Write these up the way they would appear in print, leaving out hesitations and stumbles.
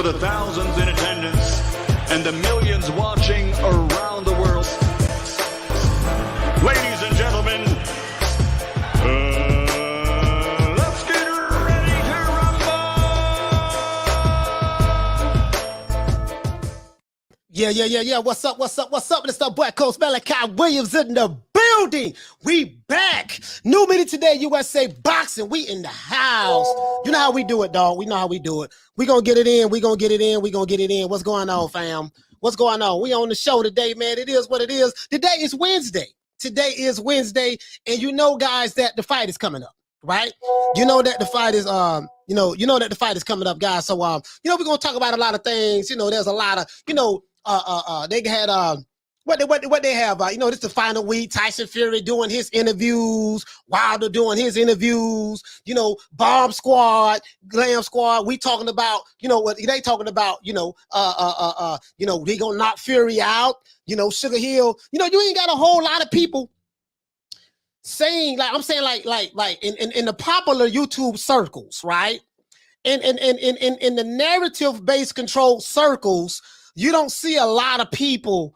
the thousands in attendance and the millions watching around the world. Ladies and gentlemen, let's get ready to rumble! Yeah. What's up? It's the Black Coast Malik Williams in the building. We back. New meeting today, USA Boxing. We in the house. You know how we do it, dog. We know how we do it. We gonna get it in. What's going on, fam? What's going on? We on the show today, man. It is what it is. Today is Wednesday, and you know, guys, that the fight is coming up, right? You know that the fight is you know that the fight is coming up, guys. So we're gonna talk about a lot of things. There's a lot of they had what they have, this is the final week. Tyson Fury doing his interviews, Wilder doing his interviews, Bomb Squad, Glam Squad. We talking about, what they talking about, they gonna knock Fury out, Sugar Hill. You ain't got a whole lot of people saying, like in the popular YouTube circles, right? In the narrative-based controlled circles, you don't see a lot of people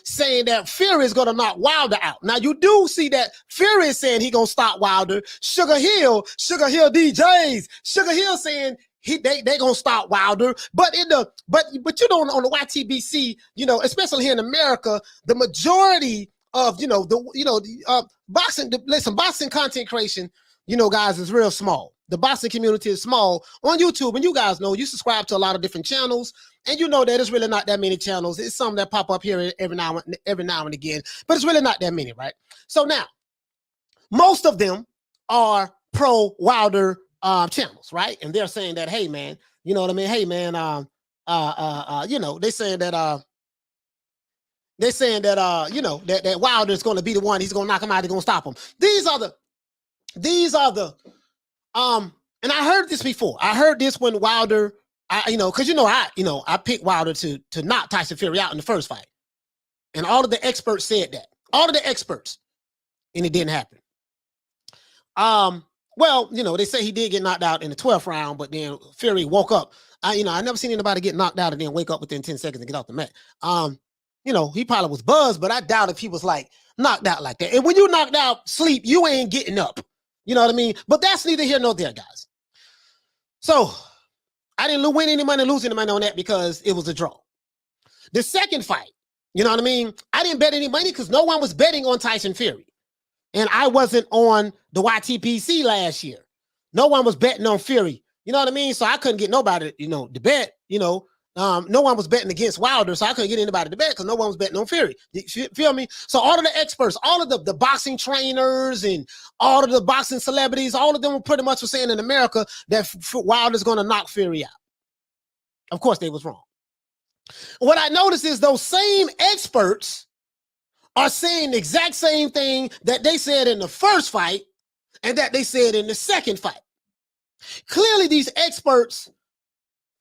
saying that Fury is going to knock Wilder out. Now, you do see that Fury is saying he going to stop Wilder. Sugar Hill DJs, Sugar Hill saying they going to stop Wilder. But on the YTBC, especially here in America, the majority of, boxing content creation, guys, is real small. The boxing community is small on YouTube, and you guys know you subscribe to a lot of different channels, and you know that it's really not that many channels. It's some that pop up here every now and again, but it's really not that many, right? So now, most of them are pro Wilder channels, right? And they're saying that, hey man, you know what I mean? Hey man, they're saying that that Wilder is going to be the one. He's going to knock him out. He's going to stop him. These are the and I heard this before. I heard this when Wilder, I picked Wilder to knock Tyson Fury out in the first fight. And all of the experts said that. All of the experts. And it didn't happen. They say he did get knocked out in the 12th round, but then Fury woke up. I never seen anybody get knocked out and then wake up within 10 seconds and get off the mat. He probably was buzzed, but I doubt if he was like knocked out like that. And when you knocked out sleep, you ain't getting up. You know what I mean? But that's neither here nor there, guys. So I didn't win any money, lose any money on that because it was a draw. The second fight, you know what I mean? I didn't bet any money because no one was betting on Tyson Fury. And I wasn't on the YTPC last year. No one was betting on Fury. You know what I mean? So I couldn't get nobody, to bet, no one was betting against Wilder, so I couldn't get anybody to bet because no one was betting on Fury. You feel me? So all of the experts, all of the boxing trainers and all of the boxing celebrities, all of them were pretty much saying in America that Wilder's going to knock Fury out. Of course, they was wrong. What I noticed is those same experts are saying the exact same thing that they said in the first fight and that they said in the second fight. Clearly, these experts,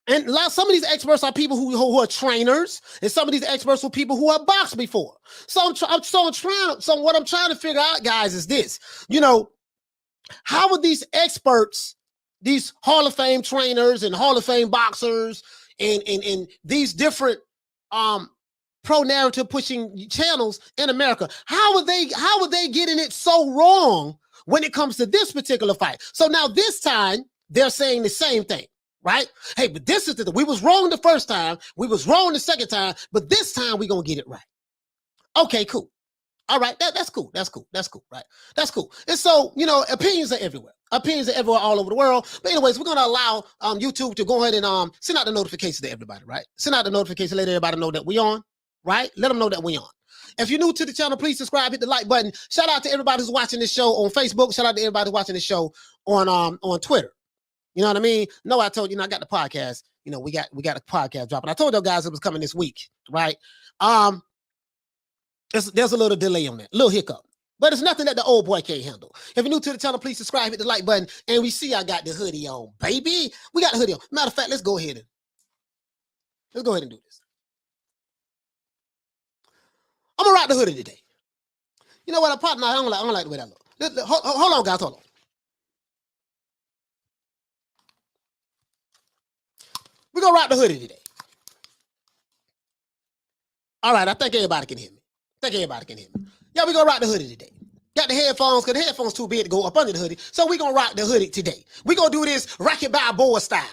and some of these experts are people who are trainers, and some of these experts are people who have boxed before. So what I'm trying to figure out, guys, is this: how would these experts, these Hall of Fame trainers and Hall of Fame boxers, and these different pro narrative pushing channels in America, how would they getting it so wrong when it comes to this particular fight? So now this time they're saying the same thing. Right? Hey, but this is we was wrong the first time. We was wrong the second time, but this time we're going to get it right. Okay, cool. All right. That's cool. Right? That's cool. And so, opinions are everywhere. Opinions are everywhere all over the world. But anyways, we're going to allow YouTube to go ahead and send out the notifications to everybody, right? Send out the notification, let everybody know that we on, right? Let them know that we on. If you're new to the channel, please subscribe, hit the like button. Shout out to everybody who's watching this show on Facebook. Shout out to everybody who's watching this show on Twitter. You know what I mean? No, I told you, I got the podcast. We got a podcast dropping. I told you guys it was coming this week, right? There's a little delay on that, a little hiccup. But it's nothing that the old boy can't handle. If you're new to the channel, please subscribe, hit the like button. And we see I got the hoodie on, baby. We got the hoodie on. Matter of fact, let's go ahead and do this. I'm gonna rock the hoodie today. You know what? I don't like the way that looks. Hold on, guys. Hold on. We're gonna rock the hoodie today. All right, I think everybody can hear me. Yeah, we gonna rock the hoodie today. Got the headphones, because the headphones too big to go up under the hoodie. So we gonna rock the hoodie today. We gonna do this Rocky Balboa style.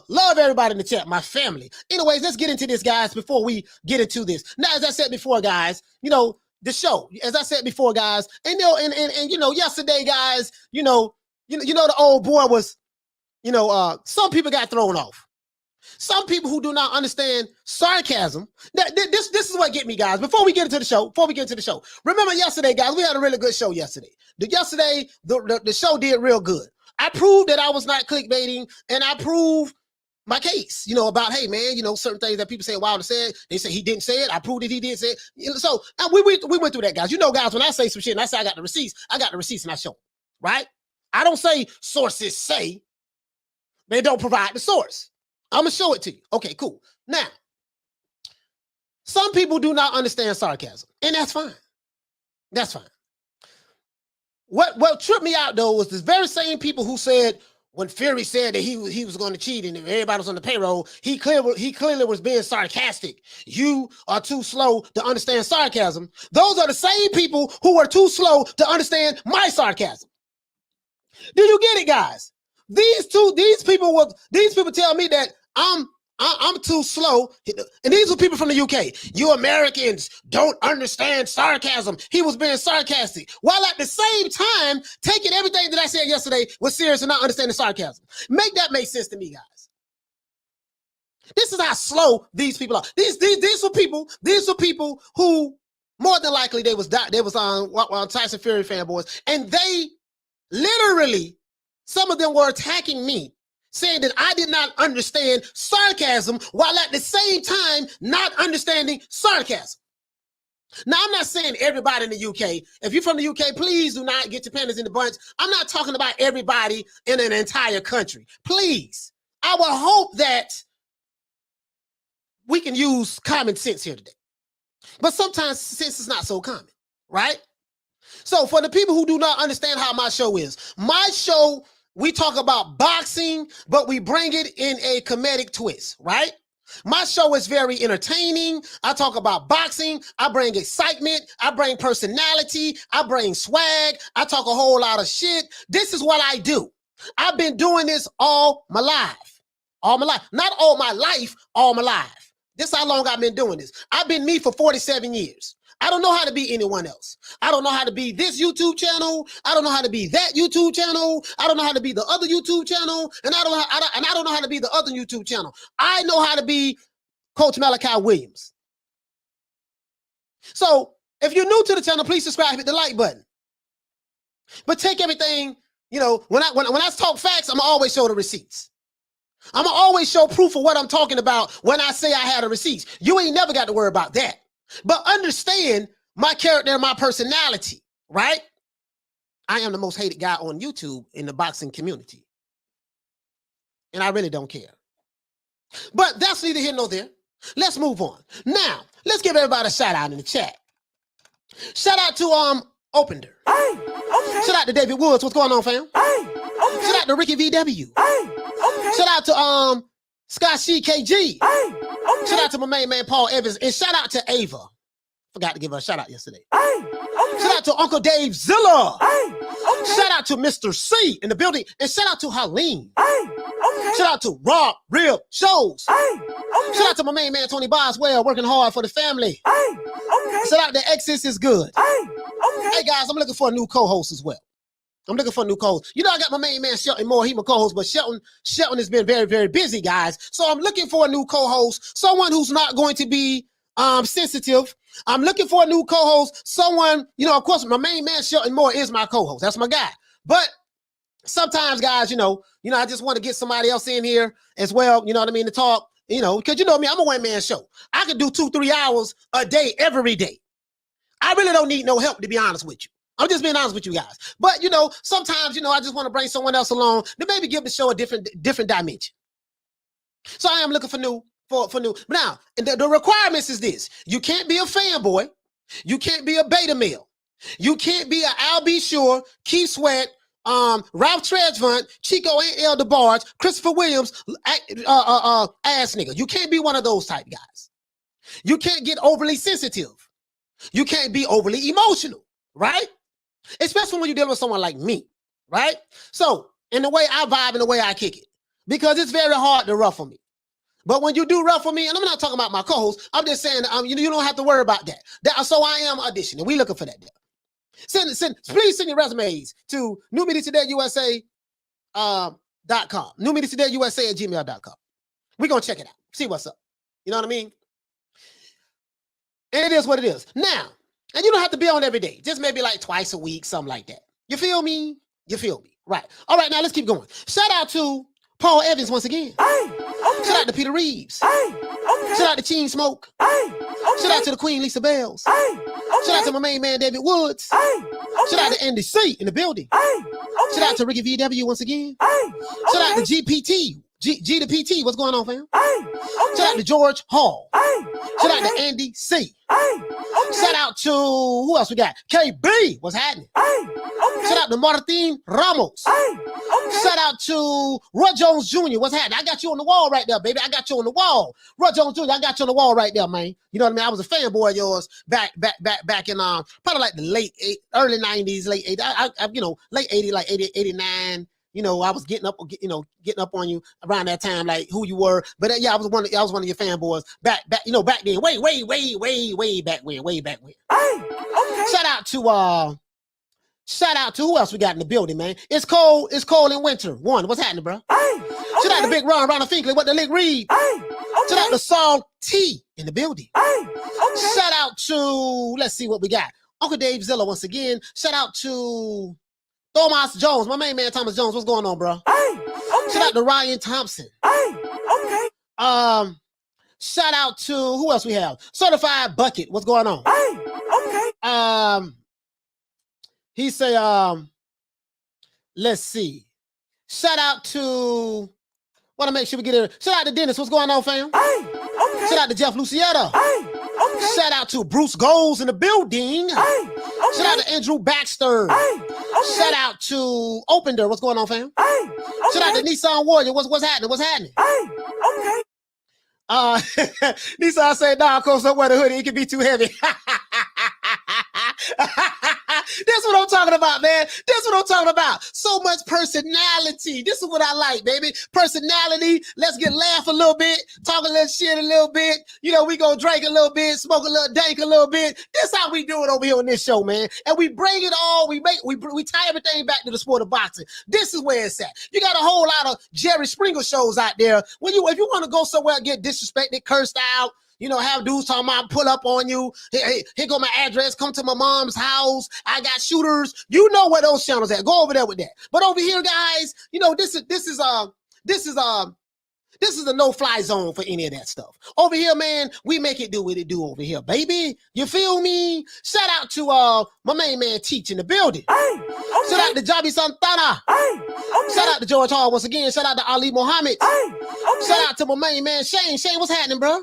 Love everybody in the chat, my family. Anyways, let's get into this, guys, before we get into this. Now, as I said before, guys, the show, as I said before, guys, and yesterday, guys, the old boy was, some people got thrown off. Some people who do not understand sarcasm. This is what get me, guys. Before we get into the show, remember yesterday, guys, we had a really good show yesterday. The show did real good. I proved that I was not clickbaiting, and I proved my case, about, hey, man, certain things that people say Wilder said, they say he didn't say it. I proved that he did say it. So and we went through that, guys. Guys, when I say some shit and I say I got the receipts and I show them, right? I don't say sources say. They don't provide the source. I'm going to show it to you. Okay, cool. Now, some people do not understand sarcasm, and that's fine. That's fine. What tripped me out, though, was the very same people who said when Fury said that he was going to cheat and everybody was on the payroll, he clearly was being sarcastic. You are too slow to understand sarcasm. Those are the same people who are too slow to understand my sarcasm. Do you get it, guys? These people tell me that I'm too slow, and these are people from the UK. You Americans don't understand sarcasm. He was being sarcastic, while at the same time taking everything that I said yesterday was serious and not understanding sarcasm. Make that make sense to me, guys. This is how slow these people are. These were people who more than likely they was on Tyson Fury fanboys, and they literally, some of them were attacking me, saying that I did not understand sarcasm while at the same time not understanding sarcasm. Now, I'm not saying everybody in the UK. If you're from the UK, please do not get your panties in the bunch. I'm not talking about everybody in an entire country. Please. I will hope that we can use common sense here today. But sometimes sense is not so common, right? So for the people who do not understand how my show is, my show, we talk about boxing, but we bring it in a comedic twist, right? My show is very entertaining. I talk about boxing. I bring excitement. I bring personality. I bring swag. I talk a whole lot of shit. This is what I do. I've been doing this all my life. All my life. Not all my life, all my life. This is how long I've been doing this. I've been me for 47 years. I don't know how to be anyone else. I don't know how to be this YouTube channel. I don't know how to be that YouTube channel. I don't know how to be the other YouTube channel. And I don't know how to be the other YouTube channel. I know how to be Coach Malachi Williams. So if you're new to the channel, please subscribe, hit the like button. But take everything, when I talk facts, I'm always show the receipts. I'm always show proof of what I'm talking about when I say I had a receipts. You ain't never got to worry about that. But understand my character and my personality, right? I am the most hated guy on YouTube in the boxing community. And I really don't care. But that's neither here nor there. Let's move on. Now, let's give everybody a shout out in the chat. Shout out to Opender. Hey, okay. Shout out to David Woods. What's going on, fam? Hey, okay. Shout out to Ricky VW. Hey, okay. Shout out to Scott CKG. Hey, okay. Shout out to my main man Paul Evans, and shout out to Ava. Forgot to give her a shout out yesterday. Hey, okay. Shout out to Uncle Dave Zilla. Hey, okay. Shout out to Mr. C in the building, and shout out to Helene. Hey, okay. Shout out to Rob Real Shows. Hey, okay. Shout out to my main man Tony Boswell, working hard for the family. Hey, okay. Shout out to Exis is good. Hey, okay. Hey guys, I'm looking for a new co-host as well. I'm looking for a new co-host. I got my main man Shelton Moore. He's my co-host, but Shelton has been very, very busy, guys. So I'm looking for a new co-host, someone who's not going to be sensitive. I'm looking for a new co-host, someone, of course, my main man Shelton Moore is my co-host. That's my guy. But sometimes, guys, I just want to get somebody else in here as well, to talk, because me, I'm a one-man show. I can do 2-3 hours a day, every day. I really don't need no help, to be honest with you. I'm just being honest with you guys. But, sometimes, I just want to bring someone else along to maybe give the show a different dimension. So I am looking for new. Now, the requirements is this. You can't be a fanboy. You can't be a beta male. You can't be an Al B. Sure, Keith Sweat, Ralph Tresvant, Chico and El DeBarge, Christopher Williams, ass nigga. You can't be one of those type guys. You can't get overly sensitive. You can't be overly emotional, right? Especially when you're dealing with someone like me, right? So, in the way I vibe and the way I kick it, because it's very hard to ruffle me. But when you do ruffle me, and I'm not talking about my co-host, I'm just saying you don't have to worry about that. So I am auditioning. We looking for that. Please send your resumes to newmediatodayusa.com. newmediatodayusa@gmail.com. We're gonna check it out. See what's up. You know what I mean? And it is what it is. Now, and you don't have to be on every day. Just maybe like twice a week, something like that. You feel me? You feel me? Right. All right, now let's keep going. Shout out to Paul Evans once again. Shout out to Peter Reeves. Shout out to Cheen Smoke. Shout out to the Queen Lisa Bells. Shout out to my main man David Woods. Shout out to Andy C in the building. Shout out to Ricky VW once again. Shout out to GPT. G to PT. What's going on, fam? Shout out to George Hall. Shout out to Andy C. Shout out to who else we got? KB. What's happening? Shout out to Martin Ramos. Shout out to Roy Jones Jr. What's happening? I got you on the wall right there, baby. I got you on the wall. Roy Jones Jr. I got you on the wall right there, man. You know what I mean? I was a fanboy of yours back in probably like the early 90s, late 80s. Late 80s, like 80, 89. You know, I was getting up on you around that time, like who you were. But yeah, I was one of your fanboys back then. Way back when. Shout out to who else we got in the building, man? It's cold in winter. What's happening, bro? Shout out to Big Ron Finkley, what the lick read. Shout out to Saul T in the building. Shout out to, let's see what we got. Uncle Dave Zilla once again. Shout out to Thomas Jones, my main man Thomas Jones. What's going on, bro? Shout out to Ryan Thompson. Shout out to who else we have? Certified Bucket. What's going on? He say, let's see. Shout out to, want to make sure we get it. Shout out to Dennis. What's going on, fam? Shout out to Jeff Lucietta. Shout out to Bruce Goals in the building. Shout out to Andrew Baxter. Shout out to Opender. What's going on, fam? Shout out to Nissan Warrior. What's happening? Nissan said, nah, I'll come somewhere the hoodie. It can be too heavy. That's what I'm talking about, man. That's what I'm talking about. So much personality. This is what I like, baby. Personality. Let's laugh a little bit, talk a little shit a little bit. You know, we gonna drink a little bit, smoke a little dank a little bit. This how we do it over here on this show, man. And we bring it all. We tie everything back to the sport of boxing. This is where it's at. You got a whole lot of Jerry Springer shows out there. If you want to go somewhere and get disrespected, cursed out, you know, have dudes talking about pull up on you. Hey, here go my address. Come to my mom's house. I got shooters. You know where those channels at. Go over there with that. But over here, guys, you know, this is a no-fly zone for any of that stuff. Over here, man, we make it do what it do over here, baby. You feel me? Shout out to my main man Teach in the building. Shout out to Javi Santana. Shout out to George Hall once again. Shout out to Ali Muhammad. Shout out to my main man Shane. Shane, what's happening, bro?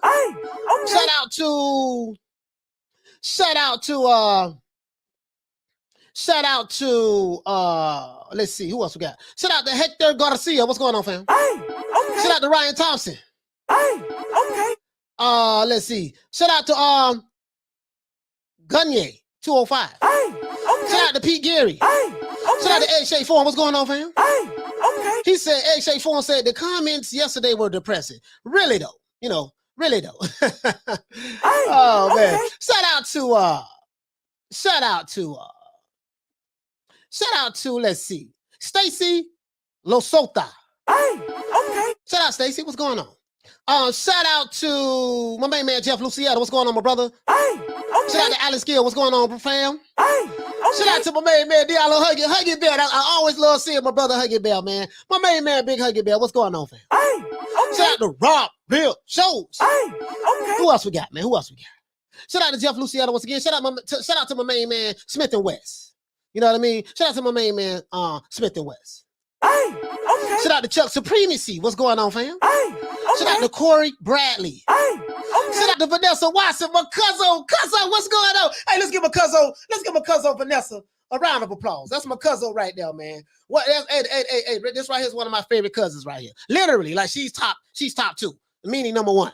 Shout out to let's see who else we got. Shout out to Hector Garcia. What's going on, fam? Shout out to Ryan Thompson. Let's see. Shout out to Gunye 205. Shout out to Pete Geary. Shout out to Ed Shea Foreign. What's going on, fam? He said Ed Shea Foreign said the comments yesterday were depressing. Really though, you know, really though. Oh man. Shout out to let's see, Stacy Losota. Shout out Stacy, what's going on? Shout out to my main man Jeff Lucietta. What's going on, my brother? Shout out to Alice Gill. What's going on, fam? Shout out to my main man Diallo Huggy Bear. I always love seeing my brother Huggy Bear, man. My main man Big Huggy Bear. What's going on, fam? Shout out to Rob Bill Shows. Who else we got, man? Shout out to Jeff Lucietta once again. Shout out to my main man Smith and West. You know what I mean? Shout out to my main man Smith and West. Shout out to Chuck Supremacy. What's going on, fam? Shout out to Corey Bradley. Shout out to Vanessa Watson, my cousin. What's going on? Hey, let's give my cousin Vanessa A round of applause. That's my cousin right there, man. What? Hey, this right here is one of my favorite cousins right here. Literally, like she's top 2, meaning number 1.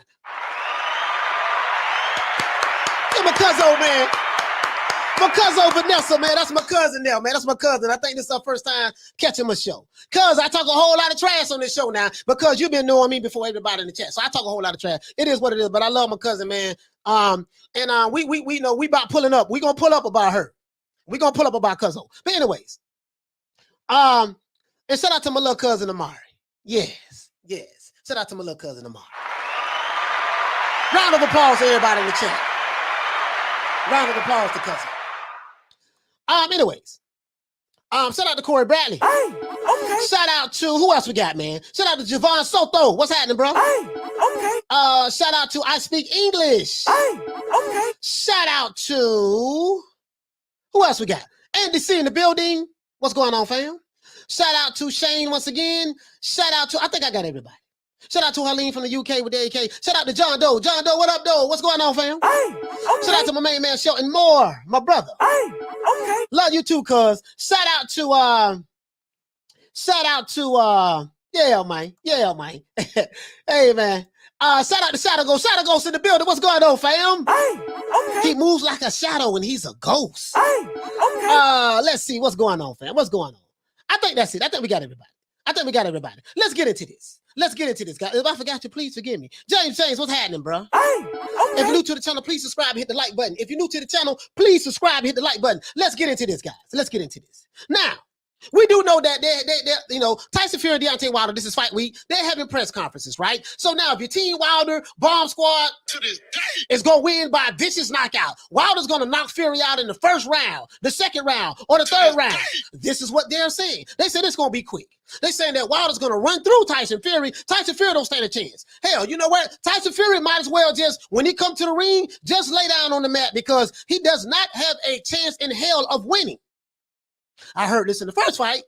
My cousin, man. My cousin Vanessa, man. That's my cousin there, man. That's my cousin. I think this is our first time catching my show. Cuz I talk a whole lot of trash on this show now because you've been knowing me before everybody in the chat. So I talk a whole lot of trash. It is what it is, but I love my cousin, man. We know we about pulling up. We gonna pull up about her. We gonna pull up about cousin. But anyways, and shout out to my little cousin Amari. Yes. Shout out to my little cousin Amari. Round of applause to everybody in the chat. Round of applause to cousin. Anyways, shout out to Corey Bradley. Hey, okay. Shout out to who else we got, man? Shout out to Javon Soto. What's happening, bro? Hey, okay. Shout out to I Speak English. Hey, okay. Shout out to who else we got? Andy C in the building. What's going on, fam? Shout out to Shane once again. Shout out to I think I got everybody. Shout out to Harleen from the UK with the AK. Shout out to John Doe. John Doe, what up, Doe? What's going on, fam? Hey, okay. Shout out to my main man Shelton Moore, my brother. Hey, okay. Love you too, cuz. Shout out to yeah, man. Hey, man. Shout out to Shadow Ghost. Shadow Ghost in the building. What's going on, fam? Hey, okay. He moves like a shadow and he's a ghost. Hey, okay. Let's see what's going on, fam. What's going on? I think that's it. I think we got everybody. Let's get into this. Guys. If I forgot you, please forgive me. James, what's happening, bro? Hey, okay. If you're new to the channel, please subscribe and hit the like button. If you're new to the channel, please subscribe and hit the like button. Let's get into this, guys. Let's get into this. Now, we do know that they Tyson Fury and Deontay Wilder, this is fight week. They're having press conferences, right? So now if your team Wilder, Bomb Squad To this day. is going to win by a vicious knockout. Wilder's going to knock Fury out in the first round, the second round, or the third round. This is what they're saying. They said it's going to be quick. They're saying that Wilder's going to run through Tyson Fury. Tyson Fury don't stand a chance. Hell, you know what? Tyson Fury might as well just, when he comes to the ring, just lay down on the mat because he does not have a chance in hell of winning. I heard this in the first fight.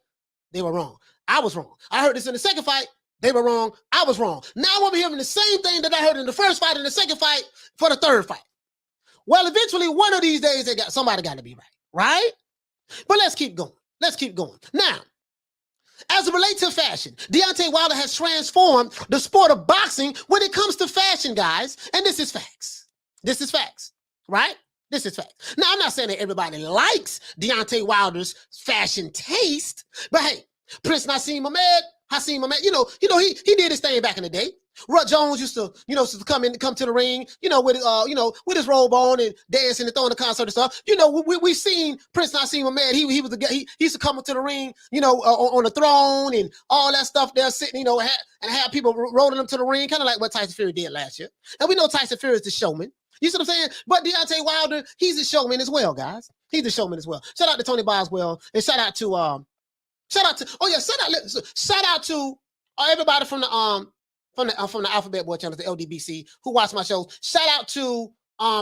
They were wrong. I was wrong. I heard this in the second fight. They were wrong. I was wrong. Now I'm hearing the same thing that I heard in the first fight and the second fight for the third fight. Well, eventually, one of these days, somebody got to be right? But let's keep going. Now, as it relates to fashion, Deontay Wilder has transformed the sport of boxing when it comes to fashion, guys. And this is facts, right? This is facts. Now, I'm not saying that everybody likes Deontay Wilder's fashion taste, but hey, Prince Naseem Ahmad, he did his thing back in the day. Rod Jones used to come to the ring, with his robe on and dancing and throwing the concert and stuff. We've seen Prince Naseem Ahmad. He was the guy. He used to come to the ring, on the throne and all that stuff there, sitting, and have people rolling him to the ring, kind of like what Tyson Fury did last year. And we know Tyson Fury is the showman. You see what I'm saying? But Deontay Wilder, he's a showman as well, guys. He's a showman as well. Shout out to Tony Boswell and shout out to everybody from the Alphabet Boy channel, the LDBC, who watch my shows. Shout out to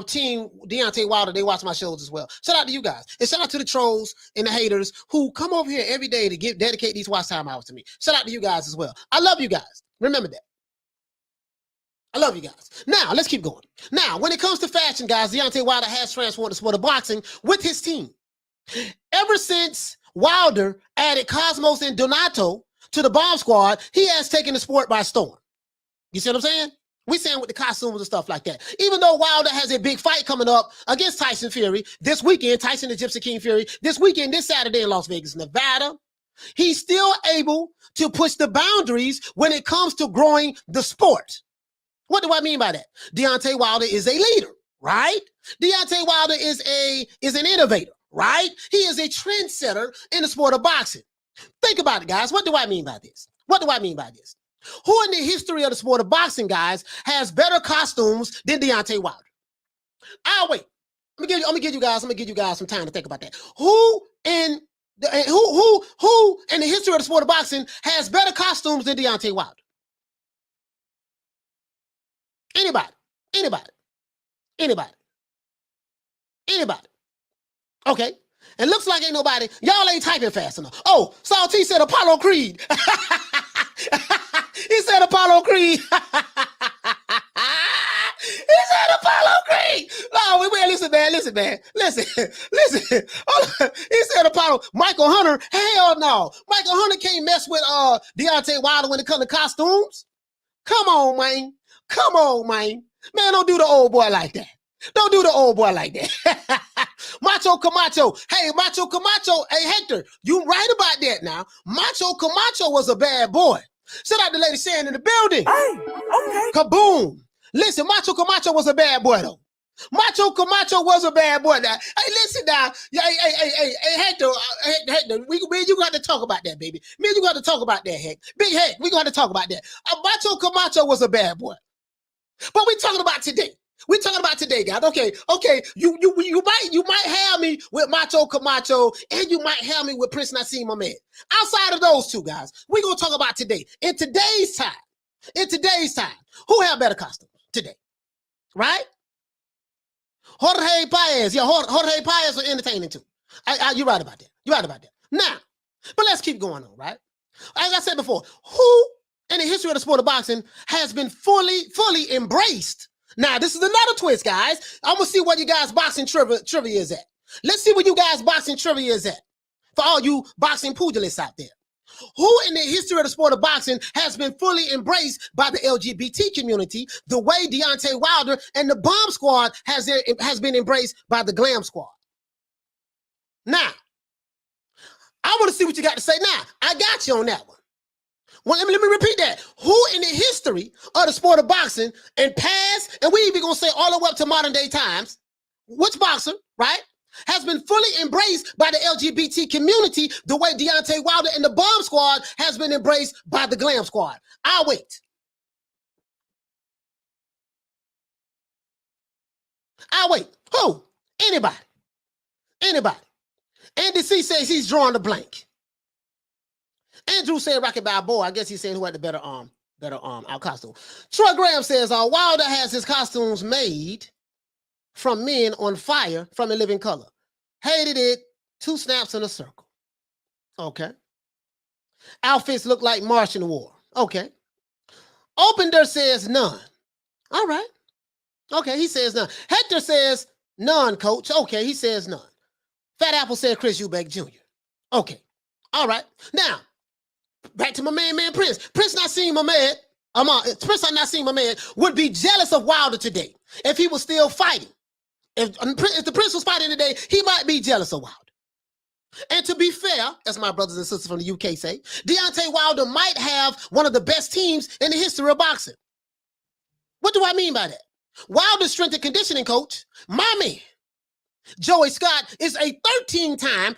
Team Deontay Wilder. They watch my shows as well. Shout out to you guys. And shout out to the trolls and the haters who come over here every day to dedicate these watch time hours to me. Shout out to you guys as well. I love you guys. Remember that. I love you guys. Now, let's keep going. Now, when it comes to fashion, guys, Deontay Wilder has transformed the sport of boxing with his team. Ever since Wilder added Cosmos and Donato to the Bomb Squad, he has taken the sport by storm. You see what I'm saying? We're saying with the costumes and stuff like that. Even though Wilder has a big fight coming up against Tyson Fury this weekend, Tyson and Gypsy King Fury, this Saturday in Las Vegas, Nevada, he's still able to push the boundaries when it comes to growing the sport. What do I mean by that? Deontay Wilder is a leader, right? Deontay Wilder is an innovator, right? He is a trendsetter in the sport of boxing. Think about it, guys. What do I mean by this? Who in the history of the sport of boxing, guys, has better costumes than Deontay Wilder? I'll wait. I'm gonna give you guys some time to think about that. Who in the history of the sport of boxing has better costumes than Deontay Wilder? Anybody? Okay. It looks like ain't nobody. Y'all ain't typing fast enough. Oh, Saul T said Apollo Creed. He said Apollo Creed. He said Apollo Creed. No, we at least listen, man. Listen. He said about Michael Hunter. Hell no. Michael Hunter can't mess with Deontay Wilder when it comes to costumes. Come on, man. Man, don't do the old boy like that. Macho Camacho. Hey, Macho Camacho. Hey, Hector, you right about that now. Macho Camacho was a bad boy. Shout out to Lady Shan in the building. Hey, okay. Kaboom. Listen, Macho Camacho was a bad boy, though. Macho Camacho was a bad boy. Now, hey, listen now. Hey, Hector, me and you got to talk about that, baby. Me and you got to talk about that, Heck. Big Heck, we got to talk about that. Macho Camacho was a bad boy. But we talking about today. We're talking about today, guys. Okay. You might have me with Macho Camacho, and you might have me with Prince Naseem Ahmad. Outside of those two guys, we're gonna talk about today. In today's time, who have better costumes today? Right? Jorge Paez. Yeah, Jorge Paez are entertaining too. You're right about that. Now, but let's keep going on, right? As I said before, who in the history of the sport of boxing has been fully embraced? Now, this is another twist, guys. I'm going to see what you guys boxing trivia is at. Let's see what you guys boxing trivia is at. For all you boxing pugilists out there. Who in the history of the sport of boxing has been fully embraced by the LGBT community the way Deontay Wilder and the Bomb Squad has been embraced by the Glam Squad? Now, I want to see what you got to say now. I got you on that one. Well, let me repeat that. Who in the history of the sport of boxing and past, and we even gonna say all the way up to modern day times, which boxer, right, has been fully embraced by the LGBT community the way Deontay Wilder and the Bomb Squad has been embraced by the Glam Squad? I'll wait. Who? Anybody. Andy C says he's drawing the blank. Andrew said Rocky Balboa. I guess he's saying who had the better out costume. Troy Graham says Wilder has his costumes made from men on fire from a living color. Hated it. 2 snaps in a circle. Okay. Outfits look like Martian war. Okay. Opender says none. All right. Okay, he says none. Hector says none, coach. Okay, he says none. Fat Apple said Chris Eubank Jr. Okay. All right. Now, back to my man Prince. Prince Naseem Ahmad would be jealous of Wilder today if he was still fighting. If the Prince was fighting today, he might be jealous of Wilder. And to be fair, as my brothers and sisters from the UK say, Deontay Wilder might have one of the best teams in the history of boxing. What do I mean by that? Wilder's strength and conditioning coach, my man, Joey Scott, is a 13-time,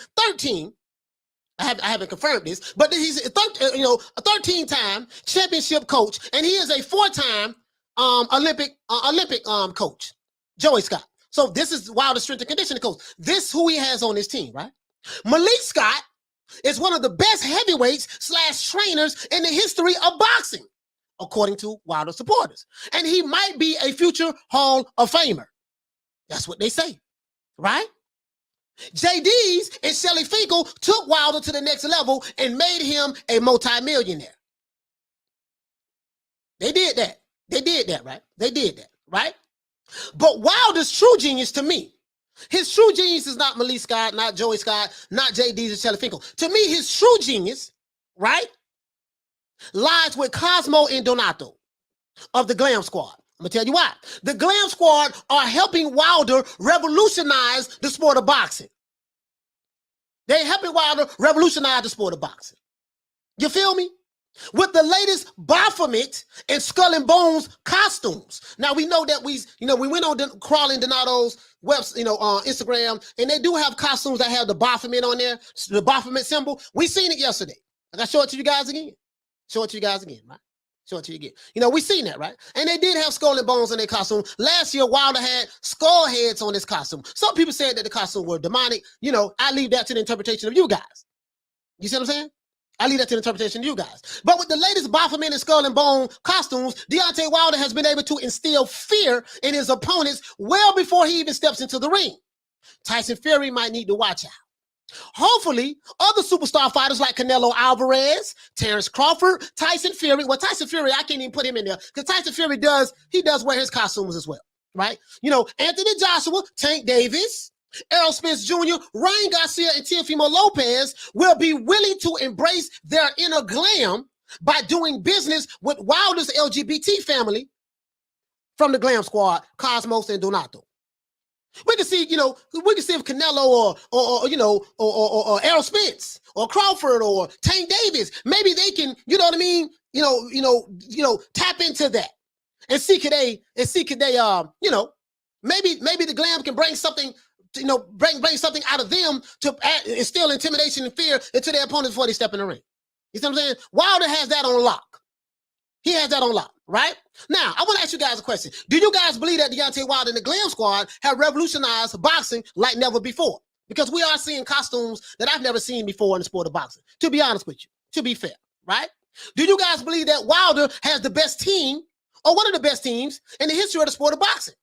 I haven't confirmed this, but he's a 13-time championship coach, and he is a 4-time Olympic coach, Joey Scott. So this is Wilder's strength and conditioning coach. This is who he has on his team, right? Malik Scott is one of the best heavyweights / trainers in the history of boxing, according to Wilder supporters. And he might be a future Hall of Famer. That's what they say, right? JD's and Shelly Finkel took Wilder to the next level and made him a multimillionaire. They did that, right? But Wilder's true genius to me, his true genius is not Malik Scott, not Joey Scott, not JD's and Shelly Finkel. To me, his true genius, right, lies with Cosmo and Donato of the Glam Squad. I'm going to tell you why. The Glam Squad are helping Wilder revolutionize the sport of boxing. They're helping Wilder revolutionize the sport of boxing. You feel me? With the latest Baphomet and Skull and Bones costumes. Now we know that we went on Crawling Donato's on Instagram, and they do have costumes that have the Baphomet on there, the Baphomet symbol. We seen it yesterday. I got to show it to you guys again. Right? Show it to you again. We seen that, right? And they did have Skull and Bones in their costume. Last year, Wilder had skull heads on his costume. Some people said that the costume were demonic. I leave that to the interpretation of you guys. You see what I'm saying? I leave that to the interpretation of you guys. But with the latest Baphomet and Skull and Bone costumes, Deontay Wilder has been able to instill fear in his opponents well before he even steps into the ring. Tyson Fury might need to watch out. Hopefully, other superstar fighters like Canelo Alvarez, Terrence Crawford, Tyson Fury. Well, Tyson Fury, I can't even put him in there because Tyson Fury does wear his costumes as well. right? Anthony Joshua, Tank Davis, Errol Spence Jr., Ryan Garcia, and Teofimo Lopez will be willing to embrace their inner glam by doing business with Wilder's LGBT family from the Glam Squad, Cosmos and Donato. We can see, if Canelo or Errol Spence or Crawford or Tank Davis, maybe they can, tap into that and see could they, maybe the Glam can bring something, bring something out of them to instill intimidation and fear into their opponents before they step in the ring. You see what I'm saying? Wilder has that on lock. He has that on lock, right? Now, I want to ask you guys a question. Do you guys believe that Deontay Wilder and the Glam Squad have revolutionized boxing like never before? Because we are seeing costumes that I've never seen before in the sport of boxing, to be honest with you, to be fair, right? Do you guys believe that Wilder has the best team or one of the best teams in the history of the sport of boxing?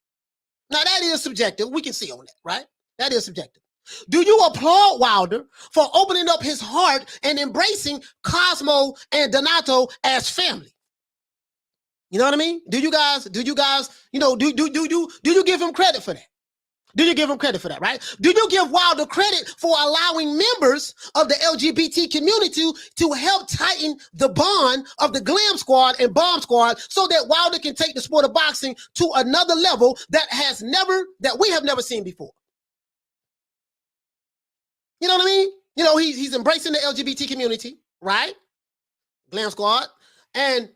Now, that is subjective. We can see on that, right? That is subjective. Do you applaud Wilder for opening up his heart and embracing Cosmo and Donato as family? You know what I mean? Do you guys, do you give him credit for that? Do you give him credit for that, right? Do you give Wilder credit for allowing members of the LGBT community to help tighten the bond of the Glam Squad and Bomb Squad so that Wilder can take the sport of boxing to another level that we have never seen before? You know what I mean? He's embracing the LGBT community, right? Glam Squad. And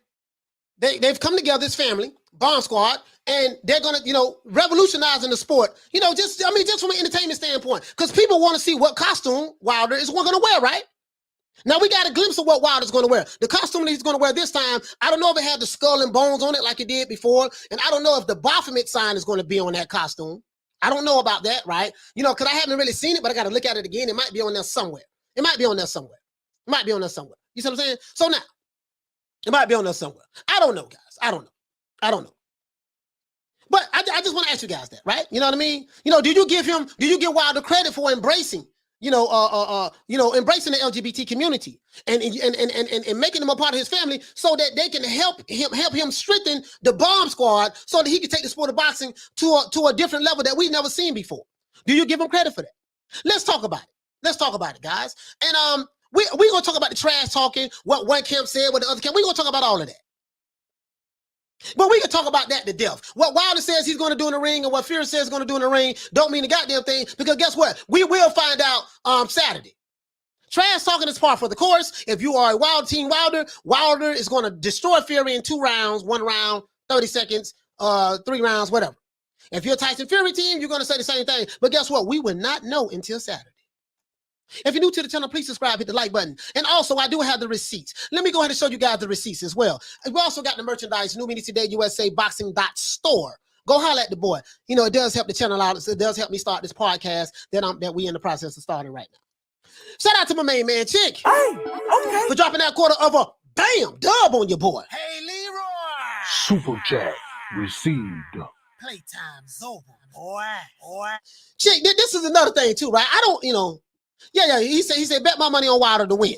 they've come together as family, Bomb Squad, and they're gonna, revolutionizing the sport. Just from an entertainment standpoint, because people want to see what costume Wilder is gonna wear, right? Now we got a glimpse of what Wilder's gonna wear. The costume that he's gonna wear this time, I don't know if it had the skull and bones on it like it did before, and I don't know if the Baphomet sign is gonna be on that costume. I don't know about that, right? Because I haven't really seen it, but I got to look at it again. It might be on there somewhere. You see what I'm saying? So now, it might be on there somewhere. I don't know, guys. I don't know. But I just want to ask you guys that, right? You know what I mean? Do you give Wilder credit for embracing, embracing the LGBT community and making them a part of his family so that they can help him strengthen the Bomb Squad so that he can take the sport of boxing to a different level that we've never seen before? Do you give him credit for that? Let's talk about it, guys. And we're gonna talk about the trash talking, what one camp said, what the other camp. We're gonna talk about all of that. But we can talk about that to death. What Wilder says he's going to do in the ring and what Fury says he's going to do in the ring don't mean the goddamn thing, because guess what? We will find out Saturday. Trash talking is par for the course. If you are a Wilder is going to destroy Fury in 2 rounds, 1 round, 30 seconds, 3 rounds, whatever. If you're a Tyson Fury team, you're going to say the same thing. But guess what? We will not know until Saturday. If you're new to the channel, please subscribe, hit the like button. And also, I do have the receipts. Let me go ahead and show you guys the receipts as well. We also got the merchandise, New Media Today, USA Boxing.store. Go holler at the boy. It does help the channel out. It does help me start this podcast that we in the process of starting right now. Shout out to my main man, Chick. Hey, okay. For dropping that quarter of a dub on your boy. Hey, Leroy. Super chat received. Playtime's over, boy. Chick, this is another thing too, right? I don't, Yeah. He said, bet my money on Wilder to win.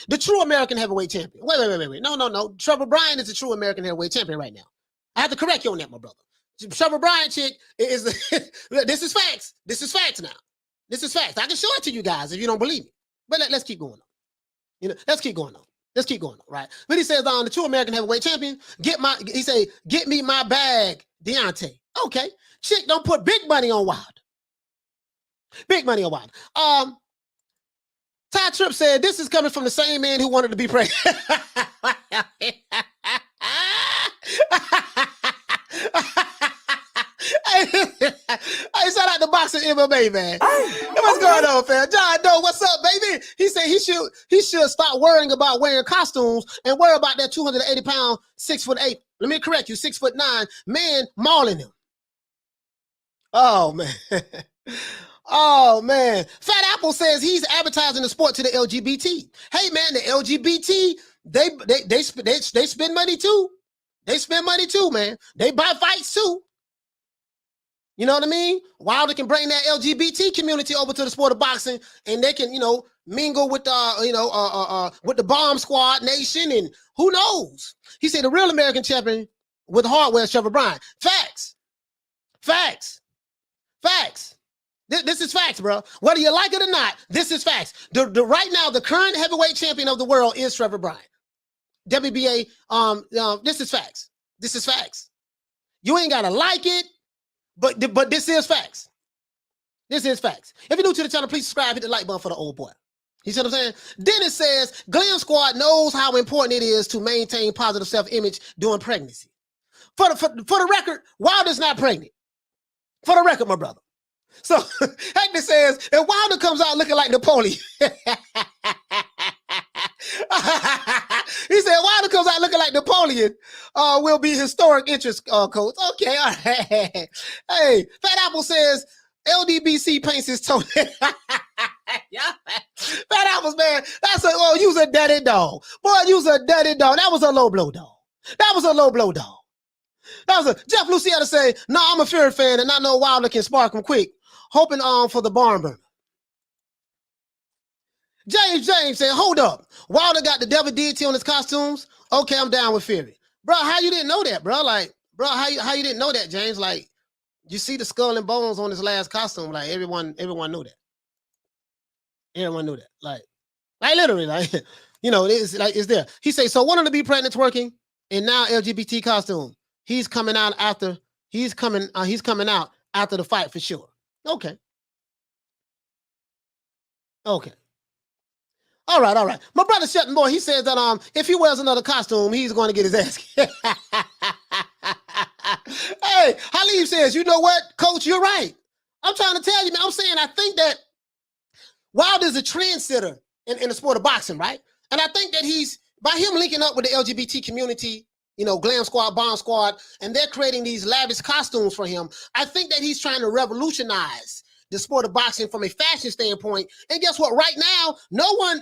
The true American heavyweight champion. Wait. No. Trevor Bryan is the true American heavyweight champion right now. I have to correct you on that, my brother. Trevor Bryan, Chick, is this is facts. This is facts now. This is facts. I can show it to you guys if you don't believe me. But let's keep going on. Let's keep going on, right? But he says, the true American heavyweight champion, get me my bag, Deontay. Okay. Chick, don't put big money on Wilder. Big money on Wilder. Ty Tripp said, this is coming from the same man who wanted to be president. Hey, shout out to Boxing MMA, man. What's going on, fam? John Doe, what's up, baby? He said he should stop worrying about wearing costumes and worry about that 280-pound, 6'8". Let me correct you, 6'9" man mauling him. Oh, man. Oh, man. Fat Apple says he's advertising the sport to the LGBT. Hey, man, the LGBT, they spend money too. They spend money too, man. They buy fights too. You know what I mean? Wilder can bring that LGBT community over to the sport of boxing, and they can, mingle with the Bomb Squad Nation, and who knows? He said the real American champion with hardware is Trevor Bryan. Facts. Facts. Facts. This is facts, bro. Whether you like it or not, this is facts. Right now, the current heavyweight champion of the world is Trevor Bryan. WBA, this is facts. This is facts. You ain't gotta like it, but this is facts. This is facts. If you're new to the channel, please subscribe, hit the like button for the old boy. You see what I'm saying? Then it says, Glam Squad knows how important it is to maintain positive self-image during pregnancy. For the record, Wilder's not pregnant. For the record, my brother. So Hector says, if Wilder comes out looking like Napoleon, he said Wilder comes out looking like Napoleon, will be historic interest, coach. Okay, all right. Hey, Fat Apple says LDBC paints his toe. Yeah, Fat Apples, man. That's you's a dirty dog. Boy, you's a dirty dog. That was a low blow dog. That was a low blow dog. That was a Jeff Luciano say, no, I'm a Fury fan and I know Wilder can spark him quick. Hoping for the barn burner. James said, hold up. Wilder got the devil deity on his costumes. Okay, I'm down with Fury. Bro, how you didn't know that, bro? Like, bro, how you didn't know that, James? Like, you see the skull and bones on his last costume. Like, everyone knew that. Everyone knew that. Like literally, like, you know, it's there. He say, so wanting to be pregnant twerking and now LGBT costume. He's coming out after out after the fight for sure. Okay. All right. My brother Shelton Boy, he says that if he wears another costume, he's going to get his ass kicked. Hey, Halib says, you know what, coach, you're right. I'm trying to tell you, man. I'm saying I think that Wilder's a trendsetter in the sport of boxing, right? And I think that by him linking up with the LGBT community, you know, Glam Squad, Bomb Squad, and they're creating these lavish costumes for him. I think that he's trying to revolutionize the sport of boxing from a fashion standpoint. And guess what? Right now, no one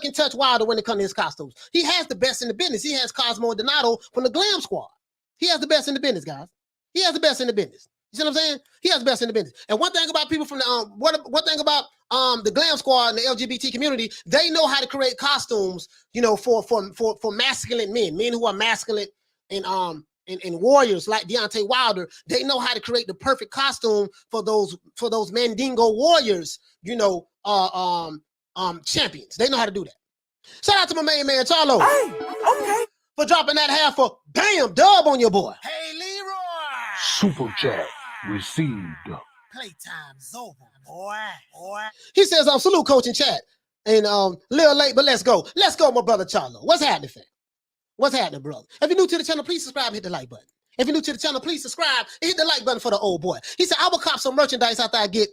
can touch Wilder when it comes to his costumes. He has the best in the business. He has Cosmo Donato from the Glam Squad. He has the best in the business, guys. He has the best in the business. You see what I'm saying? He has the best in the business. And one thing about people from the one thing about the Glam Squad and the LGBT community, they know how to create costumes, you know, for masculine men who are masculine and warriors like Deontay Wilder. They know how to create the perfect costume for those Mandingo warriors, you know, champions. They know how to do that. Shout out to my main man Charlo. Hey, okay. For dropping that half for bam dub on your boy. Hey, Leroy. Super chat received. Playtime's over, boy. He says, salute coach in chat. And little late, but let's go. Let's go, my brother Charlo. What's happening, fam? What's happening, brother? If you're new to the channel, please subscribe, hit the like button. If you're new to the channel, please subscribe and hit the like button for the old boy. He said, I will cop some merchandise after I get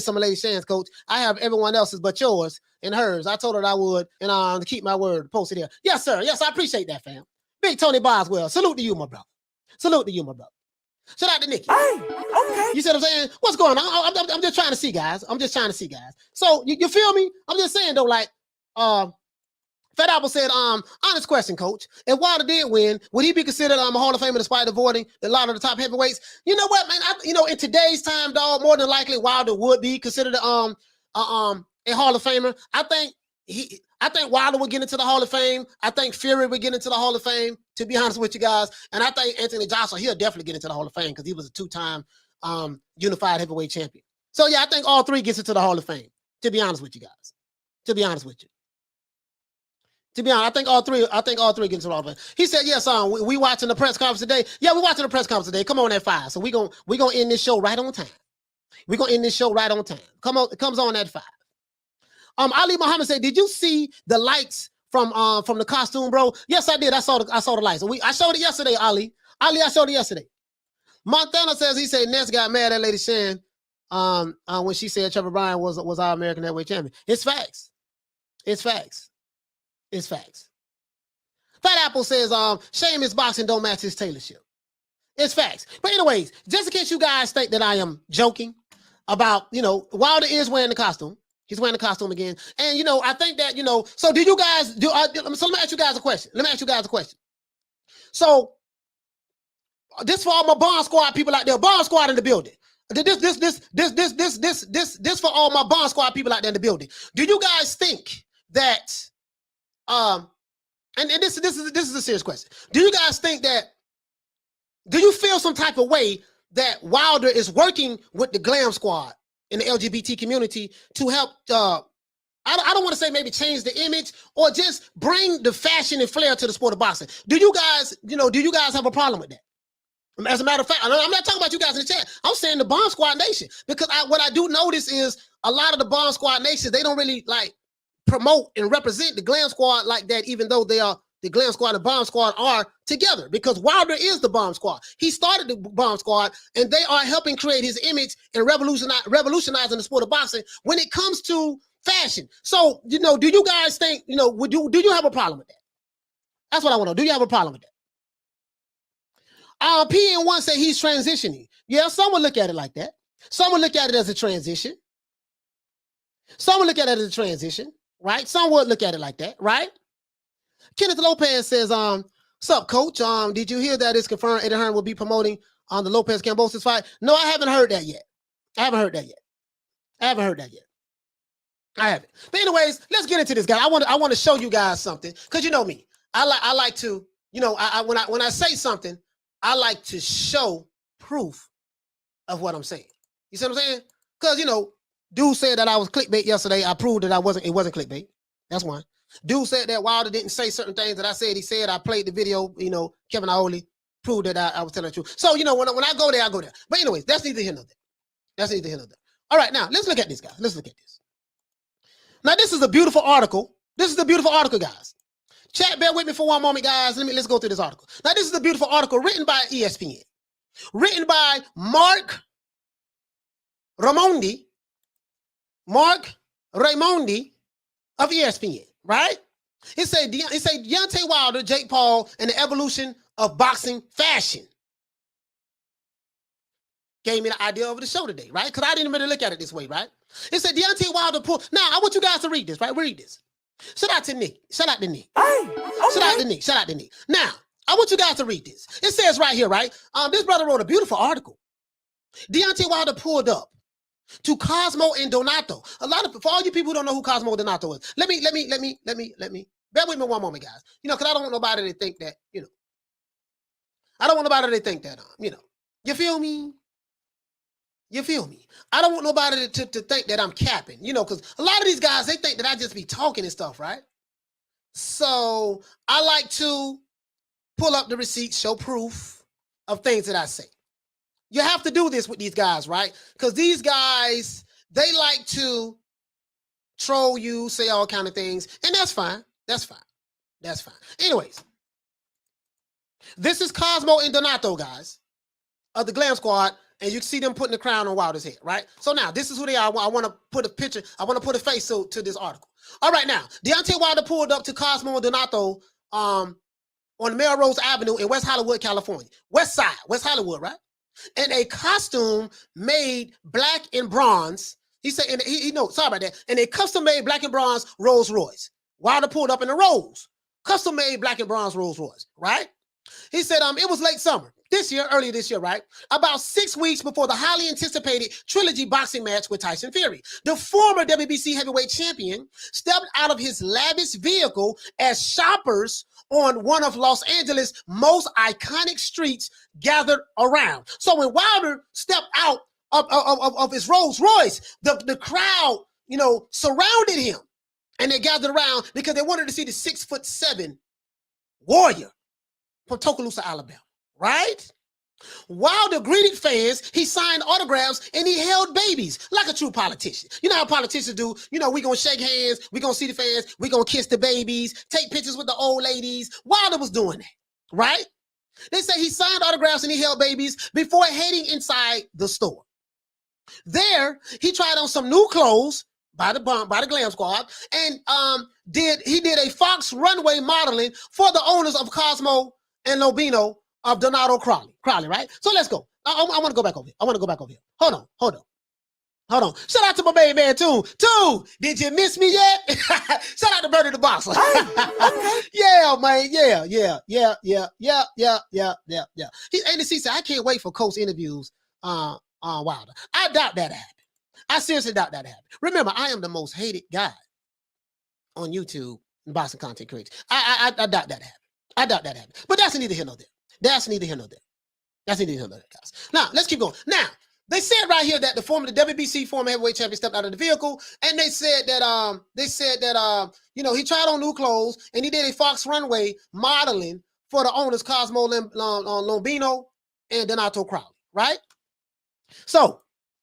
some of Lady Shan's, coach. I have everyone else's but yours and hers. I told her I would, and to keep my word, post it here. Yes, sir. Yes, I appreciate that, fam. Big Tony Boswell. Salute to you, my brother. Salute to you, my brother. Shout out to Nikki. Hey, okay. You see what I'm saying? What's going on? I'm just trying to see, guys. So you feel me? I'm just saying though, like, Fat Apple said, honest question, coach. If Wilder did win, would he be considered a Hall of Famer despite avoiding a lot of the top heavyweights? You know what, man? In today's time, dog, more than likely Wilder would be considered a Hall of Famer. I think Wilder would get into the Hall of Fame. I think Fury would get into the Hall of Fame, to be honest with you guys. And I think Anthony Joshua, he'll definitely get into the Hall of Fame because he was a two-time unified heavyweight champion. So yeah, I think all three gets into the Hall of Fame, to be honest with you guys. To be honest, I think all three get into the Hall of Fame. He said, yes, we watching the press conference today. Yeah, we're watching the press conference today. Come on at 5. So we're gonna end this show right on time. It comes on at 5. Ali Muhammad said, did you see the lights from the costume, bro? Yes, I did. I saw the lights. I showed it yesterday, Ali. I showed it yesterday. Montana says, he said Ness got mad at Lady Shan when she said Trevor Bryan was our American heavyweight champion. It's facts. Fat Apple says, shame his boxing don't match his tailorship. It's facts. But anyways, just in case you guys think that I am joking about, Wilder is wearing the costume. He's wearing the costume again. And, I think that, so do you guys so let me ask you guys a question. So this for all my Bond Squad people out there, Bond Squad in the building. This for all my Bond Squad people out there in the building. Do you guys think that, and this is a serious question. Do you guys think that, do you feel some type of way that Wilder is working with the Glam Squad in the LGBT community to help. I don't want to say maybe change the image or just bring the fashion and flair to the sport of boxing. Do you guys, do you guys have a problem with that? As a matter of fact, I'm not talking about you guys in the chat. I'm saying the Bomb Squad Nation, because what I do notice is a lot of the Bomb Squad Nations, they don't really like promote and represent the Glam Squad like that, even though they are the Glam Squad and Bomb Squad are together, because Wilder is the Bomb Squad. He started the Bomb Squad, and they are helping create his image and revolutionizing the sport of boxing when it comes to fashion. So, do you guys think, do you have a problem with that? That's what I want to know. Do you have a problem with that? PN1 say he's transitioning. Yeah, some will look at it like that. Some will look at it as a transition. Some will look at it as a transition, right? Some would look at it like that, right? Kenneth Lopez says, what's up, coach? Did you hear that it's confirmed Eddie Hearn will be promoting on the Lopez Cambosis fight? No, I haven't heard that yet. I haven't heard that yet. I haven't. But anyways, let's get into this, guy. I want to show you guys something, because you know me. I like to, when I say something, I like to show proof of what I'm saying. You see what I'm saying? Because, dude said that I was clickbait yesterday. I proved that it wasn't clickbait. That's one. Dude said that Wilder didn't say certain things that I said he said. I played the video, Kevin Iole proved that I was telling the truth. So, when I go there, I go there. But anyways, that's neither here nor there. All right, now, let's look at this, guys. Let's look at this. Now, this is a beautiful article. Guys. Chat, bear with me for one moment, guys. Let's go through this article. Now, this is a beautiful article written by ESPN, written by Mark Raimondi of ESPN, right? It said Deontay Wilder, Jake Paul, and the evolution of boxing fashion. Gave me the idea of the show today, right? Because I didn't really look at it this way, right? It said Deontay Wilder pulled. Now, I want you guys to read this, right? Read this. Shout out to Nick. Shout out to Nick. Now, I want you guys to read this. It says right here, right? This brother wrote a beautiful article. Deontay Wilder pulled up to Cosmo and Donato. For all you people who don't know who Cosmo and Donato is, let me. Bear with me one moment, guys. Because I don't want nobody to think that, I don't want nobody to think that, you feel me? I don't want nobody to think that I'm capping, because a lot of these guys, they think that I just be talking and stuff, right? So I like to pull up the receipts, show proof of things that I say. You have to do this with these guys, right? Because these guys, they like to troll you, say all kind of things, and that's fine. Anyways, this is Cosmo and Donato, guys, of the Glam Squad. And you can see them putting the crown on Wilder's head, right? So now, this is who they are. I want to put a picture. I want to put a face to this article. All right, now, Deontay Wilder pulled up to Cosmo and Donato on Melrose Avenue in West Hollywood, California. West Side, West Hollywood, right? In a costume made black and bronze. He said, sorry about that. In a custom-made black and bronze Rolls Royce. Wilder pulled up in a Rolls. Custom-made black and bronze Rolls Royce, right? He said, it was late summer. Earlier this year, right? About 6 weeks before the highly anticipated trilogy boxing match with Tyson Fury. The former WBC heavyweight champion stepped out of his lavish vehicle as shoppers on one of Los Angeles' most iconic streets gathered around. So when Wilder stepped out of his Rolls Royce, the crowd, surrounded him, and they gathered around because they wanted to see the 6'7" warrior from Tuscaloosa, Alabama. Right? Wilder greeted fans, he signed autographs, and he held babies like a true politician. You know how politicians do? We're going to shake hands, we're going to see the fans, we're going to kiss the babies, take pictures with the old ladies. Wilder was doing that, right? They say he signed autographs and he held babies before heading inside the store. There, he tried on some new clothes by the Glam Squad, and did a Fox runway modeling for the owners of Cosmo and Lobino of Donato Crowley, right? So let's go. I want to go back over here. Hold on. Shout out to my baby man, Toon. Toon, did you miss me yet? Shout out to Bernie the Boxer. Yeah, man. Yeah. He said, I can't wait for Coach interviews on Wilder. I doubt that happened. I seriously doubt that happened. Remember, I am the most hated guy on YouTube in boxing content creators. I doubt that happened. But that's neither here nor there. That's neither here nor there, guys. Now, let's keep going. Now, they said right here that the WBC former heavyweight champion stepped out of the vehicle, and they said that you know, he tried on new clothes and he did a Fox runway modeling for the owners Cosmo Lombino and Donato Crowley, right? So,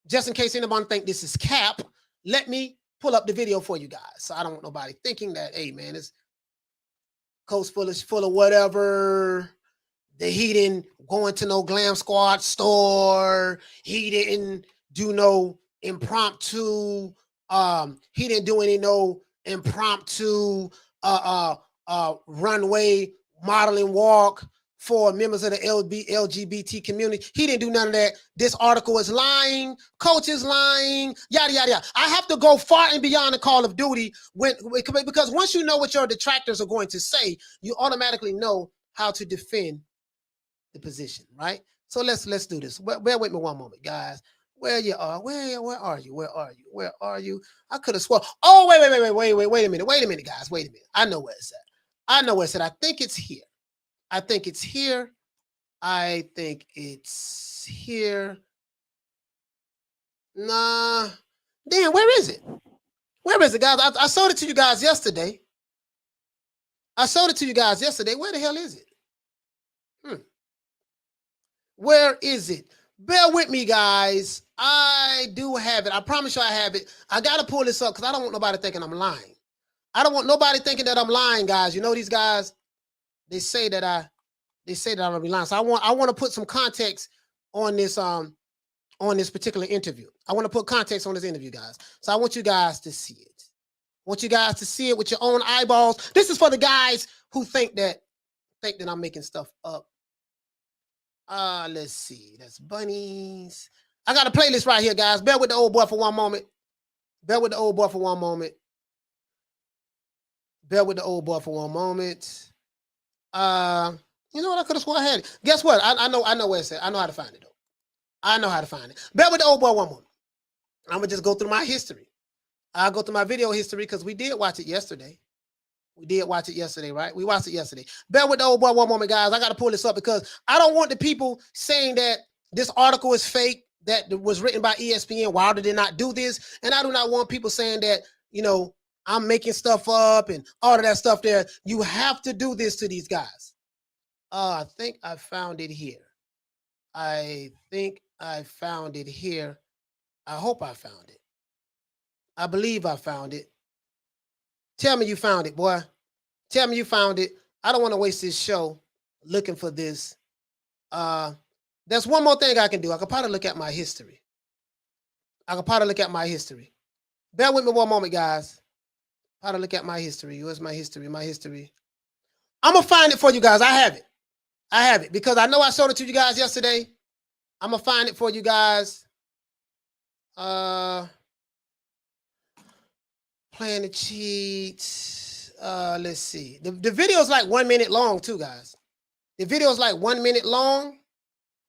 just in case anyone think this is cap, let me pull up the video for you guys. So I don't want nobody thinking that, hey man, it's coast full of whatever. That he didn't go into no Glam Squad store. He didn't do no impromptu. He didn't do any no impromptu runway modeling walk for members of the LGBT community. He didn't do none of that. This article is lying. Coach is lying. Yada yada yada. I have to go far and beyond the Call of Duty because once you know what your detractors are going to say, you automatically know how to defend the position, right? So let's do this. Bear with me one moment, guys. Where you are? Where are you? Where are you? Where are you? I could have sworn. Oh, wait a minute, guys. Wait a minute. I know where it's at. I think it's here. I think it's here. Nah. Damn, where is it? Where is it, guys? I showed it to you guys yesterday. Where the hell is it? Where is it? Bear with me, guys. I do have it. I promise you I have it. I got to pull this up because I don't want nobody thinking I'm lying. I don't want nobody thinking that I'm lying, guys. You know, these guys, they say that I'm gonna be lying. So I want to put some context on this particular interview. I want to put context on this interview, guys. So I want you guys to see it. I want you guys to see it with your own eyeballs. This is for the guys who think that I'm making stuff up. Let's see. That's bunnies. I got a playlist right here, guys. Bear with the old boy for one moment. You know what? I could have sworn I had it. Guess what? I know where it's at. I know how to find it, though. Bear with the old boy one moment. I'm going to just go through my history. I'll go through my video history because we did watch it yesterday. Right? We watched it yesterday. Bear with the old boy one moment, guys. I got to pull this up because I don't want the people saying that this article is fake, that was written by ESPN. Wilder did not do this. And I do not want people saying that, you know, I'm making stuff up and all of that stuff there. You have to do this to these guys. I think I found it here. I hope I found it. I believe I found it. Tell me you found it, boy. Tell me you found it. I don't want to waste this show looking for this. There's one more thing I can do. I could probably look at my history. Bear with me one moment, guys. How to look at my history. Where's my history? I'm going to find it for you guys. I have it because I know I showed it to you guys yesterday. I'm going to find it for you guys. Playing the cheats. Let's see. The video is like 1 minute long too, guys. The video is like 1 minute long.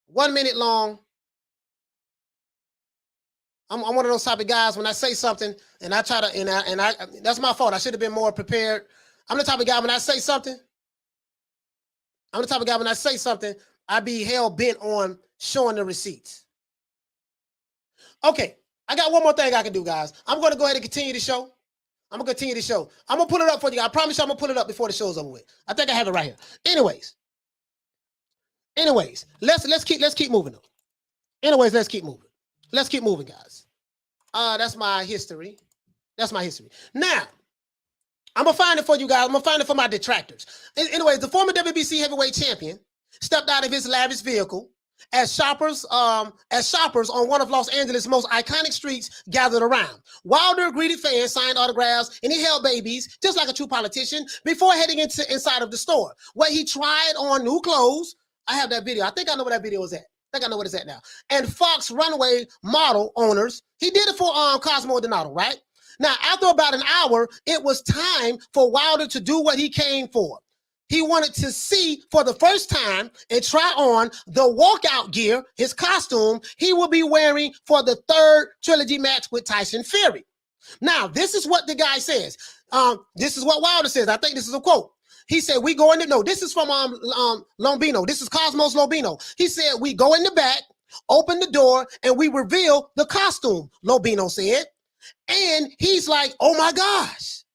1 minute long. I'm one of those type of guys when I say something and I try to, and I that's my fault. I should have been more prepared. I'm the type of guy when I say something, I be hell bent on showing the receipts. Okay, I got one more thing I can do, guys. I'm going to go ahead and continue the show. I'm going to pull it up for you. I promise you I'm going to pull it up before the show's over with. I think I have it right here. Anyways, let's keep moving though. Let's keep moving, guys. That's my history. Now, I'm going to find it for you guys. I'm going to find it for my detractors. Anyways, the former WBC heavyweight champion stepped out of his lavish vehicle as shoppers on one of Los Angeles' most iconic streets gathered around. Wilder greeted fans, signed autographs, and he held babies, just like a true politician, before heading inside of the store, where he tried on new clothes. I have that video. I think I know where that video is at. I think I know what it's at now. And Fox runway model owners, he did it for Cosmo Donato, right? Now, after about an hour, it was time for Wilder to do what he came for. He wanted to see for the first time and try on the walkout gear, his costume he will be wearing for the third trilogy match with Tyson Fury. Now, this is what the guy says. This is what Wilder says. I think this is a quote. He said, we go in the, no, this is from Lombino. This is Cosmos Lombino. He said, we go in the back, open the door, and we reveal the costume, Lombino said. And he's like, oh my gosh.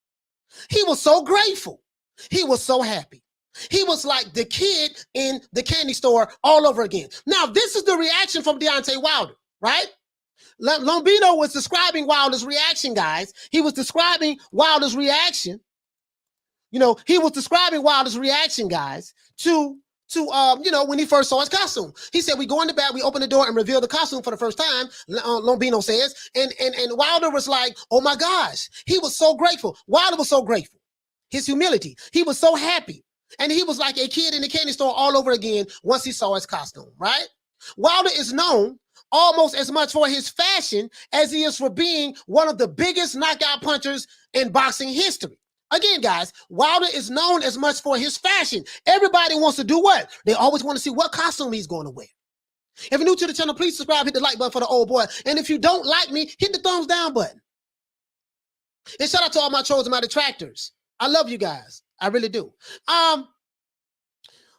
He was so grateful. He was so happy. He was like the kid in the candy store all over again. Now, this is the reaction from Deontay Wilder, right? Lombino was describing Wilder's reaction, guys. He was describing Wilder's reaction. You know, he was describing Wilder's reaction, guys, to when he first saw his costume. He said, we go in the back, we open the door and reveal the costume for the first time, Lombino says. And Wilder was like, oh my gosh. He was so grateful. Wilder was so grateful. His humility. He was so happy. And he was like a kid in the candy store all over again once he saw his costume, right? Wilder is known almost as much for his fashion as he is for being one of the biggest knockout punchers in boxing history. Again, guys, Wilder is known as much for his fashion. Everybody wants to do what? They always want to see what costume he's going to wear. If you're new to the channel, please subscribe, hit the like button for the old boy. And if you don't like me, hit the thumbs down button. And shout out to all my trolls and my detractors. I love you guys. I really do.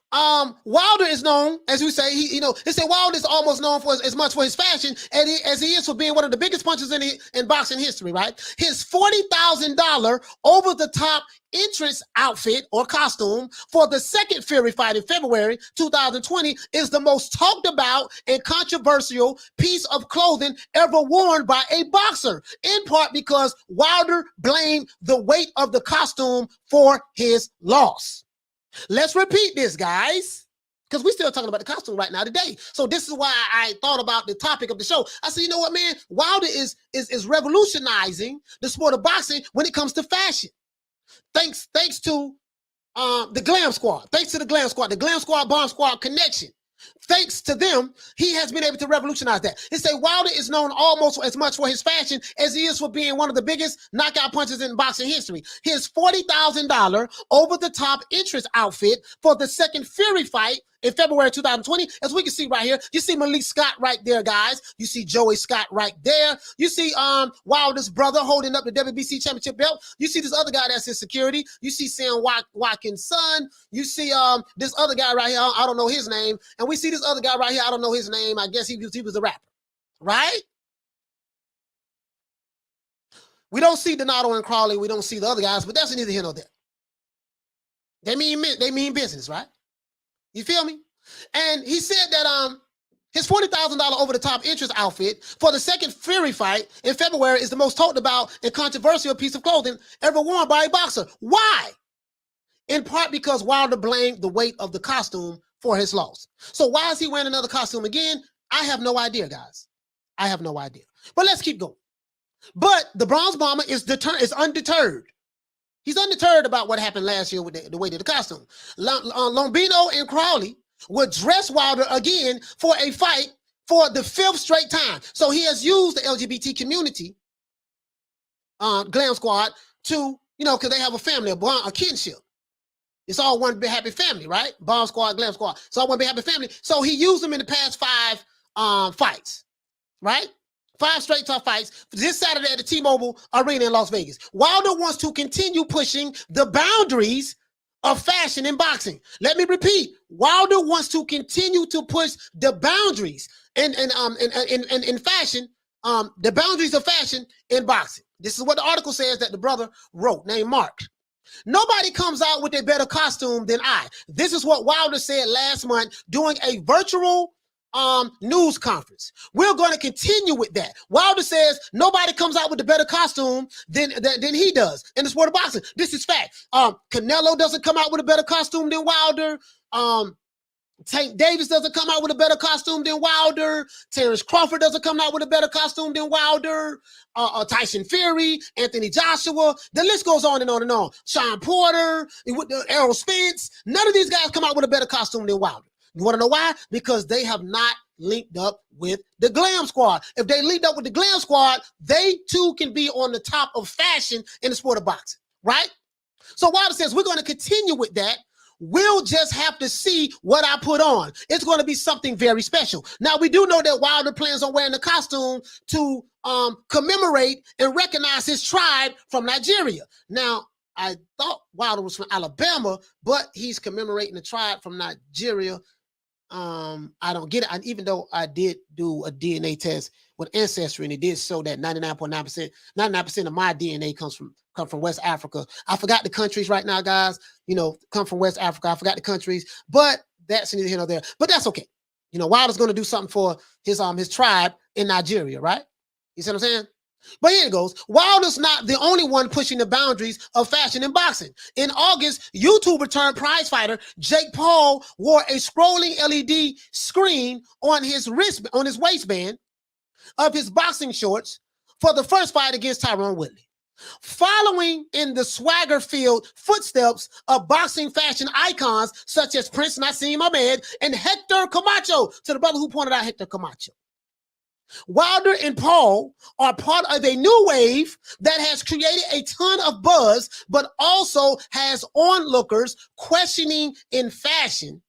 Wilder is known, as we say, they say Wilder is almost known for as much for his fashion as he is for being one of the biggest punchers in boxing history, right? His $40,000 over-the-top entrance outfit or costume for the second Fury fight in February 2020 is the most talked about and controversial piece of clothing ever worn by a boxer, in part because Wilder blamed the weight of the costume for his loss. Let's repeat this, guys, because we're still talking about the costume right now today. So this is why I thought about the topic of the show. I said, you know what, man? Wilder is revolutionizing the sport of boxing when it comes to fashion. Thanks to the Glam Squad. Thanks to the Glam Squad, Bomb Squad connection. Thanks to them, he has been able to revolutionize that. They say Wilder is known almost as much for his fashion as he is for being one of the biggest knockout punchers in boxing history. His $40,000 over-the-top entrance outfit for the second Fury fight in February 2020, as we can see right here, you see Malik Scott right there, guys. You see Joey Scott right there. You see Wilder's brother holding up the WBC championship belt. You see this other guy that's his security. You see Sam Watkins' son. You see this other guy right here. I don't know his name. And we see this other guy right here. I don't know his name. I guess he was a rapper, right? We don't see Donato and Crawley. We don't see the other guys, but that's neither here nor there. They mean business, right? You feel me? And he said that his $40,000 over-the-top entrance outfit for the second Fury fight in February is the most talked about and controversial piece of clothing ever worn by a boxer. Why? In part because Wilder blamed the weight of the costume for his loss. So why is he wearing another costume again? I have no idea, guys. I have no idea. But let's keep going. But the Bronze Bomber is undeterred. He's undeterred about what happened last year with the weight of the costume. Lombino and Crawley would dress Wilder again for a fight for the 5th straight time. So he has used the LGBT community, Glam Squad, to, because they have a family, a kinship. It's all one big happy family, right? Bomb Squad, Glam Squad. It's all one big happy family. So he used them in the past 5 fights, right? 5 straight tough fights this Saturday at the T-Mobile Arena in Las Vegas. Wilder wants to continue pushing the boundaries of fashion in boxing. Let me repeat. Wilder wants to continue to push the boundaries in fashion, the boundaries of fashion in boxing. This is what the article says that the brother wrote, named Mark. Nobody comes out with a better costume than I. This is what Wilder said last month during a virtual news conference. We're going to continue with that. Wilder says nobody comes out with a better costume than he does in the sport of boxing. This is fact. Canelo doesn't come out with a better costume than Wilder. Tank Davis doesn't come out with a better costume than Wilder. Terrence Crawford doesn't come out with a better costume than Wilder. Tyson Fury, Anthony Joshua. The list goes on and on and on. Sean Porter, Errol Spence. None of these guys come out with a better costume than Wilder. You want to know why? Because they have not linked up with the Glam Squad. If they linked up with the Glam Squad, they too can be on the top of fashion in the sport of boxing, right? So Wilder says we're going to continue with that. We'll just have to see what I put on. It's going to be something very special. Now, we do know that Wilder plans on wearing the costume to commemorate and recognize his tribe from Nigeria. Now, I thought Wilder was from Alabama, but he's commemorating the tribe from Nigeria. I don't get it. Even though I did do a DNA test with Ancestry, and it did show that 99% of my DNA come from West Africa. I forgot the countries right now, guys. Come from West Africa. I forgot the countries, but that's neither here nor there. But that's okay. Wilder's going to do something for his tribe in Nigeria, right? You see what I'm saying? But here it goes. Wilder's not the only one pushing the boundaries of fashion in boxing. In August, YouTuber turned prize fighter Jake Paul wore a scrolling LED screen on his waistband of his boxing shorts for the first fight against Tyron Woodley. Following in the swagger-filled footsteps of boxing fashion icons such as Prince Naseem Ahmad and Hector Camacho, to the brother who pointed out Hector Camacho. Wilder and Paul are part of a new wave that has created a ton of buzz, but also has onlookers questioning in fashion,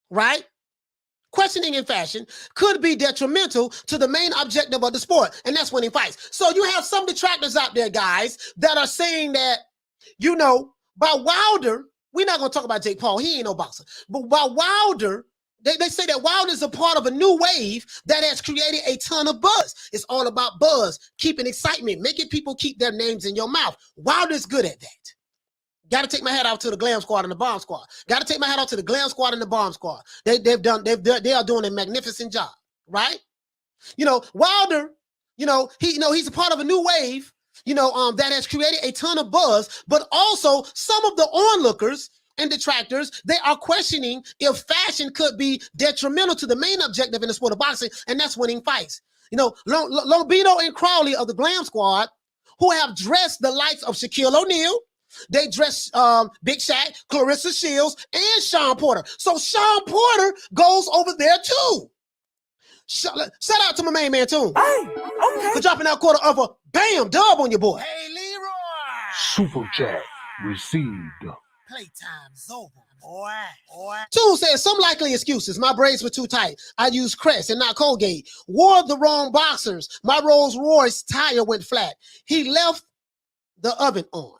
right? Questioning in fashion could be detrimental to the main objective of the sport, and that's winning fights. So you have some detractors out there, guys, that are saying that, by Wilder, we're not going to talk about Jake Paul. He ain't no boxer. But by Wilder, they say that Wilder is a part of a new wave that has created a ton of buzz. It's all about buzz, keeping excitement, making people keep their names in your mouth. Wilder's good at that. Got to take my hat off to the Glam Squad and the Bomb Squad. Got to take my hat off to the Glam Squad and the Bomb Squad. They are doing a magnificent job, right? Wilder, he's a part of a new wave, that has created a ton of buzz, but also some of the onlookers and detractors, they are questioning if fashion could be detrimental to the main objective in the sport of boxing, and that's winning fights. Lombino and Crowley of the Glam Squad, who have dressed the likes of Shaquille O'Neal, they dress Big Shaq, Clarissa Shields, and Sean Porter. So Sean Porter goes over there too. Shout out to my main man too. Hey, okay. For dropping that quarter of a bam dub on your boy. Hey, Leroy. Super chat received. Playtime's over, boy. Toon says, some likely excuses. My braids were too tight. I used Crest and not Colgate. Wore the wrong boxers. My Rolls Royce tire went flat. He left the oven on.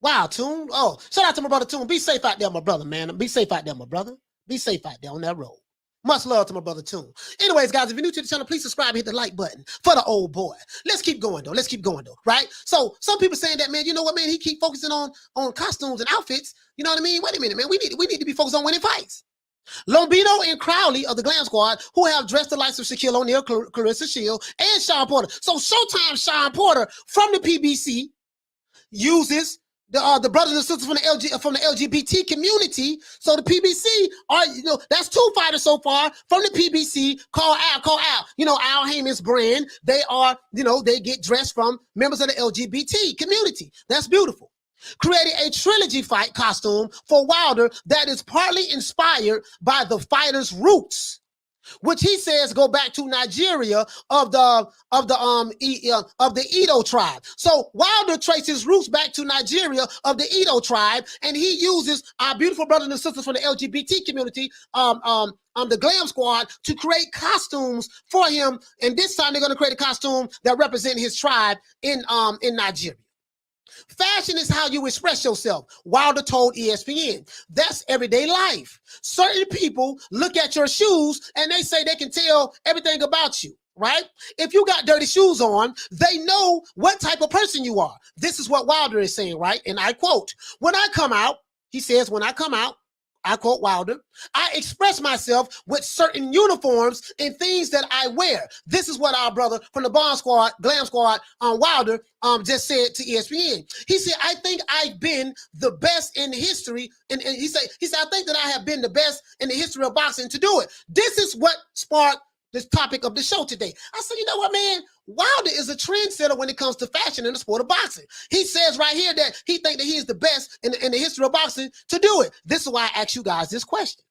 Wow, Toon. Oh, shout out to my brother Toon. Be safe out there, my brother, man. Be safe out there, my brother. Be safe out there on that road. Much love to my brother Toon. Anyways, guys, if you're new to the channel, please subscribe and hit the like button for the old boy. Let's keep going, though. Right? So some people saying that, man, you know what, man? He keep focusing on costumes and outfits. You know what I mean? Wait a minute, man. We need to be focused on winning fights. Lombino and Crowley of the Glam Squad, who have dressed the likes of Shaquille O'Neal, Clarissa Shields, and Sean Porter. So Showtime Sean Porter from the PBC uses the brothers and sisters from the LGBT community. So the PBC are, that's two fighters so far from the PBC. Call Al. Al Heyman's brand. They are, they get dressed from members of the LGBT community. That's beautiful. Created a trilogy fight costume for Wilder that is partly inspired by the fighter's roots, which he says go back to Nigeria of the Edo tribe. So Wilder traces his roots back to Nigeria of the Edo tribe, and he uses our beautiful brothers and sisters from the LGBT community, the Glam Squad, to create costumes for him. And this time they're going to create a costume that represents his tribe in Nigeria. Fashion is how you express yourself, Wilder told ESPN. That's everyday life. Certain people look at your shoes and they say they can tell everything about you, right? If you got dirty shoes on, they know what type of person you are. This is what Wilder is saying, right? And I quote, when I come out, he says, when I come out, I quote Wilder, I express myself with certain uniforms and things that I wear. This is what our brother from the Bomb Squad, Glam Squad, Wilder, just said to ESPN. He said, I think I've been the best in history. And he said, I think that I have been the best in the history of boxing to do it. This is what sparked this topic of the show today. I said, you know what, man? Wilder is a trendsetter when it comes to fashion in the sport of boxing. He says right here that he thinks that he is the best in the history of boxing to do it. This is why I asked you guys this question.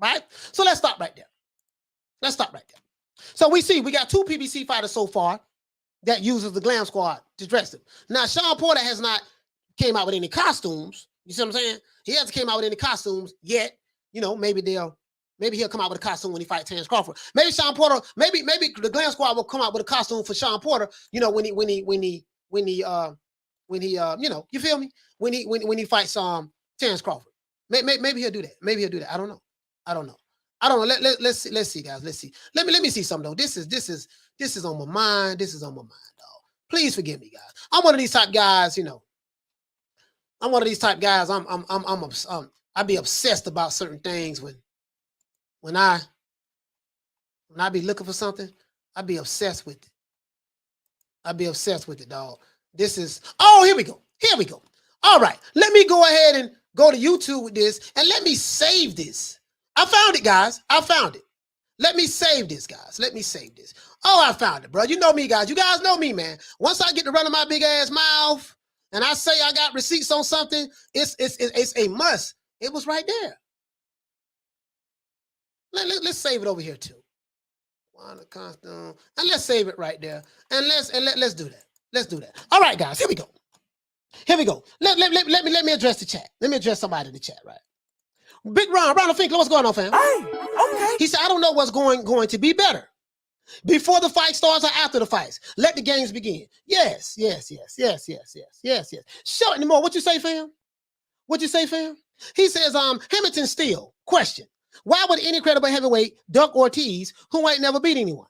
Right? So let's stop right there. So we got two PBC fighters so far that uses the Glam Squad to dress them. Now, Sean Porter has not came out with any costumes. You see what I'm saying? He hasn't came out with any costumes yet. Maybe he'll come out with a costume when he fights Terence Crawford. Maybe Sean Porter, maybe the Glam Squad will come out with a costume for Sean Porter, when when he you know, you feel me? When he fights Terrence Crawford. Maybe he'll do that. Maybe he'll do that. I don't know. Let's see, guys. Let's see. Let me see something though. This is on my mind. This is on my mind, dog. Please forgive me, guys. I'm one of these type guys, you know. I'm one of these type guys. I be obsessed about certain things when I be looking for something, I be obsessed with it. I be obsessed with it, dog. This is, oh, here we go. Here we go. All right. Let me go ahead and go to YouTube with this and let me save this. I found it, guys. I found it. Let me save this, guys. Let me save this. Oh, I found it, bro. You know me, guys. You guys know me, man. Once I get to running my big ass mouth and I say I got receipts on something, it's a must. It was right there. Let's save it over here too. And let's save it right there. And let's do that. Let's do that. All right, guys. Here we go. Here we go. Let me address the chat. Let me address somebody in the chat, right? Big Ron Finkler, what's going on, fam? Hey, okay. He said, I don't know what's going to be better. Before the fight starts or after the fights. Let the games begin. Yes. Show anymore. What you say, fam? What you say, fam? He says, Hamilton Steel, question. Why would any credible heavyweight duck Ortiz who ain't never beat anyone?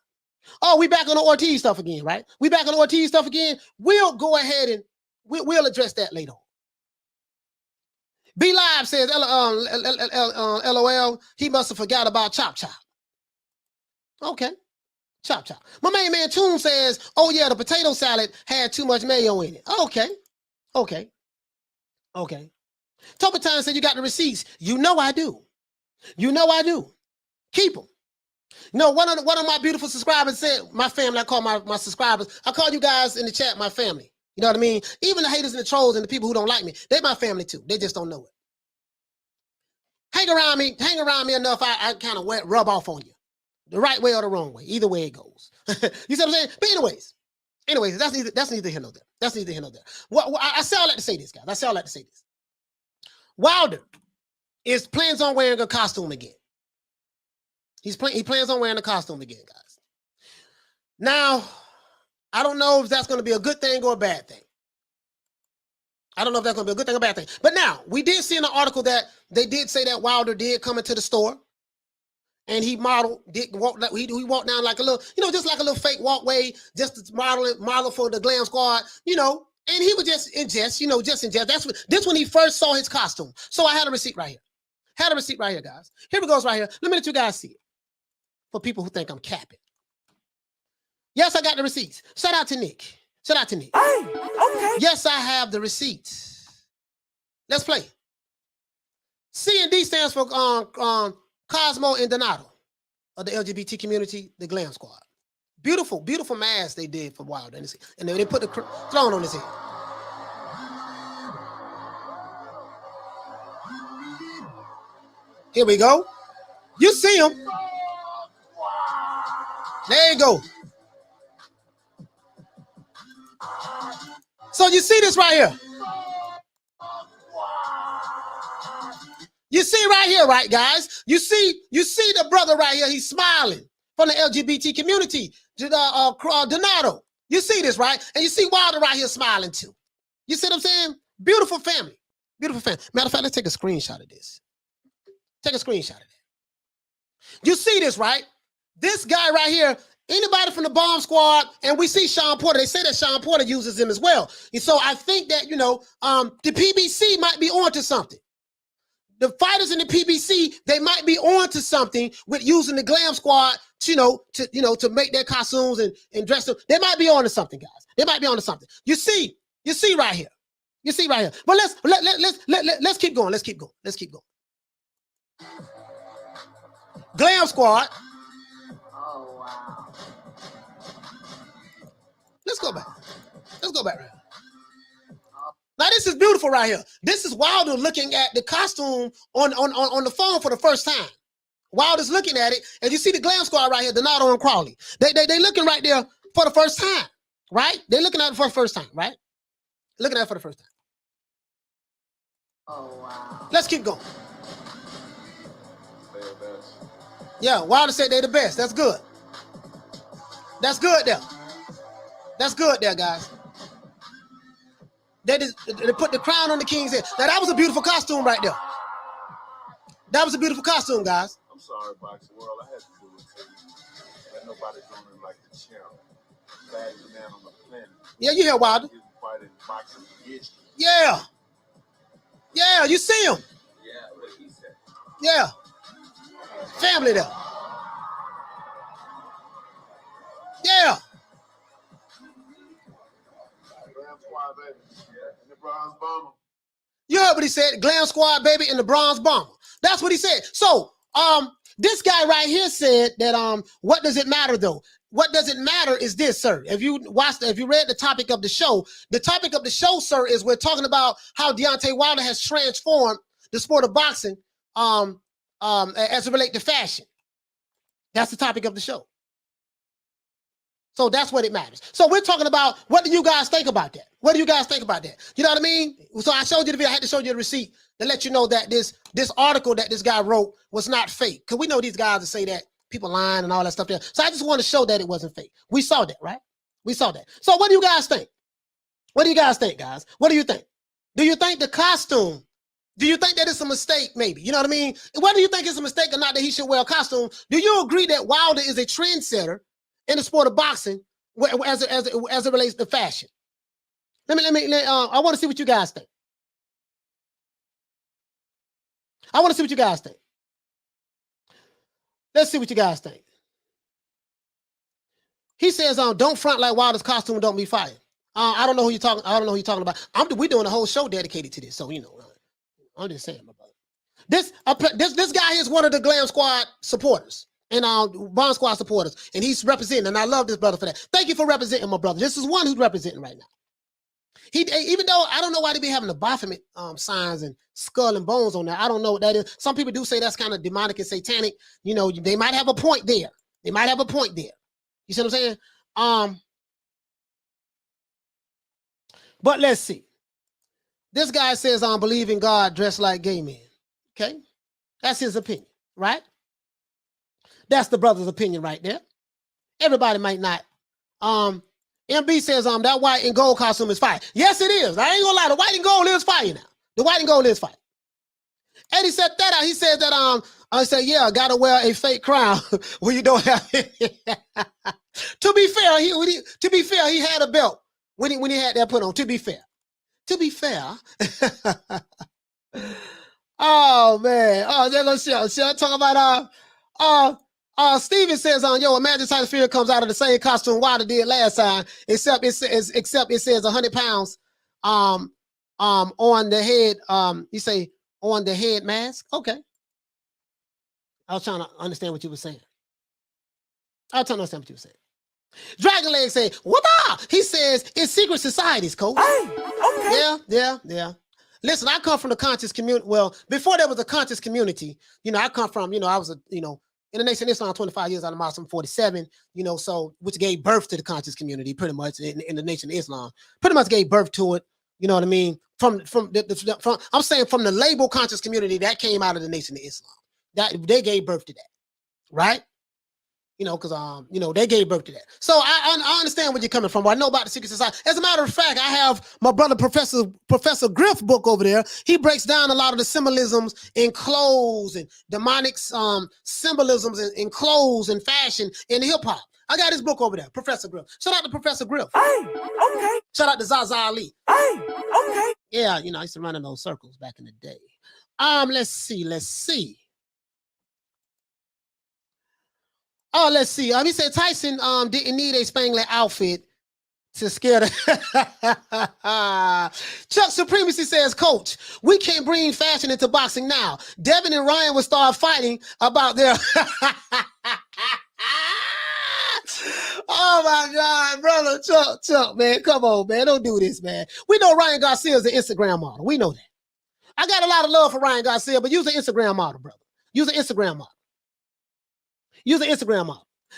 Oh, we back on the Ortiz stuff again, right? We back on the Ortiz stuff again. We'll go ahead and we'll address that later on. B Live says, LOL, he must have forgot about Chop Chop. Okay. Chop Chop. My main man Toon says, oh yeah, the potato salad had too much mayo in it. Okay. Topatine said, you got the receipts. You know I do. Keep them. You know, one of my beautiful subscribers said, my family, I call my subscribers, I call you guys in the chat my family. You know what I mean? Even the haters and the trolls and the people who don't like me, they're my family too. They just don't know it. Hang around me enough, I kind of rub off on you. The right way or the wrong way. Either way it goes. You see what I'm saying? But anyways, that's neither here nor there. That's neither here nor there. I say all that to say this, guys. Wilder plans on wearing a costume again. He plans on wearing a costume again, guys. Now, I don't know if that's going to be a good thing or a bad thing. But now, we did see in the article that they did say that Wilder did come into the store and he walked down like a little, just like a little fake walkway, just to model for the Glam Squad, and he was just in jest. This when he first saw his costume. So I had a receipt right here. Guys. Here it goes right here. Let me let you guys see it. For people who think I'm capping. Yes, I got the receipts. Shout out to Nick. Hey, okay. Yes, I have the receipts. Let's play. C&D stands for Cosmo and Donato of the LGBT community, the Glam Squad. Beautiful, beautiful mask they did for Wilder. And they put the throne on his head. Here we go. You see him. There you go. So you see this right here. You see right here, right, guys? You see the brother right here. He's smiling from the LGBT community. Donato. You see this, right? And you see Wilder right here smiling too. You see what I'm saying? Beautiful family. Matter of fact, let's take a screenshot of this. Take a screenshot of that. You see this, right? This guy right here, anybody from the Bomb Squad, and we see Sean Porter. They say that Sean Porter uses him as well. And so I think that, the PBC might be on to something. The fighters in the PBC, they might be on to something with using the Glam Squad, to make their costumes and dress them. They might be on to something, guys. They might be on to something. You see right here. But let's keep going. Let's keep going. Glam Squad. Oh, wow. Let's go back right here. Now this is beautiful right here. This is Wilder looking at the costume on the phone for the first time. Wilder's looking at it, and you see the Glam Squad right here, Donato and Crawley. They looking right there for the first time, right? They're looking at it for the first time, right? Looking at it for the first time. Oh, wow. Let's keep going. Yeah, Wilder said they're the best. That's good. That's good there, guys. They put the crown on the king's head. Now that was a beautiful costume right there. That was a beautiful costume, guys. I'm sorry, boxing world. I had to do it to you. Ain't nobody doing it like the champ. Baddest man on the planet. Yeah, you hear Wilder. He's fighting boxing history. Yeah. Yeah, you see him. Yeah, what he said. Yeah. Family there. Yeah. Glam Squad, baby. Yeah. And the bronze bomber. You heard what he said. Glam Squad, baby, and the bronze bomber. That's what he said. So, this guy right here said that, what does it matter though? What does it matter is this, sir. If you read the topic of the show, sir, is we're talking about how Deontay Wilder has transformed the sport of boxing, as it relates to fashion. That's the topic of the show. So that's what it matters. So we're talking about, what do you guys think about that? What do you guys think about that? You know what I mean? So I showed you the video. I had to show you the receipt to let you know that this article that this guy wrote was not fake. Because we know these guys that say that people lying and all that stuff there. So I just want to show that it wasn't fake. We saw that, right? We saw that. So what do you guys think? What do you guys think, guys? What do you think? Do you think the costume, do you think that it's a mistake, maybe? You know what I mean? Whether you think it's a mistake or not that he should wear a costume, do you agree that Wilder is a trendsetter in the sport of boxing as it relates to fashion? I want to see what you guys think. I want to see what you guys think. Let's see what you guys think. He says, don't front like Wilder's costume don't be fired. I don't know who you're talking. I don't know who you're talking about. We're doing a whole show dedicated to this, so you know. I'm just saying, my brother. This guy is one of the Glam Squad supporters and Bond Squad supporters, and he's representing. And I love this brother for that. Thank you for representing, my brother. This is one who's representing right now. Even though I don't know why they be having the Baphomet signs and skull and bones on there. I don't know what that is. Some people do say that's kind of demonic and satanic. You know, they might have a point there. They might have a point there. You see what I'm saying? But let's see. This guy says, believe in God dressed like gay men. Okay? That's his opinion, right? That's the brother's opinion right there. Everybody might not. MB says, that white and gold costume is fire. Yes, it is. I ain't gonna lie. The white and gold is fire now. The white and gold is fire. Eddie said that out. He said that, I said, yeah, gotta wear a fake crown when you don't have it. To be fair, he had a belt when he had that put on. To be fair. Oh man. Oh, they're gonna show. Talk about Steven says imagine Tyson Fury comes out of the same costume Wilder did last time, except it says 100 pounds on the head. You say on the head mask. Okay. I was trying to understand what you were saying. Dragon Leg say, what up? He says it's secret societies, coach. Hey, okay. Yeah. Listen, I come from the conscious community. Well, before there was a conscious community, I come from, I was in the Nation of Islam 25 years out of Muslim 47, so which gave birth to the conscious community pretty much in the Nation of Islam. Pretty much gave birth to it, you know what I mean? From I'm saying from the label conscious community that came out of the Nation of Islam. That they gave birth to that, right? Because they gave birth to that. So I understand where you're coming from. I know about the secret society. As a matter of fact, I have my brother Professor Griff book over there. He breaks down a lot of the symbolisms in clothes and demonic symbolisms in clothes and fashion in hip hop. I got his book over there, Professor Griff. Shout out to Professor Griff. Hey, okay. Shout out to Zaza Ali. Hey, okay. Yeah, I used to run in those circles back in the day. Let's see. Oh, let's see. He said Tyson didn't need a Spangler outfit to scare the Chuck Supremacy says, Coach, we can't bring fashion into boxing now. Devin and Ryan will start fighting about their oh my God, brother. Chuck, man. Come on, man. Don't do this, man. We know Ryan Garcia is an Instagram model. We know that. I got a lot of love for Ryan Garcia, but use an Instagram model, brother. Use an Instagram model.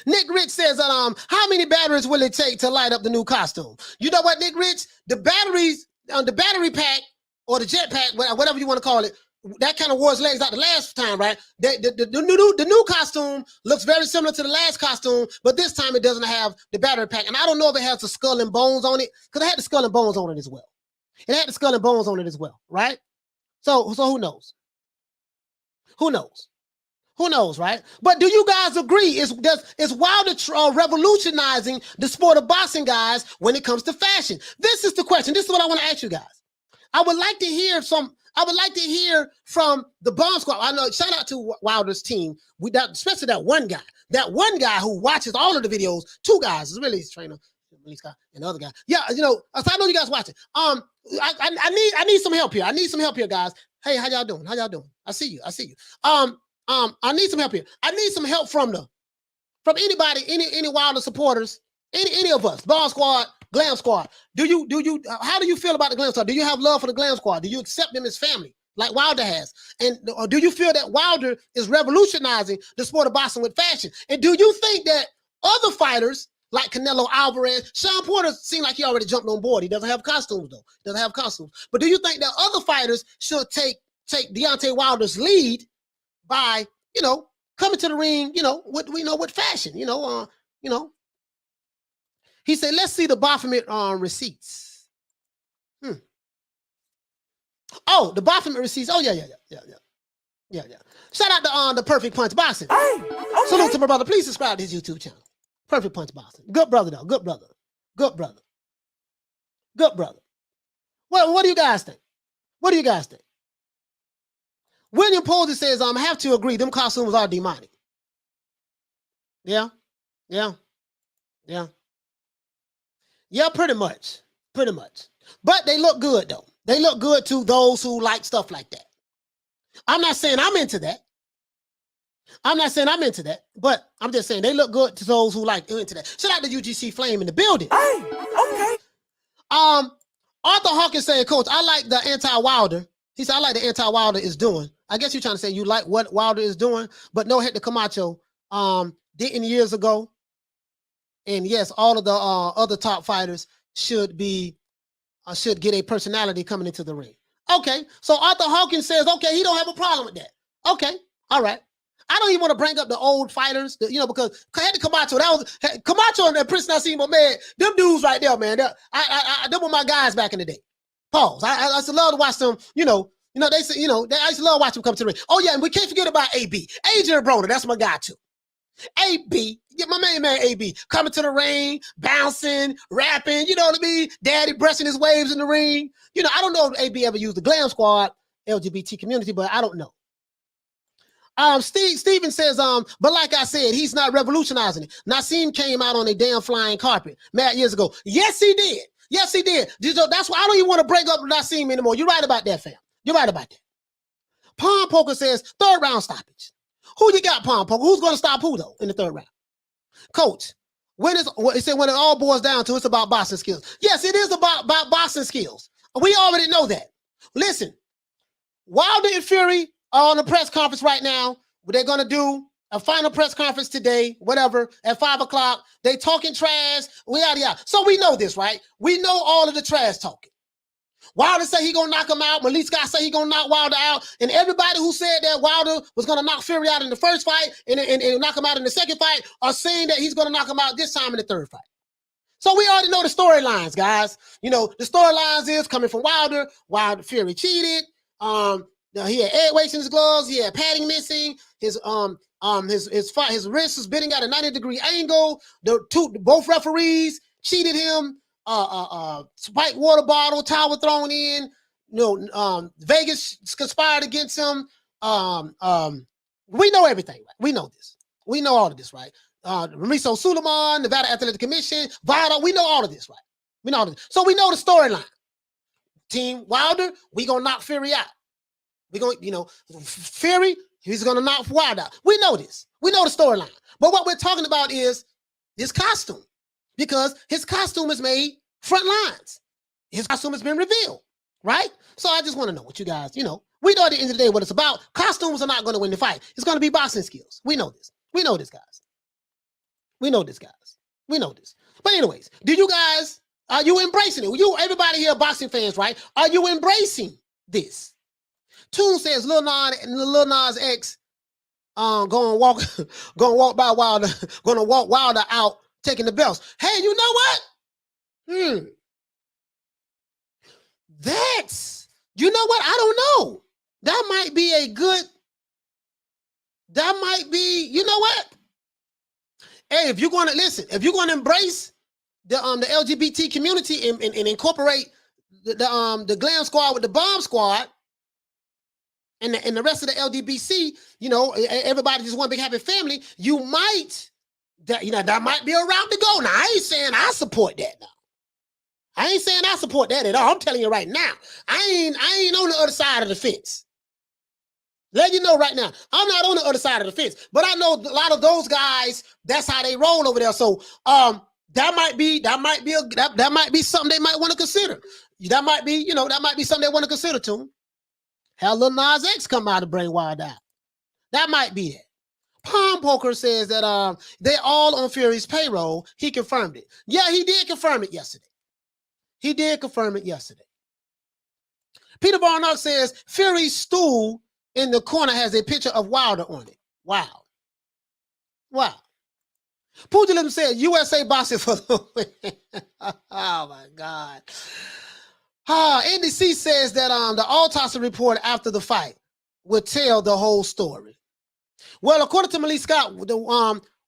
Nick Rich says, how many batteries will it take to light up the new costume? You know what, Nick Rich? The batteries on the battery pack or the jet pack, whatever you want to call it, that kind of wore its legs out the last time, right? The new costume looks very similar to the last costume, but this time it doesn't have the battery pack. And I don't know if it has the skull and bones on it, because it had the skull and bones on it as well. It had the skull and bones on it as well, right? So who knows? Who knows? Who knows, right? But do you guys agree? Is Wilder revolutionizing the sport of boxing, guys, when it comes to fashion? This is the question. This is what I want to ask you guys. I would like to hear from the Bomb Squad. I know, shout out to Wilder's team. Especially that one guy who watches all of the videos. Two guys, is really his trainer, Malik Scott, and the other guy. Yeah, so I know you guys watching. I need some help here. I need some help here, guys. Hey, how y'all doing? I see you. I need some help here. I need some help from anybody, any Wilder supporters, any of us, Bomb Squad, Glam Squad. How do you feel about the Glam Squad? Do you have love for the Glam Squad? Do you accept them as family like Wilder has? And or do you feel that Wilder is revolutionizing the sport of boxing with fashion? And do you think that other fighters like Canelo Alvarez, Sean Porter seemed like he already jumped on board. He doesn't have costumes though. But do you think that other fighters should take Deontay Wilder's lead by, coming to the ring, with fashion, He said, let's see the Baphomet receipts. Oh, the Baphomet receipts. Oh, yeah. Shout out to the Perfect Punch Boxing. Hey, okay. Salute to my brother. Please subscribe to his YouTube channel. Perfect Punch Boxing. Good brother, though. Good brother. What do you guys think? William Posey says, I have to agree, them costumes are demonic. Yeah, pretty much. But they look good, though. They look good to those who like stuff like that. I'm not saying I'm into that. But I'm just saying they look good to those who like into that. Shout out to UGC Flame in the building. Hey, okay. Arthur Hawkins saying, Coach, I like the anti-Wilder. He said, I like the anti-Wilder is doing. I guess you're trying to say you like what Wilder is doing, but no Hector Camacho didn't years ago. And yes, all of the other top fighters should get a personality coming into the ring. Okay, so Arthur Hawkins says, okay, he don't have a problem with that. Okay, all right. I don't even want to bring up the old fighters, because Hector Camacho, Camacho and Prince Naseem Ahmad, them dudes right there, man. Them were my guys back in the day. Pause. I used to love to watch them, they say, I used to love watching them come to the ring. Oh, yeah, and we can't forget about AB. Adrian Broner, that's my guy, too. AB, get my main man AB, coming to the ring, bouncing, rapping, you know what I mean? Daddy brushing his waves in the ring. I don't know if AB ever used the Glam Squad, LGBT community, but I don't know. Steven says, but like I said, he's not revolutionizing it. Naseem came out on a damn flying carpet mad years ago. Yes, he did. That's why I don't even want to break up Naseem anymore. You're right about that, fam. You're right about that. Palm Poker says, third round stoppage. Who you got, Palm Poker? Who's going to stop who, though, in the third round? Coach, when it all boils down to, it's about boxing skills. Yes, it is about boxing skills. We already know that. Listen, Wilder and Fury are on a press conference right now. They're going to do a final press conference today, whatever, at 5 o'clock. They talking trash. So we know this, right? We know all of the trash talking. Wilder say he gonna knock him out. Malik Scott say he gonna knock Wilder out. And everybody who said that Wilder was gonna knock Fury out in the first fight and knock him out in the second fight are saying that he's gonna knock him out this time in the third fight. So we already know the storylines, guys. The storylines is coming from Wilder. Fury cheated. He had air weights in his gloves. He had padding missing. His wrist was bending at a 90-degree angle. Both referees cheated him. Spiked water bottle, towel thrown in. Vegas conspired against him. We know everything, right? We know this. We know all of this, right? Ramiso Suleiman, Nevada Athletic Commission, Vada. We know all of this, right? We know all of this. So we know the storyline. Team Wilder, we gonna knock Fury out. We gonna, Fury, he's gonna knock Wilder out. We know this. We know the storyline. But what we're talking about is this costume. Because his costume is made front lines. His costume has been revealed, right? So I just want to know what you guys, we know at the end of the day what it's about. Costumes are not going to win the fight. It's going to be boxing skills. We know this. We know this, guys. We know this. But anyways, are you embracing it? Everybody here boxing fans, right? Are you embracing this? Toon says Lil Nas X gonna walk by Wilder, gonna walk Wilder out taking the belts. Hey, you know what? That's, you know what? I don't know. That might be a good, that might be, you know what? Hey, if you're going to listen, if you're going to embrace the LGBT community and incorporate the Glam Squad with the Bomb Squad and the rest of the LGBT, you know, everybody just one big happy family, you might, that might be a route to go. Now, I ain't saying I support that now. I ain't saying I support that at all. I'm telling you right now. I ain't on the other side of the fence. Let you know right now. I'm not on the other side of the fence, but I know a lot of those guys, that's how they roll over there. So that might be something they might want to consider. That might be, that might be something they want to consider to them. Hell, Lil Nas X come out to bring Wild out. That might be it. Palm Poker says that they all on Fury's payroll. He confirmed it. Yeah, he did confirm it yesterday. Peter Barnard says Fury's stool in the corner has a picture of Wilder on it. Wow. Pugilism said USA boxing for the win. Oh my God. NDC says that the autopsy report after the fight would tell the whole story. Well, according to Malik Scott,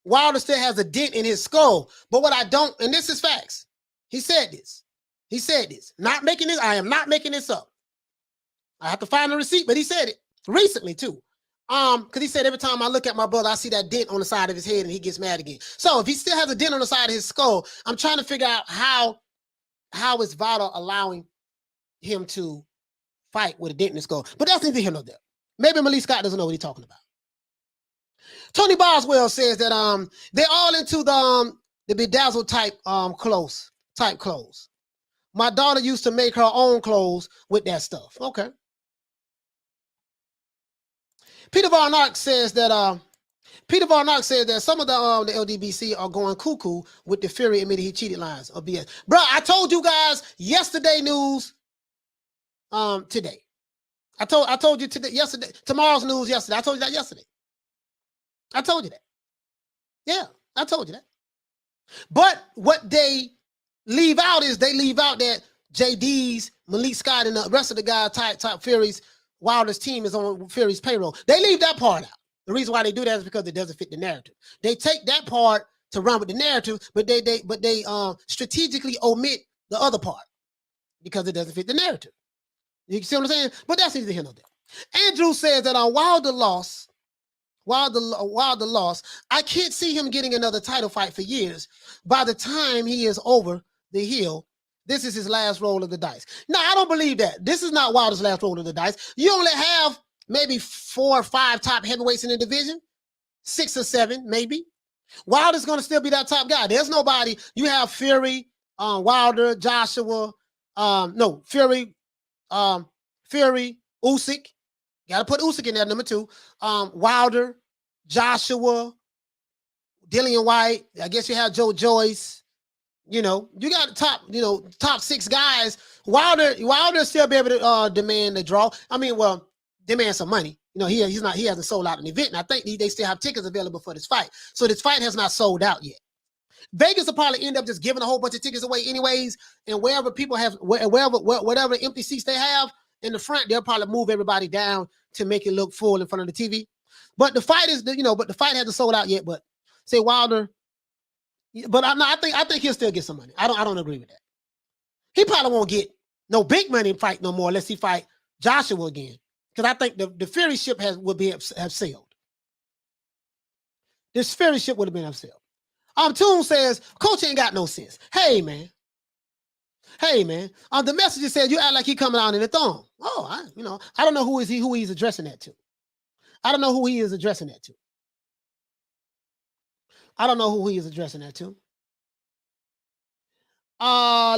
Wilder still has a dent in his skull. But what I don't, and this is facts. He said this. Not making this. I am not making this up. I have to find the receipt, but he said it recently too. Because he said every time I look at my brother, I see that dent on the side of his head and he gets mad again. So if he still has a dent on the side of his skull, I'm trying to figure out how is Wilder allowing him to fight with a dent in his skull. But that's neither here nor there. Maybe Malik Scott doesn't know what he's talking about. Tony Boswell says that they're all into the bedazzled type clothes. My daughter used to make her own clothes with that stuff. Okay. Peter Von Ark says that some of the LDBC are going cuckoo with the Fury admitted he cheated lines or BS. Bro, I told you guys yesterday news today. I told you today, yesterday, tomorrow's news yesterday. I told you that yesterday. I told you that. Yeah, I told you that. But what they leave out is they leave out that JD's, Malik Scott, and the rest of the guys, type Fury's, Wilder's team is on Fury's payroll. They leave that part out. The reason why they do that is because it doesn't fit the narrative. They take that part to run with the narrative, but they strategically omit the other part because it doesn't fit the narrative. You see what I'm saying? But that's neither here nor there. Andrew says that on Wilder loss, I can't see him getting another title fight for years. By the time he is over the hill, this is his last roll of the dice. No, I don't believe that. This is not Wilder's last roll of the dice. You only have maybe 4 or 5 top heavyweights in the division, 6 or 7 maybe. Wilder's going to still be that top guy. There's nobody. You have Fury, Wilder, Joshua, Fury, Usyk. Got to put Usyk in there, number 2. Wilder, Joshua, Dillian White. I guess you have Joe Joyce. You got top 6 guys. Wilder still be able to demand the draw. I mean, well, demand some money. He hasn't sold out an event, and I think they still have tickets available for this fight. So this fight has not sold out yet. Vegas will probably end up just giving a whole bunch of tickets away anyways, and wherever people have, whatever empty seats they have in the front, they'll probably move everybody down to make it look full in front of the TV. But the fight but the fight hasn't sold out yet. But say Wilder, but I think he'll still get some money. I don't agree with that. He probably won't get no big money fight no more unless he fight Joshua again. Because I think the Fury ship have sailed. This Fury ship would have been upsailed. Toon says, Coach ain't got no sense. Hey, man. The messenger said you act like he coming out in a thong. Oh, I don't know who he's addressing that to.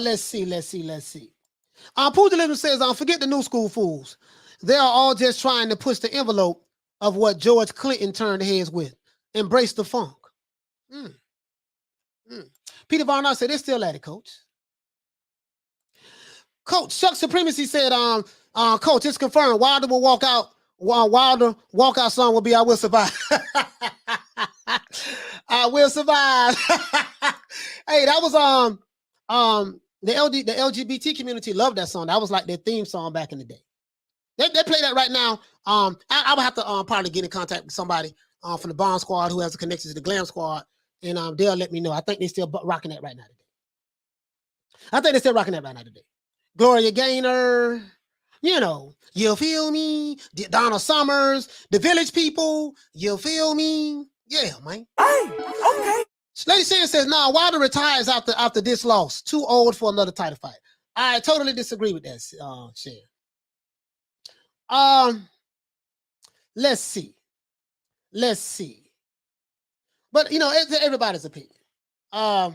Let's see. Pugilism says, forget the new school fools. They are all just trying to push the envelope of what George Clinton turned heads with. Embrace the funk. Peter Barnard said, they're still at it, Coach. Coach Chuck Supremacy said, Coach, it's confirmed. Wilder will walk out. Wilder walkout song will be "I Will Survive." I will survive. Hey, that was The LGBT community loved that song. That was like their theme song back in the day. They play that right now. I would have to probably get in contact with somebody from the Glam Squad who has a connection to the Glam Squad, and they'll let me know. I think they're still rocking that right now today. Gloria Gaynor, you know, you feel me? Donna Summers, the Village People, you feel me? Yeah, man. Hey, okay. Lady Shannon says, nah, Wilder retires after this loss. Too old for another title fight. I totally disagree with that, Shannon. Let's see. But you know, it's everybody's opinion. If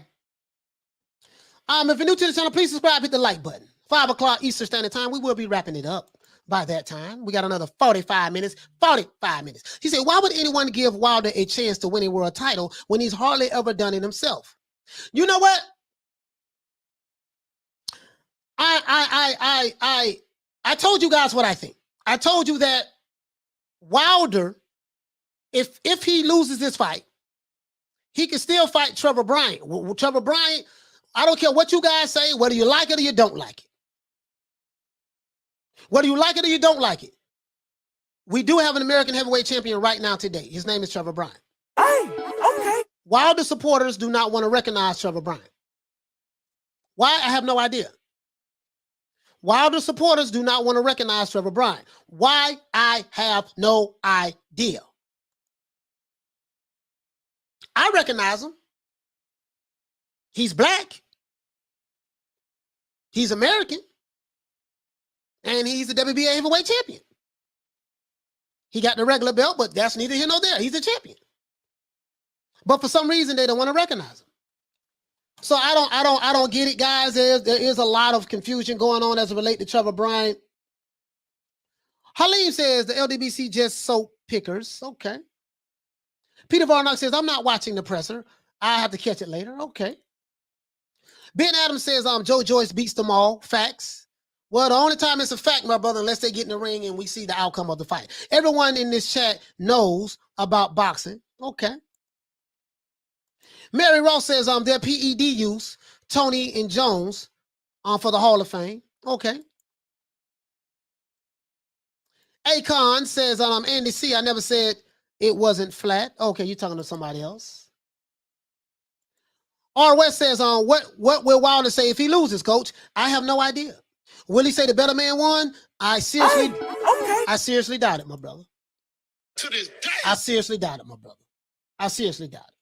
you're new to the channel, please subscribe, hit the like button. 5 o'clock Eastern Standard Time. We will be wrapping it up by that time. We got another 45 minutes. 45 minutes. He said, why would anyone give Wilder a chance to win a world title when he's hardly ever done it himself? You know what? I told you guys what I think. I told you that Wilder, if he loses this fight, he can still fight Trevor Bryant. Trevor Bryant, I don't care what you guys say, whether you like it or you don't like it. Whether you like it or you don't like it. We do have an American heavyweight champion right now today. His name is Trevor Bryant. Hey, okay. Wilder supporters do not want to recognize Trevor Bryant. Why? I have no idea. Wilder supporters do not want to recognize Trevor Bryant. Why? I have no idea. I recognize him. He's black. He's American. And he's the WBA heavyweight champion. He got the regular belt, but that's neither here nor there. He's a champion. But for some reason, they don't want to recognize him. So I don't get it, guys. There is a lot of confusion going on as it relates to Trevor Bryant. Halim says the LDBC just soap pickers. Okay. Peter Varnock says, I'm not watching the presser. I have to catch it later. Okay. Ben Adams says, Joe Joyce beats them all. Facts. Well, the only time it's a fact, my brother, unless they get in the ring and we see the outcome of the fight. Everyone in this chat knows about boxing. Okay. Mary Ross says their PED use, Tony and Jones, for the Hall of Fame. Okay. Akon says, Andy C, I never said it wasn't flat. Okay, you're talking to somebody else. R. West says, what will Wilder say if he loses, coach? I have no idea. Will he say the better man won? I seriously doubt it, my brother. To this day. I seriously doubt it, my brother. I seriously doubt it.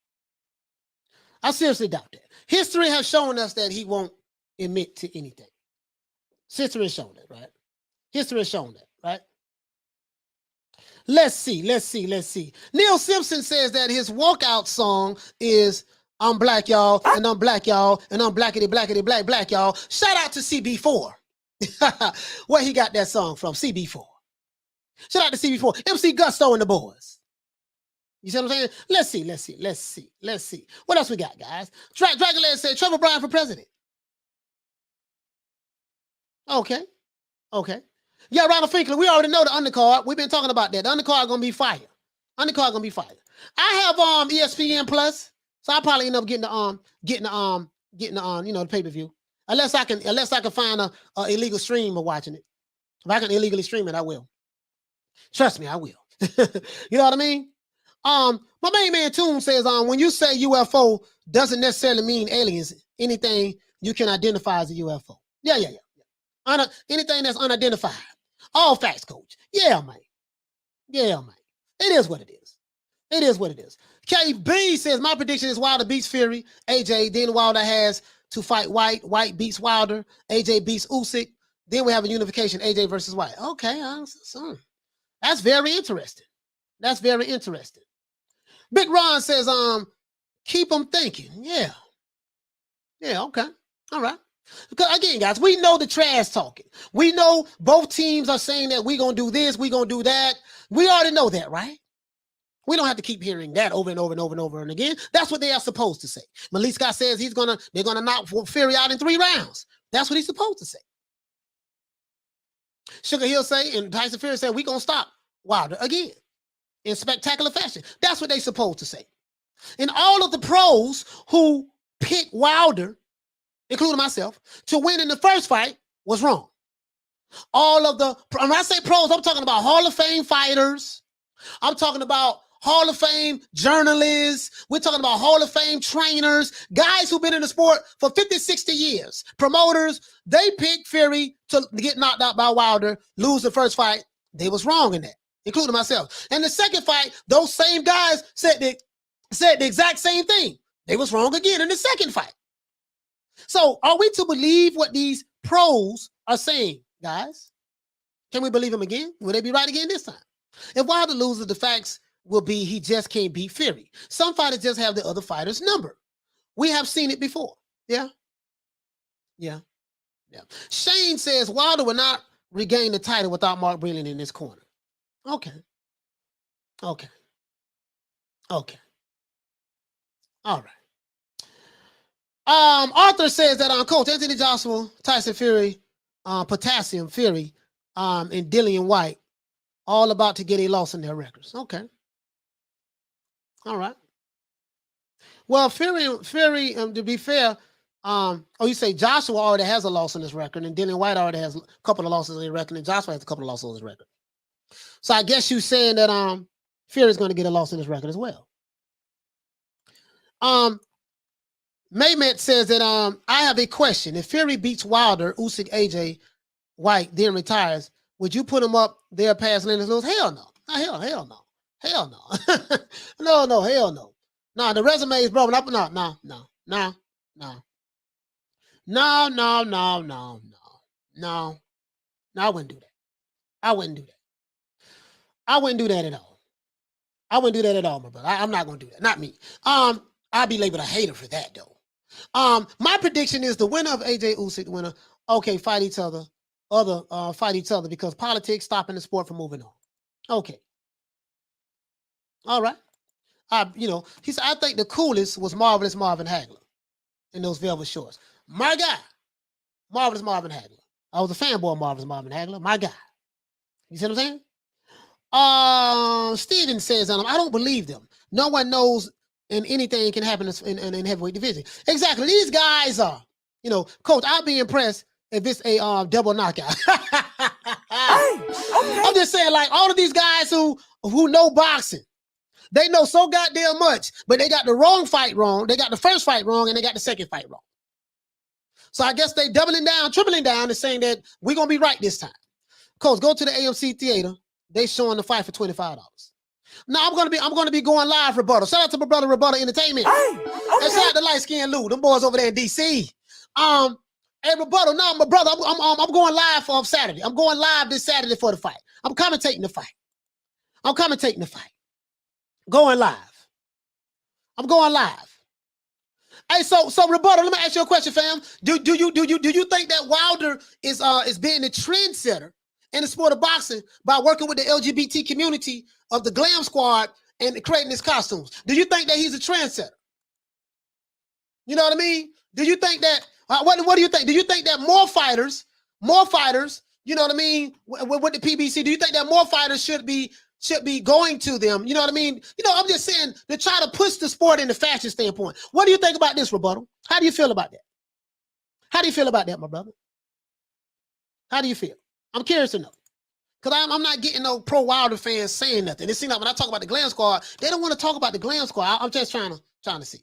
I seriously doubt that. History has shown us that he won't admit to anything. History has shown that, right? History has shown that, right? Let's see. Neil Simpson says that his walkout song is I'm black, y'all, and I'm black, y'all, and I'm blackity, black, y'all. Shout out to CB4. Where he got that song from, CB4. Shout out to CB4. MC Gusto and the boys. You see what I'm saying? Let's see. What else we got, guys? Dragonland said Trevor Bryant for president. Okay. Yeah, Ronald Finkler, we already know the undercard. We've been talking about that. The undercard gonna be fire. I have ESPN Plus, so I'll probably end up getting the the pay-per-view. Unless I can find a illegal stream of watching it. If I can illegally stream it, I will. Trust me, I will. You know what I mean? My main man Toon says, when you say UFO doesn't necessarily mean aliens, anything you can identify as a UFO. Yeah. Anything that's unidentified. All facts, coach. Yeah, man. It is what it is. KB says, my prediction is Wilder beats Fury. AJ, then Wilder has to fight White. White beats Wilder. AJ beats Usyk. Then we have a unification, AJ versus White. Okay, that's very interesting. Big Ron says, keep them thinking. Yeah, okay. All right. Because again, guys, we know the trash talking. We know both teams are saying that we're going to do this, we're going to do that. We already know that, right? We don't have to keep hearing that over and over again. That's what they are supposed to say. Malik Scott says they're going to knock Fury out in 3 rounds. That's what he's supposed to say. Sugar Hill say, and Tyson Fury said, we're going to stop Wilder again in spectacular fashion. That's what they're supposed to say. And all of the pros who pick Wilder including myself, to win in the first fight was wrong. All of the, when I say pros, I'm talking about Hall of Fame fighters. I'm talking about Hall of Fame journalists. We're talking about Hall of Fame trainers, guys who've been in the sport for 50, 60 years. Promoters, they picked Fury to get knocked out by Wilder, lose the first fight. They was wrong in that, including myself. And the second fight, those same guys said the exact same thing. They was wrong again in the second fight. So are we to believe what these pros are saying, guys? Can we believe them again? Will they be right again this time? If Wilder loses, the facts will be he just can't beat Fury. Some fighters just have the other fighter's number. We have seen it before. Yeah. Shane says Wilder will not regain the title without Mark Breland in his corner. Okay. All right. Arthur says that Coach Anthony Joshua, Tyson Fury, Potassium Fury, and Dillian White, all about to get a loss in their records. Okay. All right. Well, Fury, to be fair, you say Joshua already has a loss on his record, and Dillian White already has a couple of losses on his record, and Joshua has a couple of losses on his record. So I guess you're saying that Fury's going to get a loss in his record as well. Maymet says that I have a question. If Fury beats Wilder, Usyk, AJ, White, then retires, would you put him up there past Lennox Lewis? Hell no. Hell no. No, hell no. No, the resume is broken up. No. I wouldn't do that. I wouldn't do that at all. My brother. I'm not going to do that. Not me. I'll be labeled a hater for that, though. My prediction is the winner of AJ Usyk, the winner, fight each other. Fight each other because politics stopping the sport from moving on. Okay. All right. He said, I think the coolest was Marvelous Marvin Hagler in those velvet shorts. My guy, Marvelous Marvin Hagler. I was a fanboy of Marvelous Marvin Hagler. My guy. You see what I'm saying? Steven says, I don't believe them. No one knows and anything can happen in heavyweight division. Exactly. These guys are, Coach, I'll be impressed if it's a double knockout. I'm just saying, like, all of these guys who know boxing, they know so goddamn much, but they got the wrong fight wrong. They got the first fight wrong, and they got the second fight wrong. So I guess they doubling down, tripling down, and saying that we're going to be right this time. Coach, go to the AMC Theater. They showing the fight for $25. Now I'm gonna be going live, Rebuttal. Shout out to my brother Rebuttal Entertainment. And shout out to Light Skin Lou, them boys over there in DC. Hey, Rebuttal, no, my brother, I'm going live for Saturday. I'm going live this Saturday for the fight. I'm commentating the fight. Going live. I'm going live. Hey, so Rebuttal, let me ask you a question, fam. Do you think that Wilder is being a trendsetter in the sport of boxing by working with the LGBT community of the Glam Squad and creating his costumes? Do you think that he's a trendsetter? You know what I mean? Do you think that, what do you think? Do you think that more fighters, you know what I mean, with the PBC, do you think that more fighters should be going to them? You know what I mean? I'm just saying to try to push the sport in the fashion standpoint. What do you think about this, Rebuttal? How do you feel about that? How do you feel about that, my brother? How do you feel? I'm curious to know. Because I'm not getting no pro-Wilder fans saying nothing. It seems like when I talk about the Glam Squad, they don't want to talk about the Glam Squad. I'm just trying to see.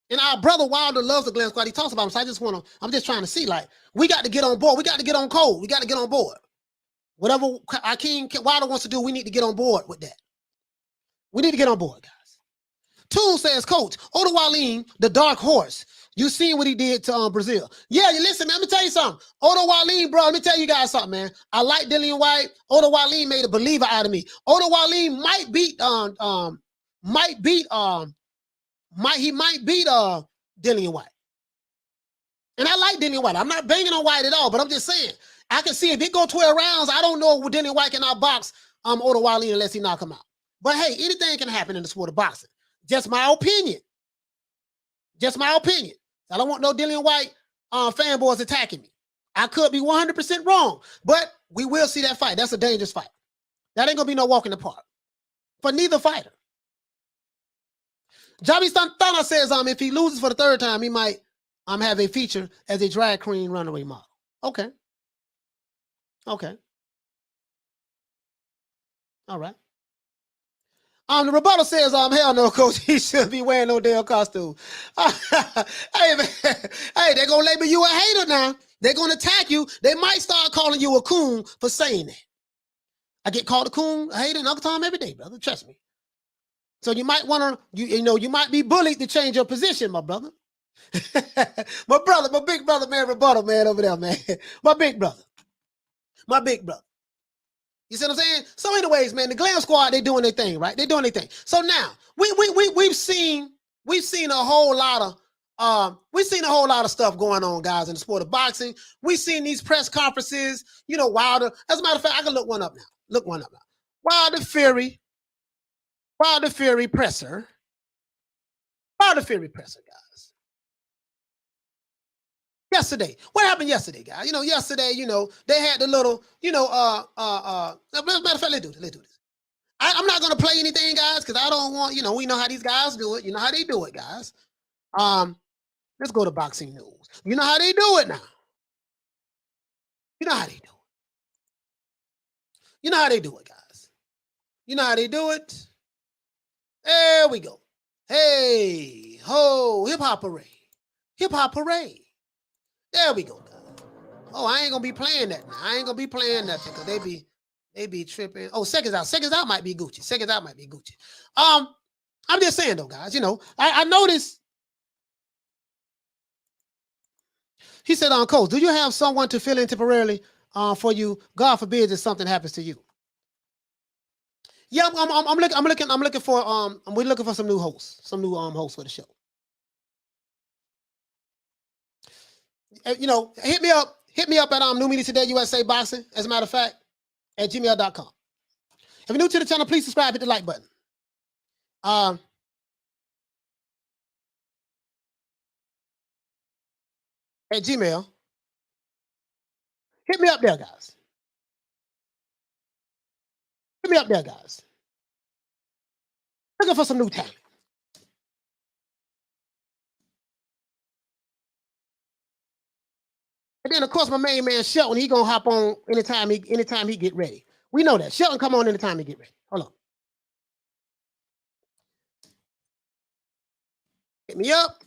And our brother Wilder loves the Glam Squad. He talks about them, so I'm just trying to see, like, we got to get on board. We got to get on code. We got to get on board. Whatever our King Wilder wants to do, we need to get on board with that. We need to get on board, guys. Tool says, Coach, Oda Wallin, the dark horse. You seen what he did to Brazil. Yeah, you listen, man, let me tell you something. Oda Wallin, bro, let me tell you guys something, man. I like Dillian White. Oda Wallin made a believer out of me. Oda Wallin might beat Dillian White. And I like Dillian White. I'm not banging on White at all, but I'm just saying, I can see if it go 12 rounds, I don't know if Dillian White can outbox Oda Wallin unless he knock him out. But hey, anything can happen in the sport of boxing. Just my opinion. I don't want no Dillian White fanboys attacking me. I could be 100% wrong, but we will see that fight. That's a dangerous fight. That ain't gonna be no walk in the park for neither fighter. Javi Santana says, if he loses for the third time, he might have a feature as a drag queen runaway model. Okay. Okay. All right. The rebuttal says, hell no, coach, he shouldn't be wearing no damn costume. Hey, man, hey, they're gonna label you a hater now. They're gonna attack you. They might start calling you a coon for saying that. I get called a coon, a hater, and Uncle Tom every day, brother. Trust me. So you might want to, you might be bullied to change your position, my brother. My brother, my big brother, man, rebuttal, man, over there, man. My big brother. My big brother. You see what I'm saying? So anyways, man, the Glam Squad, they doing their thing, right? They doing their thing. So now we've seen a whole lot of stuff going on, guys, in the sport of boxing. We've seen these press conferences, Wilder. As a matter of fact, I can look one up now. Wilder Fury presser. Wilder Fury presser, guys. Yesterday. What happened yesterday, guys? Yesterday, they had the little, as a matter of fact, let's do this. I'm not going to play anything, guys, because I don't want, we know how these guys do it. You know how they do it, guys. Let's go to boxing news. You know how they do it now. You know how they do it. You know how they do it, guys. You know how they do it. There we go. Hey, ho, hip-hop parade. Hip-hop parade. There we go, guys. Oh, I ain't going to be playing that now. I ain't going to be playing that because they be tripping. Oh, Seconds Out. Seconds Out might be Gucci. Seconds Out might be Gucci. I'm just saying, though, guys, I noticed. He said, Coach, do you have someone to fill in temporarily for you? God forbid if something happens to you. Yeah, I'm looking for we're looking for some new hosts for the show. Hit me up at New Media Today USA Boxing, as a matter of fact, at gmail.com. If you're new to the channel, please subscribe, hit the like button. At Gmail. Hit me up there, guys. Hit me up there, guys. Looking for some new talent. And then, of course, my main man, Shelton, he going to hop on anytime he get ready. We know that. Shelton come on anytime he get ready. Hold on. Hit me up.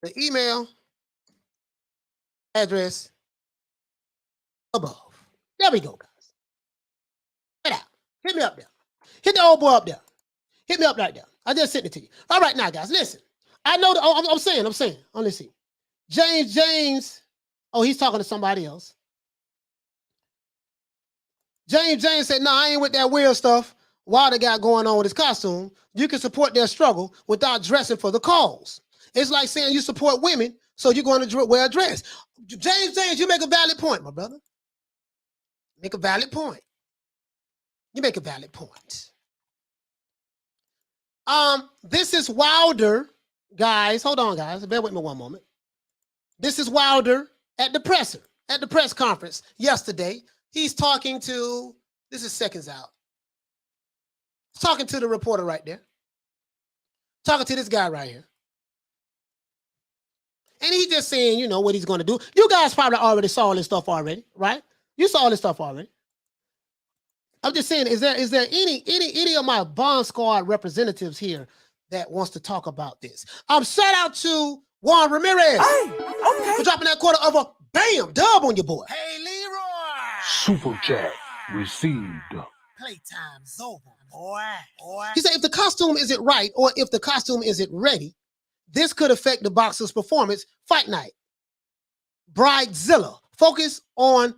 The email address above. There we go, guys. Get out. Hit me up there. Hit the old boy up there. Hit me up right there. I just sent it to you. All right, now, guys, listen. I know that. I'm saying. Let's see. James. Oh, he's talking to somebody else. James said, "No, I ain't with that weird stuff Wilder got going on with his costume. You can support their struggle without dressing for the cause. It's like saying you support women, so you're going to wear a dress." James, you make a valid point, my brother. Make a valid point. You make a valid point. This is Wilder, guys. Hold on, guys. Bear with me one moment. This is Wilder at the press conference yesterday. He's talking to, this is Seconds Out. He's talking to the reporter right there. Talking to this guy right here. And he's just saying, what he's going to do. You guys probably already saw all this stuff already, right? You saw all this stuff already. I'm just saying, is there any of my Glam Squad representatives here that wants to talk about this? Shout out to Juan Ramirez. Hey, okay. For dropping that quarter of a bam dub on your boy. Hey, Leroy. Super chat received. Playtime's over, boy. He said, if the costume isn't right or if the costume isn't ready, this could affect the boxer's performance. Fight night. Bridezilla. Focus on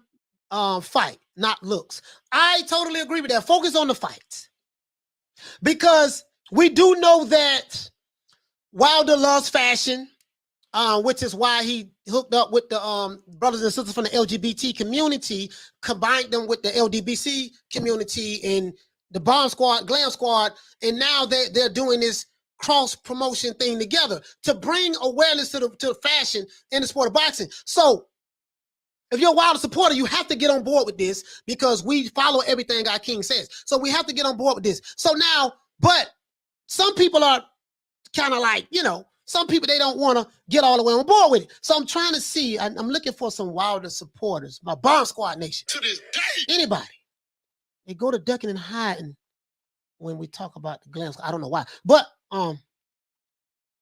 fight, not looks. I totally agree with that. Focus on the fight. Because we do know that Wilder loves fashion, which is why he hooked up with the brothers and sisters from the LGBT community, combined them with the LDBC community and the Glam Squad, and now they're doing this cross promotion thing together to bring awareness to fashion in the sport of boxing. So if you're a Wilder supporter, you have to get on board with this because we follow everything our king says. So we have to get on board with this. So now, but some people are kind of like, some people, they don't want to get all the way on board with it. So I'm trying to see, I'm looking for some Wilder supporters, my Bomb Squad Nation. To this day. Anybody. They go to ducking and hiding when we talk about the Glam Squad. I don't know why, but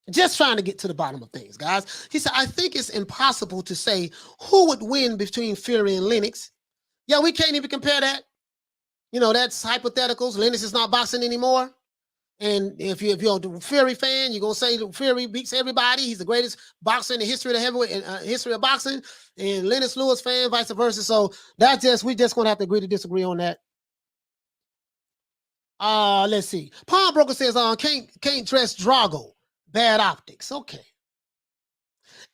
just trying to get to the bottom of things, guys. He said, I think it's impossible to say who would win between Fury and Lennox. Yeah, we can't even compare that. You know, that's hypotheticals. Lennox is not boxing anymore. And if you're a Fury fan, you're gonna say Fury beats everybody. He's the greatest boxer in the history of the heavyweight history of boxing. And Lennox Lewis fan, vice versa. So we just gonna have to agree to disagree on that. Let's see. Pawnbroker says, can't dress Drago. Bad optics. Okay.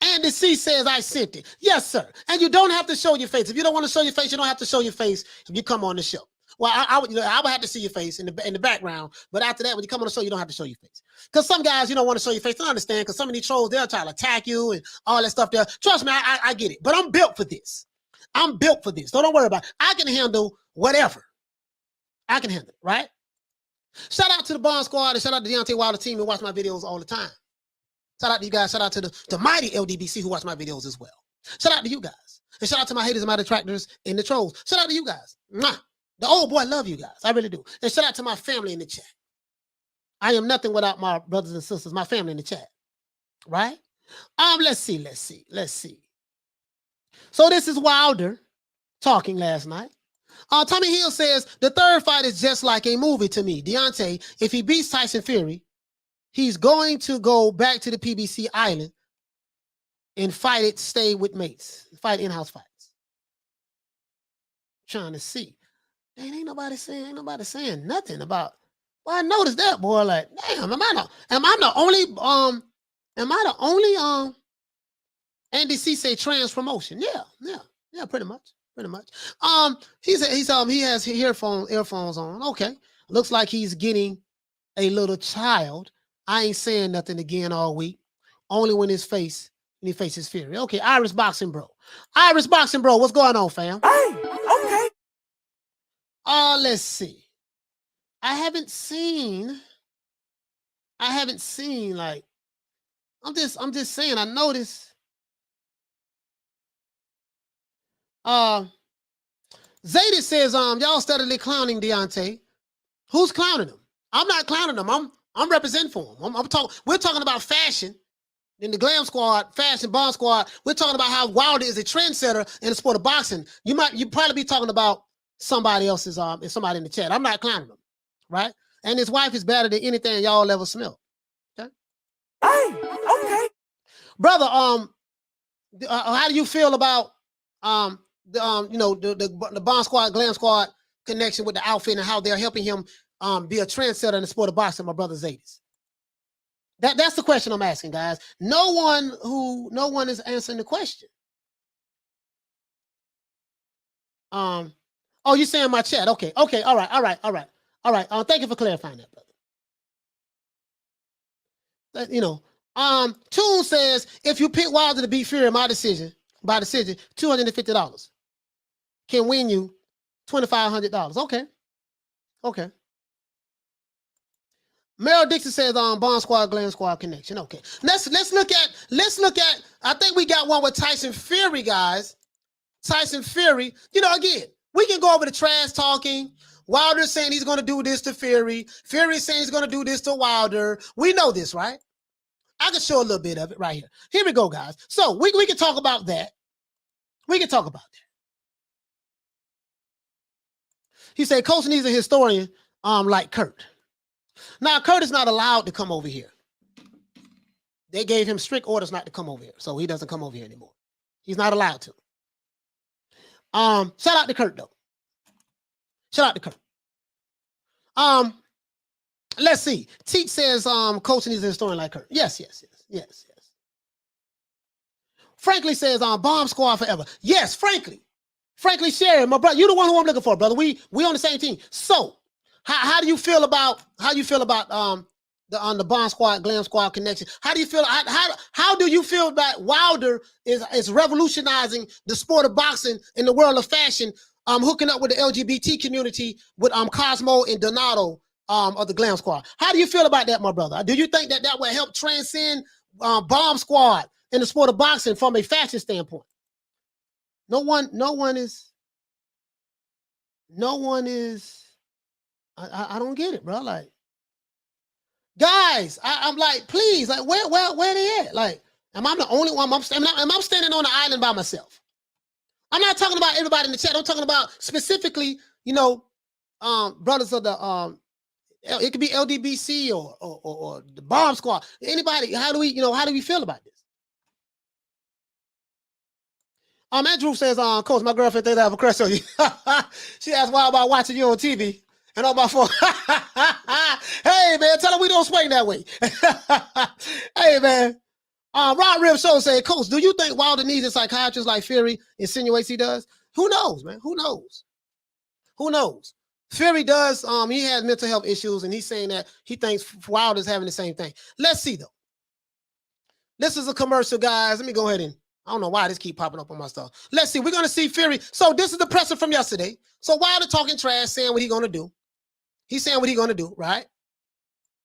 Andy C says, I sent it. Yes, sir. And you don't have to show your face. If you don't want to show your face, you don't have to show your face if you come on the show. Well, I would have to see your face in the background, but after that, when you come on the show, you don't have to show your face. Because some guys, you don't want to show your face. They don't understand, because some of these trolls, they'll try to attack you and all that stuff there. Trust me, I get it. But I'm built for this. I'm built for this. So don't worry about it. I can handle whatever. I can handle it, right? Shout out to the Bond Squad and shout out to the Deontay Wilder team who watch my videos all the time. Shout out to you guys. Shout out to the mighty LDBC who watch my videos as well. Shout out to you guys. And shout out to my haters and my detractors and the trolls. Shout out to you guys. Mwah. The old boy love you guys. I really do. And shout out to my family in the chat. I am nothing without my brothers and sisters, my family in the chat. Right? Let's see. So this is Wilder talking last night. Tommy Hill says, the third fight is just like a movie to me. Deontay, if he beats Tyson Fury, he's going to go back to the PBC island and fight it, stay with mates, fight in-house fights. Trying to see. Ain't nobody saying nothing about. Well, I noticed that, boy. Like, damn, am I the only Andy C say trans promotion? Yeah, pretty much. He has earphones on. Okay. Looks like he's getting a little child. I ain't saying nothing again all week. Only when he faces Fury. Okay, Irish Boxing Bro. What's going on, fam? Hey, okay. Let's see. I haven't seen like, I'm just saying, I noticed. Zadie says, y'all steadily clowning Deontay. Who's clowning him? I'm not clowning him. I'm representing for him. We're talking about fashion in the Glam Squad, fashion Bond Squad. We're talking about how Wilder is a trendsetter in the sport of boxing. You probably be talking about somebody else's somebody in the chat. I'm not clowning him, right? And his wife is better than anything y'all ever smelled. Okay. Hey, okay. Brother, how do you feel about the Bond Squad, Glam Squad connection with the outfit and how they're helping him be a trendsetter in the sport of boxing, my brother Zadis? That's the question I'm asking, guys. No one is answering the question. Oh, you saying my chat? Okay, all right. Thank you for clarifying that, brother. Toon says, if you pick Wilder to beat Fury by decision, $250 can win you $2,500. Okay. Meryl Dixon says, Bond Squad, Glam Squad connection. Okay. Let's look at, I think we got one with Tyson Fury, guys. Tyson Fury. Again, we can go over the trash talking. Wilder saying he's going to do this to Fury. Fury saying he's going to do this to Wilder. We know this, right? I can show a little bit of it right here. Here we go, guys. So we can talk about that. He said, Coach needs a historian like Kurt. Now, Kurt is not allowed to come over here. They gave him strict orders not to come over here, so he doesn't come over here anymore. He's not allowed to. Shout out to Kurt, though. Let's see. Teach says, Coach needs a historian like Kurt. Yes. Frankly says, Bomb Squad forever. Yes, Frankly Sherry, my brother, you're the one who I'm looking for, brother. We on the same team. So, how do you feel about the Bond Squad, Glam Squad connection? How do you feel? How do you feel that Wilder is revolutionizing the sport of boxing in the world of fashion, hooking up with the LGBT community with Cosmo and Donato of the Glam Squad? How do you feel about that, my brother? Do you think that will help transcend bomb squad in the sport of boxing from a fashion standpoint. No one is. I don't get it, bro. Like, guys, I'm like, please, like, where they at? Like, am I the only one? Am I standing on the island by myself? I'm not talking about everybody in the chat. I'm talking about specifically, brothers of the it could be LDBC or the bomb squad. Anybody? How do we feel about this? Andrew says, Coach, my girlfriend thinks I have a crush on you. She asked why about watching you on TV and on my phone. Hey, man, tell her we don't swing that way. Hey, man. Rod Rib Show said, Coach, do you think Wilder needs a psychiatrist like Fury insinuates he does? Who knows, man? Who knows? Who knows? Fury does. He has mental health issues, and he's saying that he thinks Wilder's having the same thing. Let's see, though. This is a commercial, guys. Let me go ahead and I don't know why this keep popping up on my stuff. Let's see. We're going to see Fury. So this is the presser from yesterday. So Wilder talking trash, saying what he's going to do. He's saying what he's going to do, right?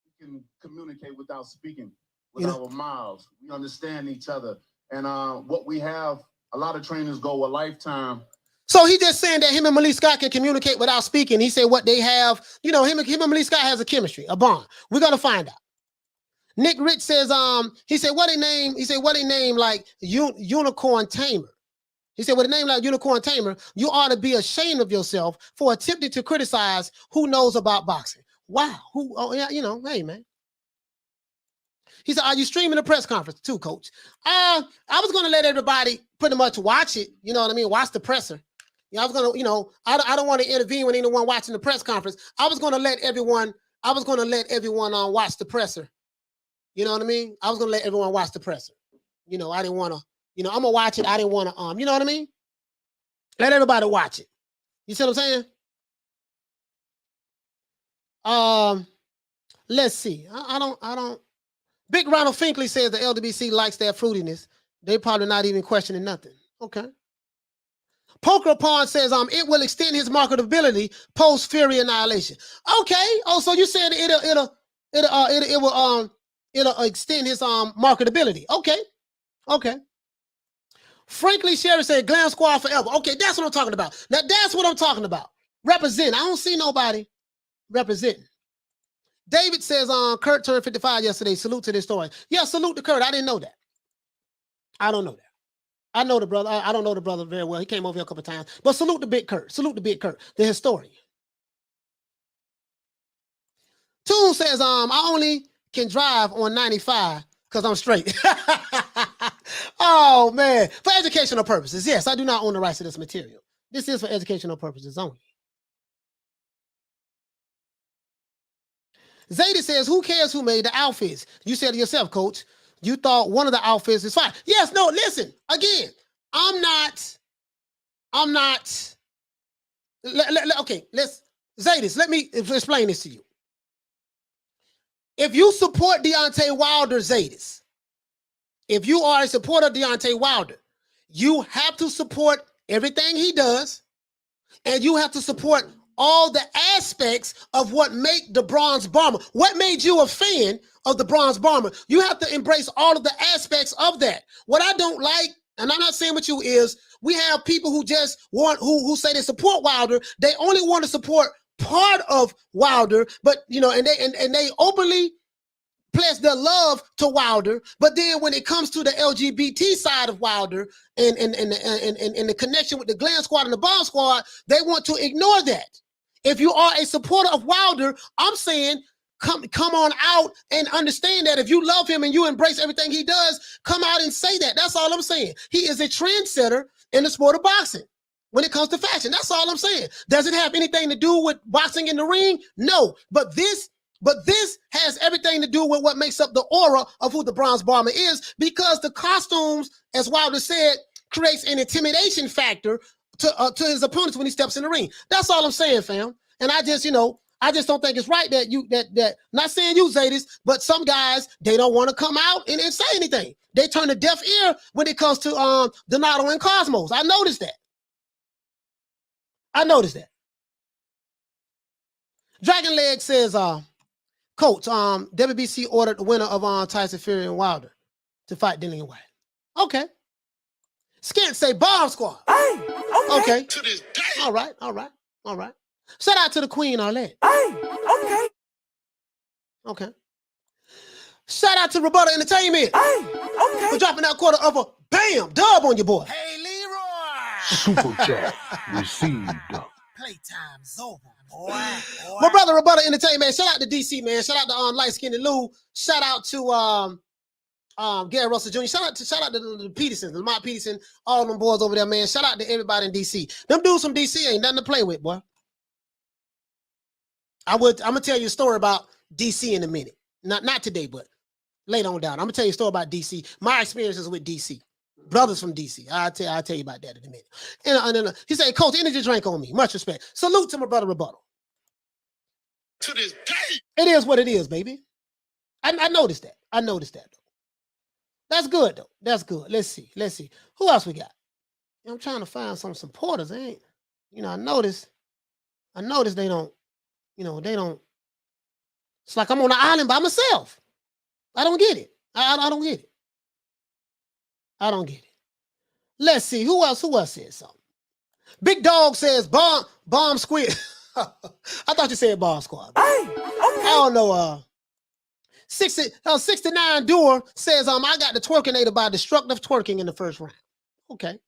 We can communicate without speaking with our mouths. We understand each other. And what we have, a lot of trainers go a lifetime. So he just saying that him and Malik Scott can communicate without speaking. He said what they have, him and Malik Scott has a chemistry, a bond. We're going to find out. Nick Rich says, he said, what a name like Unicorn Tamer. He said, with a name like Unicorn Tamer, you ought to be ashamed of yourself for attempting to criticize who knows about boxing. Wow. Hey, man. He said, are you streaming the press conference too, Coach? I was going to let everybody pretty much watch it. You know what I mean? Watch the presser. I was going to, I don't want to intervene with anyone watching the press conference. I was going to let everyone watch the presser. You know what I mean? I was going to let everyone watch the presser. I didn't want to, I'm going to watch it. I didn't want to, you know what I mean? Let everybody watch it. You see what I'm saying? Let's see. I don't. Big Ronald Finkley says the LWC likes their fruitiness. They probably not even questioning nothing. Okay. Poker Pawn says, it will extend his marketability post Fury annihilation. Okay. Oh, so you saying it'll extend his marketability. Okay. Frankly, Sherry said Glam Squad forever. Okay, that's what I'm talking about. Now that's what I'm talking about. Represent. I don't see nobody representing. David says Kurt turned 55 yesterday. Salute to this story. Yeah, salute to Kurt. I didn't know that. I don't know that. I know the brother. I don't know the brother very well. He came over here a couple of times. But salute the big Kurt. Salute the big Kurt, the historian. Toon says I only can drive on 95 because I'm straight. Oh, man. For educational purposes. Yes, I do not own the rights to this material. This is for educational purposes only. Zadie says, who cares who made the outfits? You said to yourself, Coach, you thought one of the outfits is fine. Yes, no, listen. Again, I'm not. Okay, Zadie, let me explain this to you. If you support Deontay Wilder, Zadie, if you are a supporter of Deontay Wilder, you have to support everything he does, and you have to support all the aspects of what make the Bronze Bomber. What made you a fan of the Bronze Bomber? You have to embrace all of the aspects of that. What I don't like, and I'm not saying with you, is we have people who just want, who say they support Wilder. They only want to support part of Wilder, but and they openly pledge their love to Wilder, but then when it comes to the LGBT side of Wilder and the connection with the Glam Squad and the Bomb Squad, they want to ignore that. If you are a supporter of Wilder, I'm saying come on out and understand that if you love him and you embrace everything he does, come out and say that. That's all I'm saying. He is a trendsetter in the sport of boxing when it comes to fashion. That's all I'm saying. Does it have anything to do with boxing in the ring? No, but this has everything to do with what makes up the aura of who the Bronze Bomber is, because the costumes, as Wilder said, creates an intimidation factor to his opponents when he steps in the ring. That's all I'm saying, fam. And I just don't think it's right that not saying you, Zadis, but some guys, they don't want to come out and say anything. They turn a deaf ear when it comes to Donato and Cosmos. I noticed that. Dragon Leg says, Coach, WBC ordered the winner of Tyson Fury and Wilder. to fight Dillian White. Okay. Skint say Bomb Squad. Hey, okay. Okay. All right. Shout out to the Queen Arlette. Hey, okay. Okay. Shout out to Rebuttal Entertainment Hey, for okay. dropping that quarter of a bam dub on your boy. Hey, Leroy! Super chat received. Playtime's over, boy. My brother Rebuttal Entertainment. Shout out to DC, man. Shout out to Light Skinned Lou. Shout out to Gary Russell Jr. Shout out to the Petersons, Lamont Peterson, all them boys over there, man. Shout out to everybody in DC. Them dudes from DC ain't nothing to play with, boy. I'm gonna tell you a story about DC in a minute. Not today, but later on down. I'm gonna tell you a story about DC. My experiences with DC. Brothers from DC. I'll tell you about that in a minute. And then he said, Coach, energy drink on me. Much respect. Salute to my brother Rebuttal. To this day. It is what it is, baby. I noticed that. Though. That's good though. That's good. Let's see. Who else we got? I'm trying to find some supporters. I noticed they don't, they don't. It's like I'm on an island by myself. I don't get it. I don't get it. I don't get it. Let's see. Who else said something? Big Dog says bomb squid. I thought you said Bomb Squad. Hey, okay. I don't know. 69 Doer says I got the twerkinator by destructive twerking in the first round. Okay.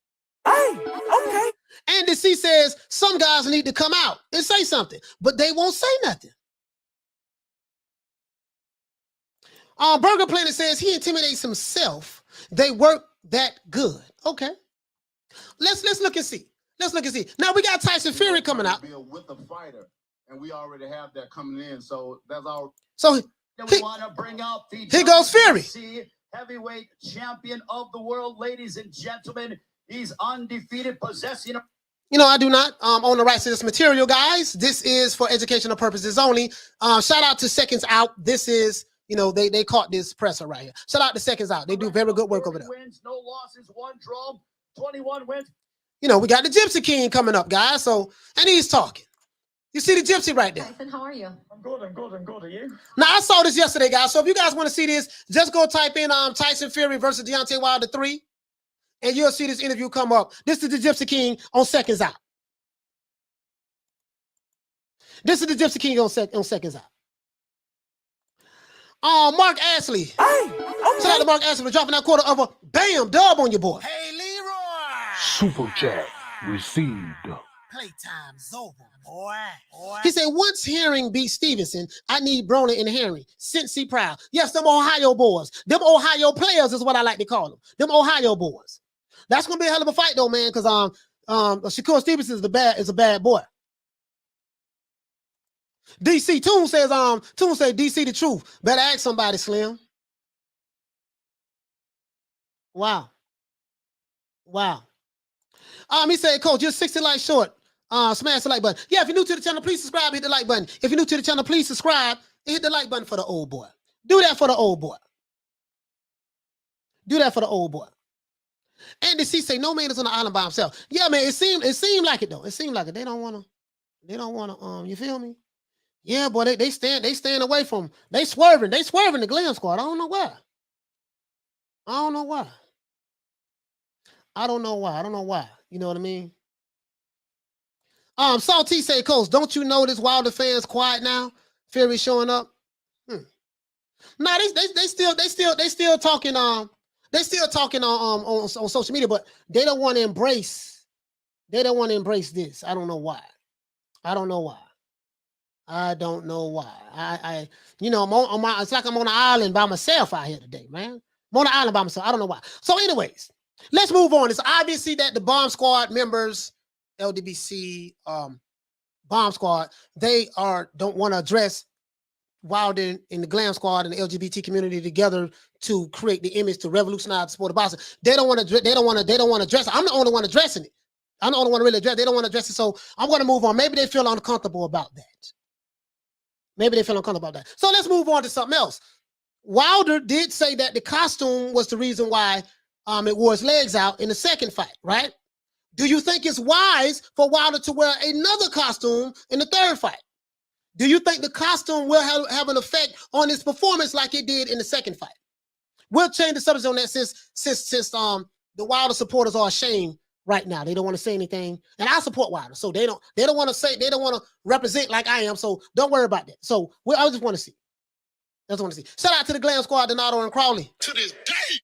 Hey, okay. Andy C says some guys need to come out and say something, but they won't say nothing. Burger Planet says he intimidates himself. They work that good. Okay. Let's look and see. Now we got Tyson Fury coming out. With a fighter, and we already have that coming in. So that's all. So We want to bring out the here goes Fury. WBC heavyweight champion of the world, ladies and gentlemen. He's undefeated, possessing. I do not own the rights to this material, guys. This is for educational purposes only. Shout out to Seconds Out. This is, they caught this presser right here. Shout out to Seconds Out. They do very good work over there. Wins, no losses, 1 draw, 21 wins. We got the Gypsy King coming up, guys. So, and he's talking. You see the Gypsy right there. Tyson, how are you? I'm good. Are you? Now, I saw this yesterday, guys. So if you guys want to see this, just go type in Tyson Fury versus Deontay Wilder 3, and you'll see this interview come up. This is the Gypsy King on Seconds Out. This is the Gypsy King on Seconds Out. Mark Ashley. Hey, Shout out to Mark Ashley for dropping that quarter of a bam dub on your boy. Hey, Leroy! Super chat received. Playtime's over, boy. He said, once Herring beat Stevenson, I need Broner and Herring. Cincy proud. Yes, them Ohio boys. Them Ohio players is what I like to call them. Them Ohio boys. That's going to be a hell of a fight, though, man, because Shakur Stevenson is a bad boy. DC Toon says DC the truth. Better ask somebody, Slim. Wow. He said, Coach, you're 60 likes short. Smash the like button. Yeah, if you're new to the channel, please subscribe, hit the like button. If you're new to the channel, please subscribe and hit the like button for the old boy. Do that for the old boy. Andy C say no man is on the island by himself. Yeah, man, it seemed like it though. It seemed like it. They don't wanna, you feel me? Yeah, boy, they stand away from, they swerving the Glam Squad. I don't know why. You know what I mean? Salty say, Coach, don't you notice Wilder fans quiet now? Fury showing up. Nah, they still talking. They still talking on social media, but they don't want to embrace. They don't want to embrace this. I don't know why. I'm on it's like I'm on an island by myself out here today, man. I'm on an island by myself. I don't know why. So, anyways, let's move on. It's obviously that the Bomb Squad members, LDBC, Bomb Squad, they don't want to address Wilder in the Glam Squad and the LGBT community together to create the image to revolutionize the sport of boxing. They don't want to address it. I'm the only one addressing it. I'm the only one really address. They don't want to address it. So I'm going to move on. Maybe they feel uncomfortable about that. So let's move on to something else. Wilder did say that the costume was the reason why it wore his legs out in the second fight, right? Do you think it's wise for Wilder to wear another costume in the third fight? Do you think the costume will have an effect on his performance like it did in the second fight? We'll change the subject on that since the Wilder supporters are ashamed right now. They don't want to say anything. And I support Wilder. So they don't want to say, they don't want to represent like I am. So don't worry about that. So I just want to see. That's what I want to see. Shout out to the Glam Squad, Donato and Crowley. To this day.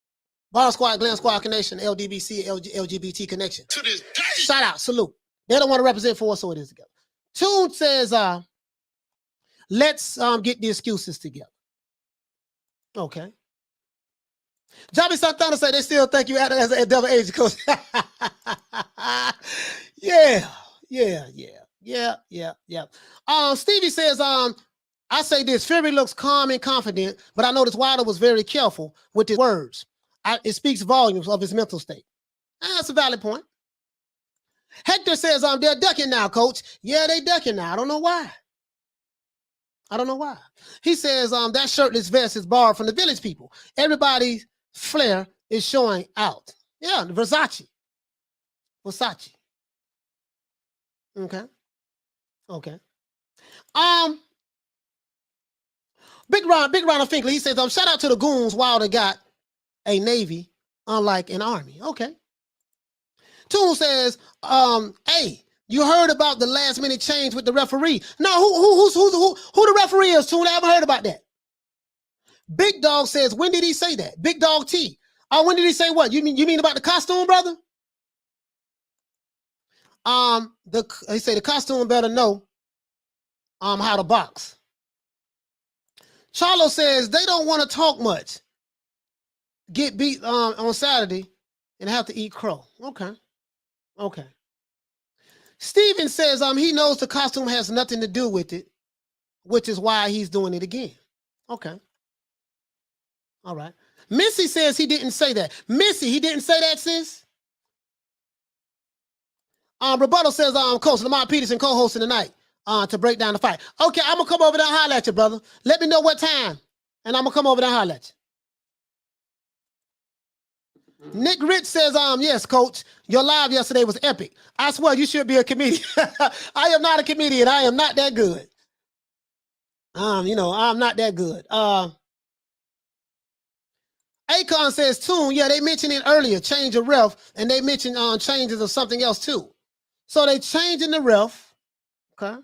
Bar Squad, Glam Squad Connection, LDBC, LGBT Connection. To this day. Shout out, salute. They don't want to represent for us, so it is together. Tune says, let's get the excuses together. Okay. Jobby Santana said they still think you as a double agent coach. Yeah. Stevie says, I say this, Fury looks calm and confident, but I noticed Wilder was very careful with his words. It speaks volumes of his mental state. That's a valid point. Hector says, they're ducking now, coach. Yeah, they ducking now. I don't know why. He says, that shirtless vest is borrowed from the Village People. Everybody's flair is showing out. Yeah, Versace. Okay. Big Ron of Finkley, he says, shout out to the goons. Wilder got a Navy, unlike an Army. Okay. Toon says, hey, you heard about the last minute change with the referee. No, who the referee is, Toon? I haven't heard about that. Big Dog says, when did he say that? Big Dog T. When did he say what? You mean about the costume, brother? He say the costume better know how to box. Charlo says they don't want to talk much. Get beat on Saturday and have to eat crow. Okay. Steven says he knows the costume has nothing to do with it, which is why he's doing it again. Okay. All right. Missy says he didn't say that. Missy, he didn't say that, sis? Rebuttal says, Coach Lamar Peterson co-hosting tonight to break down the fight. Okay, I'm going to come over there and holler at you, brother. Let me know what time, and I'm going to come over there and holler at you. Nick Rich says, yes, coach, your live yesterday was epic. I swear you should be a comedian. I am not a comedian. I am not that good. I'm not that good. Akon says, Toon, yeah, they mentioned it earlier, change of ref, and they mentioned changes of something else too. So they changing the ref. Okay.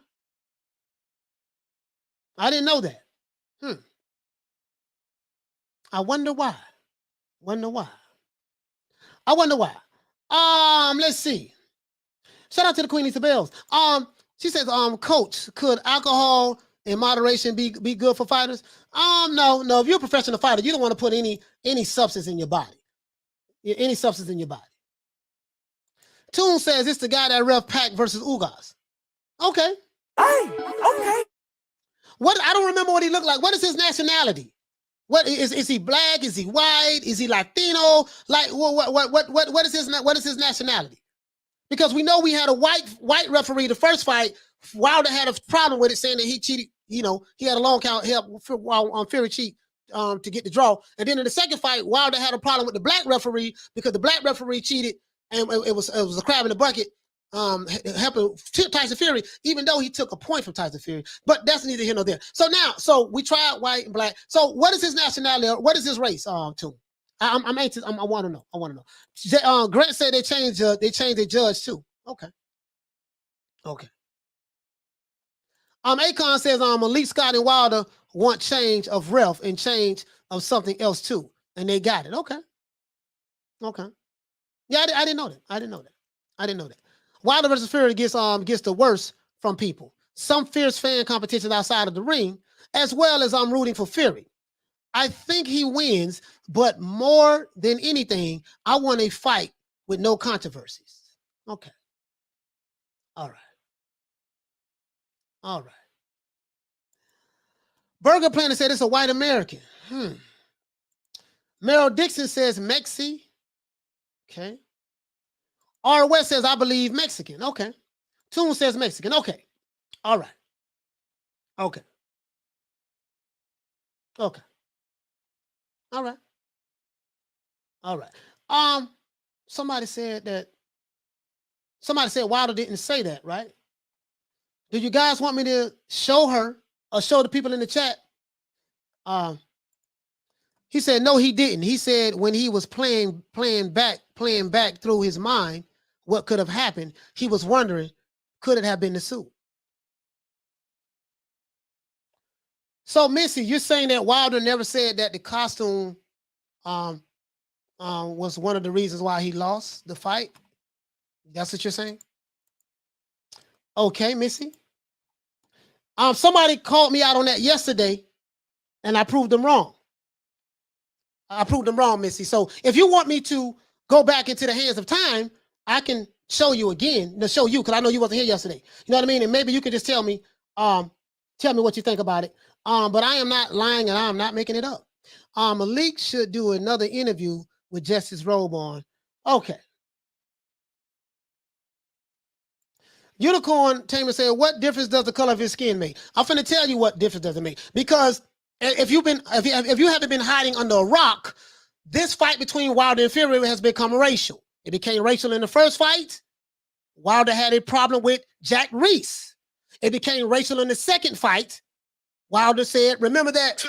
I didn't know that. I wonder why. Let's see. Shout out to the Queen Isabels. She says, coach, could alcohol in moderation be good for fighters? No. If you're a professional fighter, you don't want to put any substance in your body. Toon says it's the guy that ref Pac versus Ugas. Okay. Hey, okay. What? I don't remember what he looked like. What is his nationality? What is he black? Is he white? Is he Latino? Like what is his nationality? Because we know we had a white referee the first fight. Wilder had a problem with it, saying that he cheated. He had a long count help on Fury cheat to get the draw. And then in the second fight, Wilder had a problem with the black referee because the black referee cheated, and it was a crab in the bucket. Helping Tyson Fury, even though he took a point from Tyson Fury, but that's neither here nor there. So we tried white and black. So what is his nationality? Or what is his race? Too. I'm anxious. I want to know. Grant said they changed their judge too. Okay. Akon says Malik Scott and Wilder want change of ref and change of something else too, and they got it. Okay. Yeah, I didn't know that. Wilder versus Fury gets the worst from people. Some fierce fan competition outside of the ring, as well as I'm rooting for Fury. I think he wins, but more than anything, I want a fight with no controversies. Okay. All right. Burger Planet said it's a white American. Meryl Dixon says Mexi. Okay. R. West says, I believe Mexican. Okay. Toon says Mexican. Okay. All right. Okay. All right. Somebody said Wilder didn't say that, right? Do you guys want me to show her or show the people in the chat? He said, no, he didn't. He said when he was playing back through his mind, what could have happened, he was wondering, could it have been the suit? So, Missy, you're saying that Wilder never said that the costume was one of the reasons why he lost the fight? That's what you're saying? Okay, Missy. Somebody called me out on that yesterday, and I proved them wrong. I proved them wrong, Missy. So if you want me to go back into the hands of time, I can show you again, to show you, because I know you wasn't here yesterday. You know what I mean? And maybe you can just tell me what you think about it. But I am not lying and I'm not making it up. Malik should do another interview with Justice Robe on. Okay. Unicorn Tamer said, what difference does the color of his skin make? I'm finna tell you what difference does it make. Because if you haven't been hiding under a rock, this fight between Wilder and Fury has become racial. It became racial in the first fight. Wilder had a problem with Jack Reese. It became racial in the second fight. Wilder said, remember that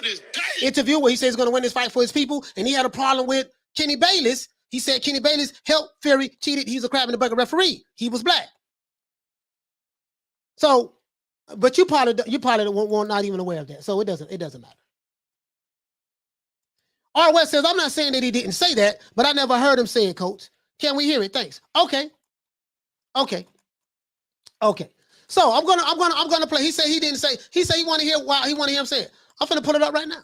interview where he said he's going to win this fight for his people, and he had a problem with Kenny Bayless. He said Kenny Bayless helped Fury, cheated. He's a crab in the bucket referee. He was black. So, but you probably were not even aware of that. So it doesn't matter. R. West says, I'm not saying that he didn't say that, but I never heard him say it, Coach. Can we hear it? Thanks. Okay. So I'm gonna play. He said he didn't say. He said he want to hear why he want to hear him say it. I'm gonna pull it up right now.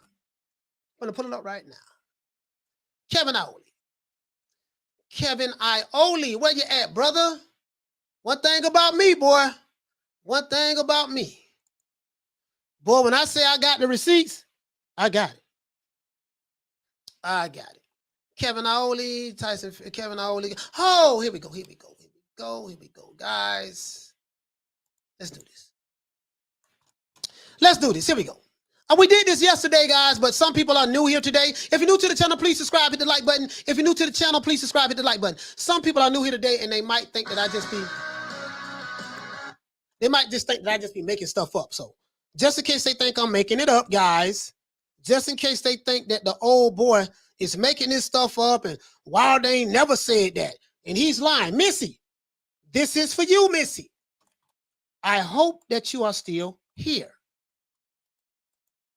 Kevin Iole, where you at, brother? One thing about me, boy. One thing about me. Boy, when I say I got the receipts, I got it. Kevin Iole, Tyson, Kevin Iole. Oh, here we go, guys. Let's do this. Here we go. We did this yesterday, guys, but some people are new here today. If you're new to the channel, please subscribe, hit the like button. If you're new to the channel, please subscribe, hit the like button. Some people are new here today, and they might think that I just be making stuff up. So just in case they think I'm making it up, guys, just in case they think that the old boy is making this stuff up and Wilder ain't never said that, and he's lying. Missy, this is for you, Missy. I hope that you are still here.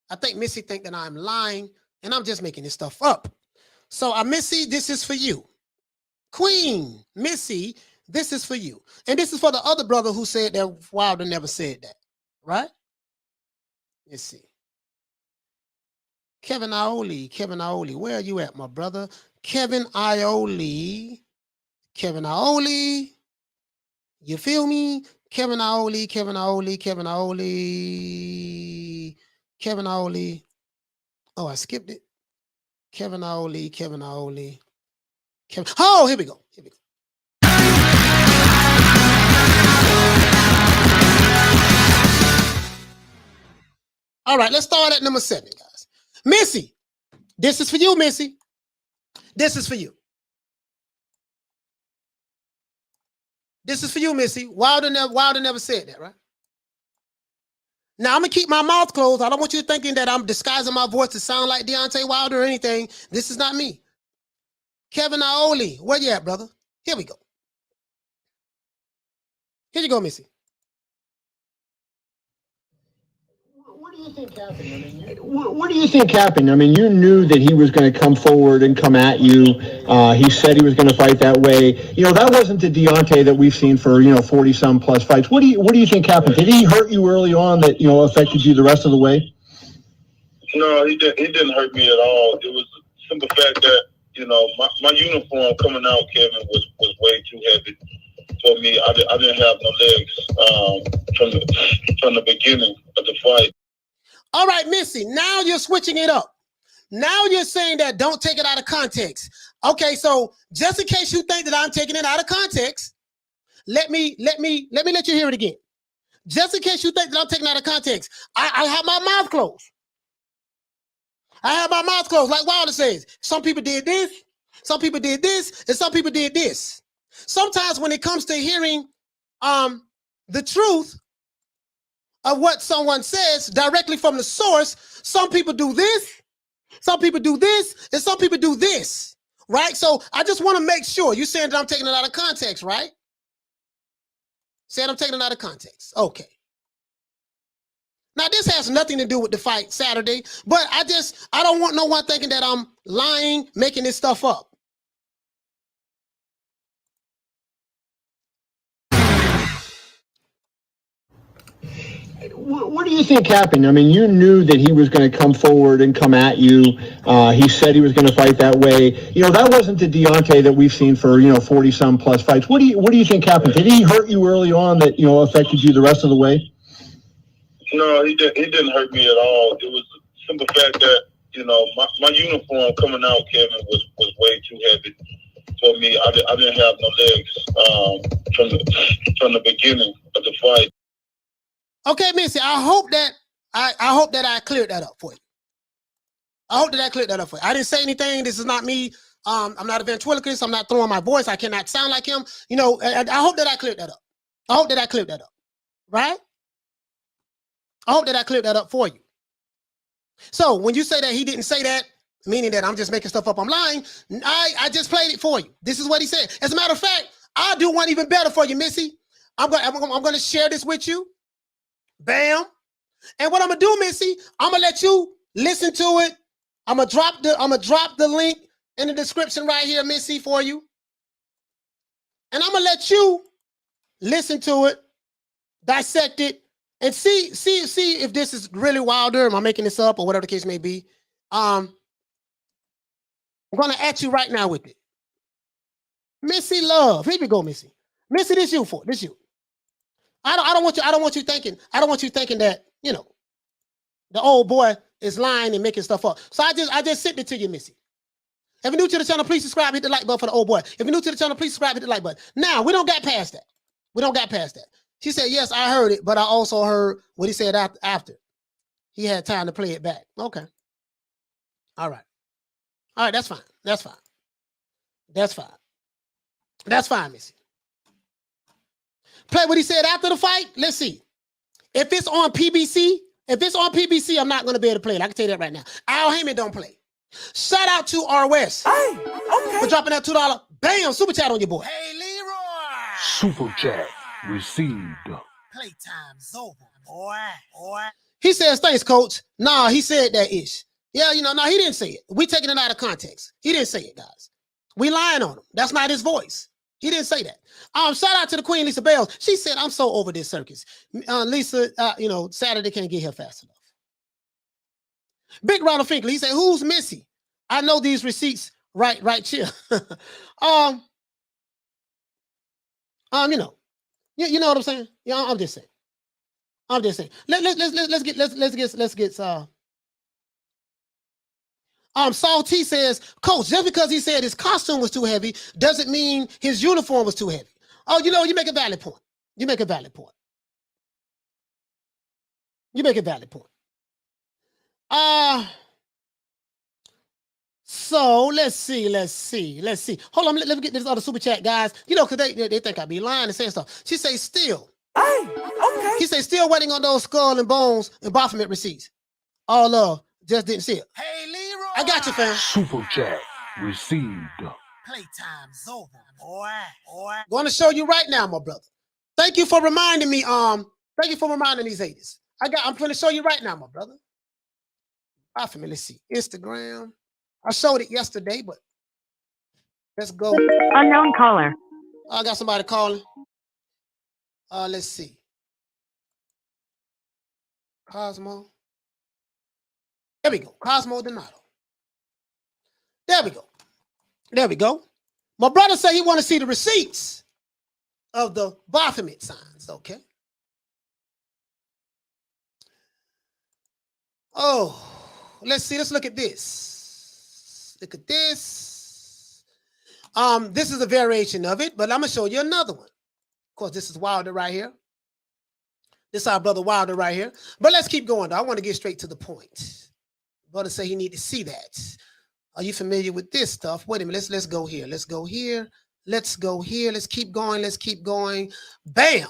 I think Missy think that I'm lying and I'm just making this stuff up. So Missy, this is for you. Queen, Missy, this is for you. And this is for the other brother who said that Wilder never said that, right? Let's see. Kevin Iole, where are you at, my brother? Kevin Iole, you feel me? Kevin Iole. Oh, I skipped it. Kevin Iole. Oh, here we go. All right, let's start at number 7, guys. Missy, this is for you, Missy. This is for you. Missy. Wilder never said that, right? Now, I'm going to keep my mouth closed. I don't want you thinking that I'm disguising my voice to sound like Deontay Wilder or anything. This is not me. Kevin Iole, where you at, brother? Here we go. Here you go, Missy. What do you think happened? I mean, you knew that he was going to come forward and come at you. He said he was going to fight that way. You know, that wasn't the Deontay that we've seen for 40-some plus fights. What do you think happened? Did he hurt you early on that affected you the rest of the way? No, he didn't hurt me at all. It was the simple fact that my uniform coming out, Kevin, was way too heavy for me. I didn't have no legs from the beginning of the fight. All right, Missy, now you're switching it up. Now you're saying that don't take it out of context. Okay, so just in case you think that I'm taking it out of context, let me let you hear it again. Just in case you think that I'm taking it out of context, I have my mouth closed. Like Wilder says. Some people did this, some people did this, and some people did this. Sometimes when it comes to hearing the truth of what someone says directly from the source, some people do this Some people do this, and some people do this, right? So I just want to make sure. You saying that I'm taking it out of context, right? Said I'm taking it out of context. Okay. Now, this has nothing to do with the fight Saturday, but I don't want no one thinking that I'm lying, making this stuff up. What do you think happened? I mean, you knew that he was going to come forward and come at you. He said he was going to fight that way. You know, that wasn't the Deontay that we've seen for, 40-some plus fights. What do you think happened? Did he hurt you early on that, affected you the rest of the way? No, he didn't hurt me at all. It was the simple fact that, my uniform coming out, Kevin, was way too heavy for me. I didn't have no legs from the beginning of the fight. Okay, Missy, I hope that I cleared that up for you. I hope that I cleared that up for you. I didn't say anything. This is not me. I'm not a ventriloquist. I'm not throwing my voice. I cannot sound like him. I hope that I cleared that up. I hope that I cleared that up. Right? I hope that I cleared that up for you. So when you say that he didn't say that, meaning that I'm just making stuff up, I'm lying, I just played it for you. This is what he said. As a matter of fact, I'll do one even better for you, Missy. I'm going to share this with you. Bam. And what I'm going to do, Missy, I'm going to let you listen to it. I'm going to drop the link in the description right here, Missy, for you. And I'm going to let you listen to it, dissect it, and see if this is really Wilder. Am I making this up or whatever the case may be? I'm going to at you right now with it. Missy Love. Here we go, Missy. Missy, this you. I don't want you thinking that, the old boy is lying and making stuff up. So I just sent it to you, Missy. If you're new to the channel, please subscribe, hit the like button for the old boy. If you're new to the channel, please subscribe, hit the like button. Now, we don't got past that. She said, yes, I heard it, but I also heard what he said after. He had time to play it back. Okay. All right, that's fine. That's fine, Missy. Play what he said after the fight. Let's see. If it's on PBC, I'm not going to be able to play it. I can tell you that right now. Al Heyman don't play. Shout out to R. West. Hey, okay. For dropping that $2. Bam, super chat on your boy. Hey, Leroy! Super chat received. Playtime's over, boy. He says, thanks, coach. Nah, he said that ish. Yeah, no, he didn't say it. We taking it out of context. He didn't say it, guys. We lying on him. That's not his voice. He didn't say that. Shout out to the Queen, Lisa Bales. She said, I'm so over this circus. Lisa, Saturday can't get here fast enough. Big Ronald Finkley, he said, who's Missy? I know these receipts right chill. You know what I'm saying? Yeah, I'm just saying. Let's get Salty says, Coach, just because he said his costume was too heavy doesn't mean his uniform was too heavy. Oh, you make a valid point. So let's see. Hold on, let me get this other super chat, guys. Because they think I be lying and saying stuff. She says still. Hey, okay. He says still waiting on those skull and bones and Baphomet receipts. All love, just didn't see it. Hey, Leroy! I got you, fam. Super chat received. Playtime's over, boy. Going to show you right now, my brother. Thank you for reminding me. Thank you for reminding these haters. I'm going to show you right now, my brother. Baphomet, let's see. Instagram. I showed it yesterday, but let's go. Unknown caller. I got somebody calling. Let's see. Cosmo. There we go. Cosmo Donato. There we go. My brother said he want to see the receipts of the Baphomet signs. Okay. Oh, let's see. Let's look at this. Look at this. This is a variation of it, but I'm gonna show you another one. Of course, this is Wilder right here. This is our brother Wilder right here. But let's keep going, though. I want to get straight to the point. Brother say he need to see that. Are you familiar with this stuff? Wait a minute. Let's go here. Let's keep going. Bam.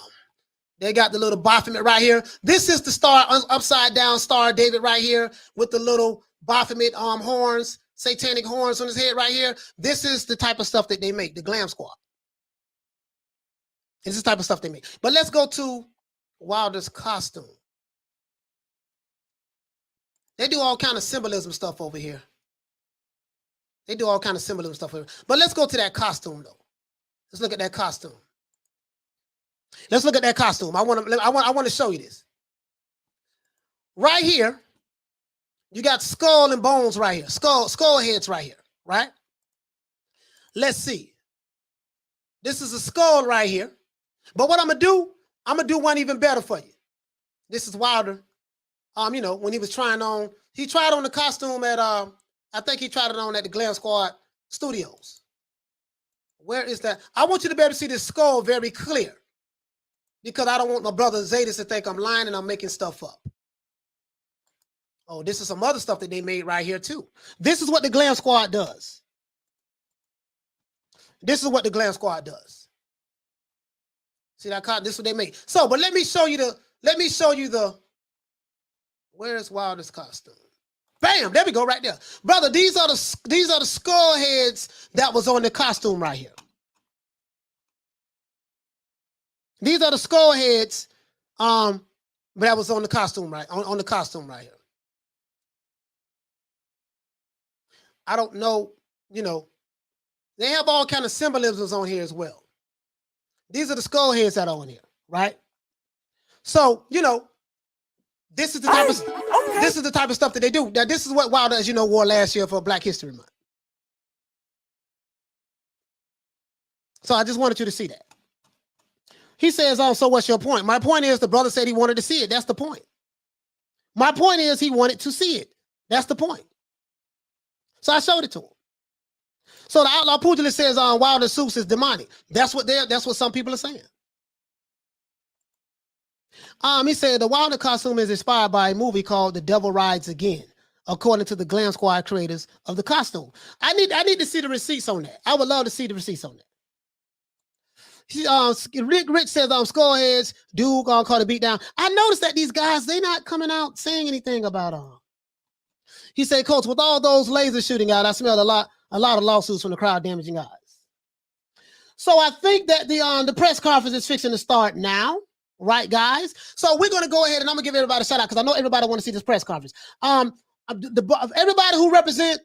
They got the little Baphomet right here. This is the star, upside down star David right here with the little Baphomet horns, satanic horns on his head right here. This is the type of stuff that they make, the Glam Squad. This is the type of stuff they make. But let's go to Wilder's costume. They do all kind of symbolism stuff over here. They do all kind of symbolism stuff over here. But let's go to that costume though. Let's look at that costume. Let's look at that costume. I want to show you this. Right here, you got skull and bones right here. Skull heads right here, right? Let's see. This is a skull right here. But what I'm gonna do one even better for you. This is Wilder. You know, when he was tried on the costume at I think he tried it on at the Glam Squad studios. Where is that? I want you to be able to see this skull very clear, because I don't want my brother Zadis to think I'm lying and I'm making stuff up. Oh, this is some other stuff that they made right here too. This is what the Glam Squad does. This is what the Glam Squad does. See that? This is what they make. So, but let me show you the. Where's Wilder's costume? Bam! There we go, right there, brother. These are the skull heads that was on the costume right here. These are the skull heads, that was on the costume on the costume right here. I don't know, you know, they have all kind of symbolisms on here as well. These are the skull heads that are on here, right? So, you know, this is the type of stuff that they do. Now, this is what Wilder, as you know, wore last year for Black History Month. So I just wanted you to see that. He says, "Oh, so what's your point?" My point is, the brother said he wanted to see it. That's the point. My point is, he wanted to see it. That's the point. So I showed it to him. So the outlaw pugilist says, Wilder suits is demonic. That's what some people are saying. He said the Wilder costume is inspired by a movie called The Devil Rides Again, according to the Glam Squad creators of the costume. I need to see the receipts on that. I would love to see the receipts on that. Rich says, Skullheads, dude, call the beat down. I noticed that these guys, they not coming out saying anything about He said, Coach, with all those lasers shooting out, I smelled a lot of lawsuits from the crowd damaging eyes. So I think that the press conference is fixing to start now, right, guys? So we're gonna go ahead and I'm gonna give everybody a shout out because I know everybody want to see this press conference. Everybody who represent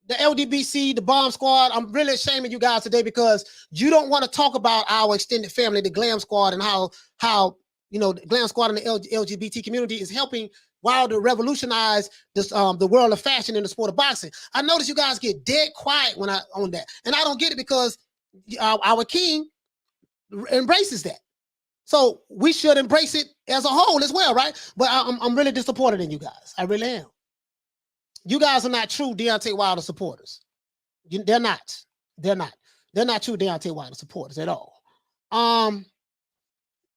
the LGBT, the Bomb Squad, I'm really ashamed of you guys today because you don't want to talk about our extended family, the Glam Squad, and how you know the Glam Squad and the LGBT community is helping Wilder revolutionize this the world of fashion in the sport of boxing. I notice you guys get dead quiet when on that, and I don't get it because our king embraces that. So we should embrace it as a whole as well, right? But I'm really disappointed in you guys. I really am. You guys are not true Deontay Wilder supporters. They're not. They're not true Deontay Wilder supporters at all.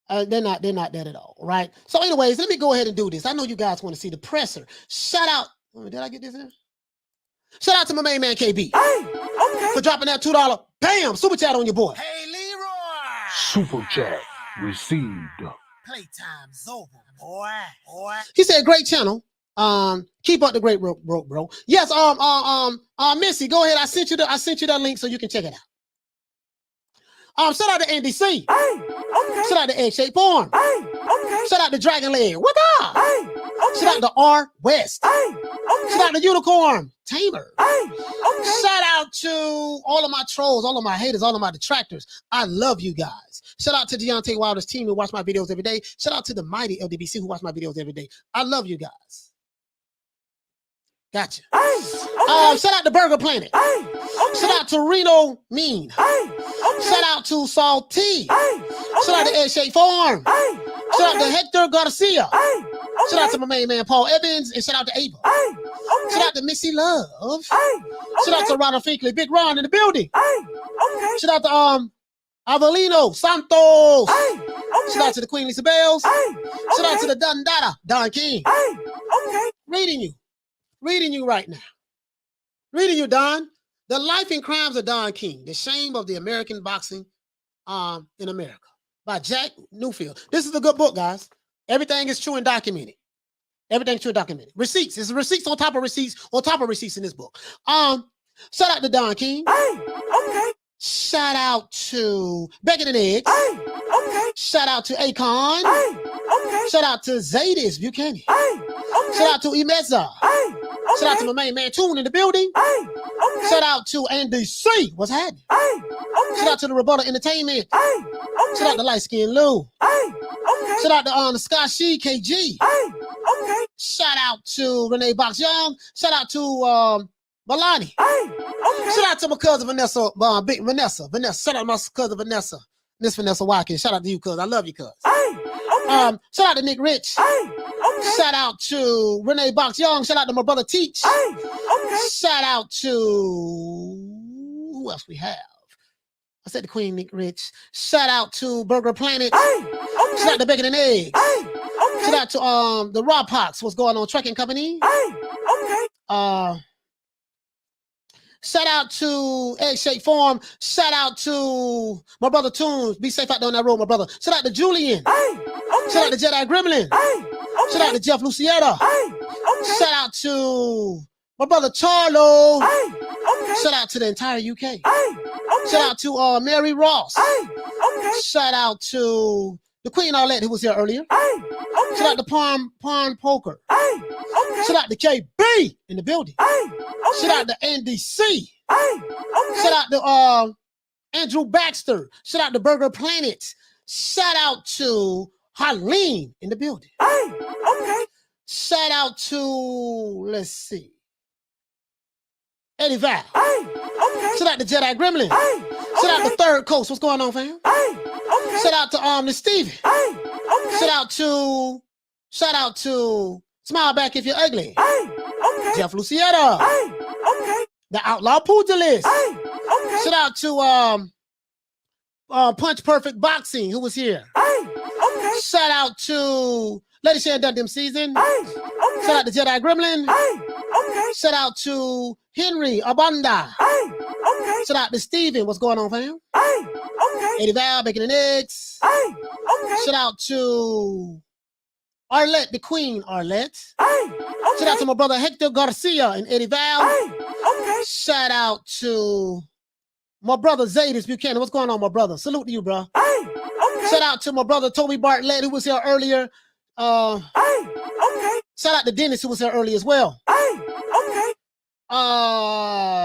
They're not that at all, right? So anyways, let me go ahead and do this. I know you guys want to see the presser. Shout out. Did I get this in? Shout out to my main man KB. For dropping that $2. Bam! Super chat on your boy. Hey, Leroy! Super chat received. Playtime's over, boy. He said, great channel. Keep up the great work, bro. Yes, Missy, go ahead. I sent you that link so you can check it out. Shout out to NDC. Shout out to Egg Shape Farm. Shout out to Dragon Leg. What up? Shout out to R West. Shout out to Unicorn Tamer. Shout out to all of my trolls, all of my haters, all of my detractors. I love you guys. Shout out to Deontay Wilder's team who watch my videos every day. Shout out to the mighty LDBC who watch my videos every day. I love you guys. Gotcha. Shout out to Burger Planet. Shout out to Reno Mean. Shout out to Salty. Shout out to Egg Shape Farm. Shout out to Hector Garcia. Shout out to my main man Paul Evans, and shout out to Ava. Shout out to Missy Love. Shout out to Ronald Finkley, Big Ron in the building. Shout out to Avelino Santos. Shout out to the Queen Lisa Bells. Shout out to the Don Dada, Don King. Reading you right now. Reading you, Don. The life and crimes of Don King, the shame of the American boxing in America. by Jack Newfield. This is a good book, guys. Everything is true and documented. Everything's true and documented. Receipts. It's receipts on top of receipts on top of receipts in this book. Shout out to Don King. Hey, okay. Shout out to Bacon and Eggs. Hey, okay. Shout out to Akon. Hey, okay. Shout out to Zadis Buchanan. Hey, okay. Shout out to Imeza. Hey, okay. Shout out to my main man Toon in the building. Hey, okay. Shout out to Andy C. What's happening? Hey, okay. Shout out to the Rebuttal Entertainment. Hey, okay. Shout out to Light Skin Lou. Hey, okay. Shout out to the Scott She KG. Hey, okay. Shout out to Renee Box Young. Shout out to Milani. Hey, okay. Shout out to my cousin Vanessa, Big Vanessa. Shout out to my cousin Vanessa. Miss Vanessa Watkins. Shout out to you, cuz. I love you, cuz. Hey, okay. Shout out to Nick Rich. Hey, okay. Shout out to Renee Box Young. Shout out to my brother Teach. Hey, okay. Shout out to who else we have? I said the Queen Nick Rich. Shout out to Burger Planet. Hey, okay. Shout out to Bacon and Eggs. Hey, okay. Shout out to the Raw Pox. What's going on? Trucking Company. Hey, okay. Shout out to Egg Shake Farm. Shout out to my brother Tunes. Be safe out there on that road, my brother. Shout out to Julian. Hey, okay. Shout out to Jedi Gremlin. Hey, okay. Shout out to Jeff Lucietta. Hey, okay. Shout out to my brother Charlo. Hey, okay. Shout out to the entire UK. Hey, okay. Shout out to Mary Ross. Hey, okay. Shout out to the Queen Arlette who was here earlier. Hey, okay. Shout out to Pawn Poker. Hey, okay. Shout out to KB in the building. Hey, okay. Shout out to Andy C. Hey, okay. Shout out to Andrew Baxter. Shout out to Burger Planet. Shout out to Harleen in the building. Hey, okay. Shout out to, let's see, Eddie Val. Hey, okay. Shout out to Jedi Gremlin. Hey, okay. Shout out to Third Coast. What's going on, fam? Hey, okay. Shout out to Steven. Hey, okay. Shout out to Smile Back If You're Ugly. Hey, okay. Jeff Lucietta. Hey, okay. The Outlaw Pugilis. Hey, okay. Shout out to Punch Perfect Boxing, who was here. Hey, okay. Shout out to Lady Shan Dundee Season. Hey, okay. Shout out to Jedi Gremlin. Hey, okay. Shout out to Henry Abanda. Hey, okay. Shout out to Steven. What's going on, fam? Hey, okay. Eddie Val, Bacon and Eggs. Hey, okay. Shout out to Arlette, the Queen Arlette. Hey, okay. Shout out to my brother Hector Garcia and Eddie Val. Hey, okay. Shout out to my brother Zadis Buchanan. What's going on, my brother? Salute to you, bro. Hey, okay. Shout out to my brother Toby Bartlett, who was here earlier. Hey, okay. Shout out to Dennis, who was here earlier as well. Hey, okay.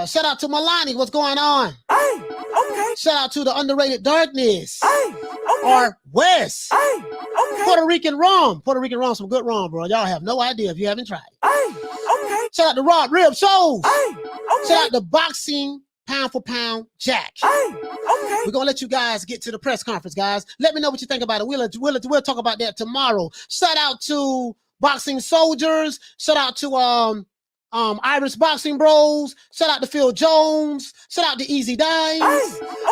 Shout out to Milani. What's going on? Hey, okay. Shout out to the Underrated Darkness. Hey, okay. Or Wes. Hey, okay. Puerto Rican rum. Puerto Rican rum, some good rum, bro. Y'all have no idea if you haven't tried it. Hey, okay. Shout out to Rob Rib Shows. Hey, okay. Shout out to Boxing Pound for Pound Jack. Hey, okay. We're gonna let you guys get to the press conference, guys. Let me know what you think about it. We'll talk about that tomorrow. Shout out to Boxing Soldiers. Shout out to Irish Boxing Bros. Shout out to Phil Jones. Shout out to Easy Dimes. Hey,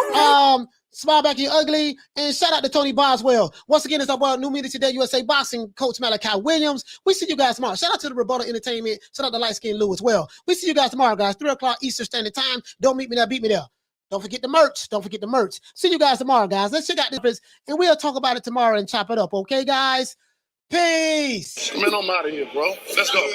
okay. Smile Back You Ugly, and shout out to Tony Boswell. Once again, it's our New Media Today USA Boxing coach Malachi Williams. We see you guys tomorrow. Shout out to the Rebuttal Entertainment. Shout out to Light Skin Lou as well. We see you guys tomorrow, guys. 3 o'clock Eastern Standard Time. Don't meet me there, beat me there. Don't forget the merch. Don't forget the merch. See you guys tomorrow, guys. Let's check out this, and we'll talk about it tomorrow and chop it up. Okay, guys? Peace. Man, I'm out of here, bro. Let's go.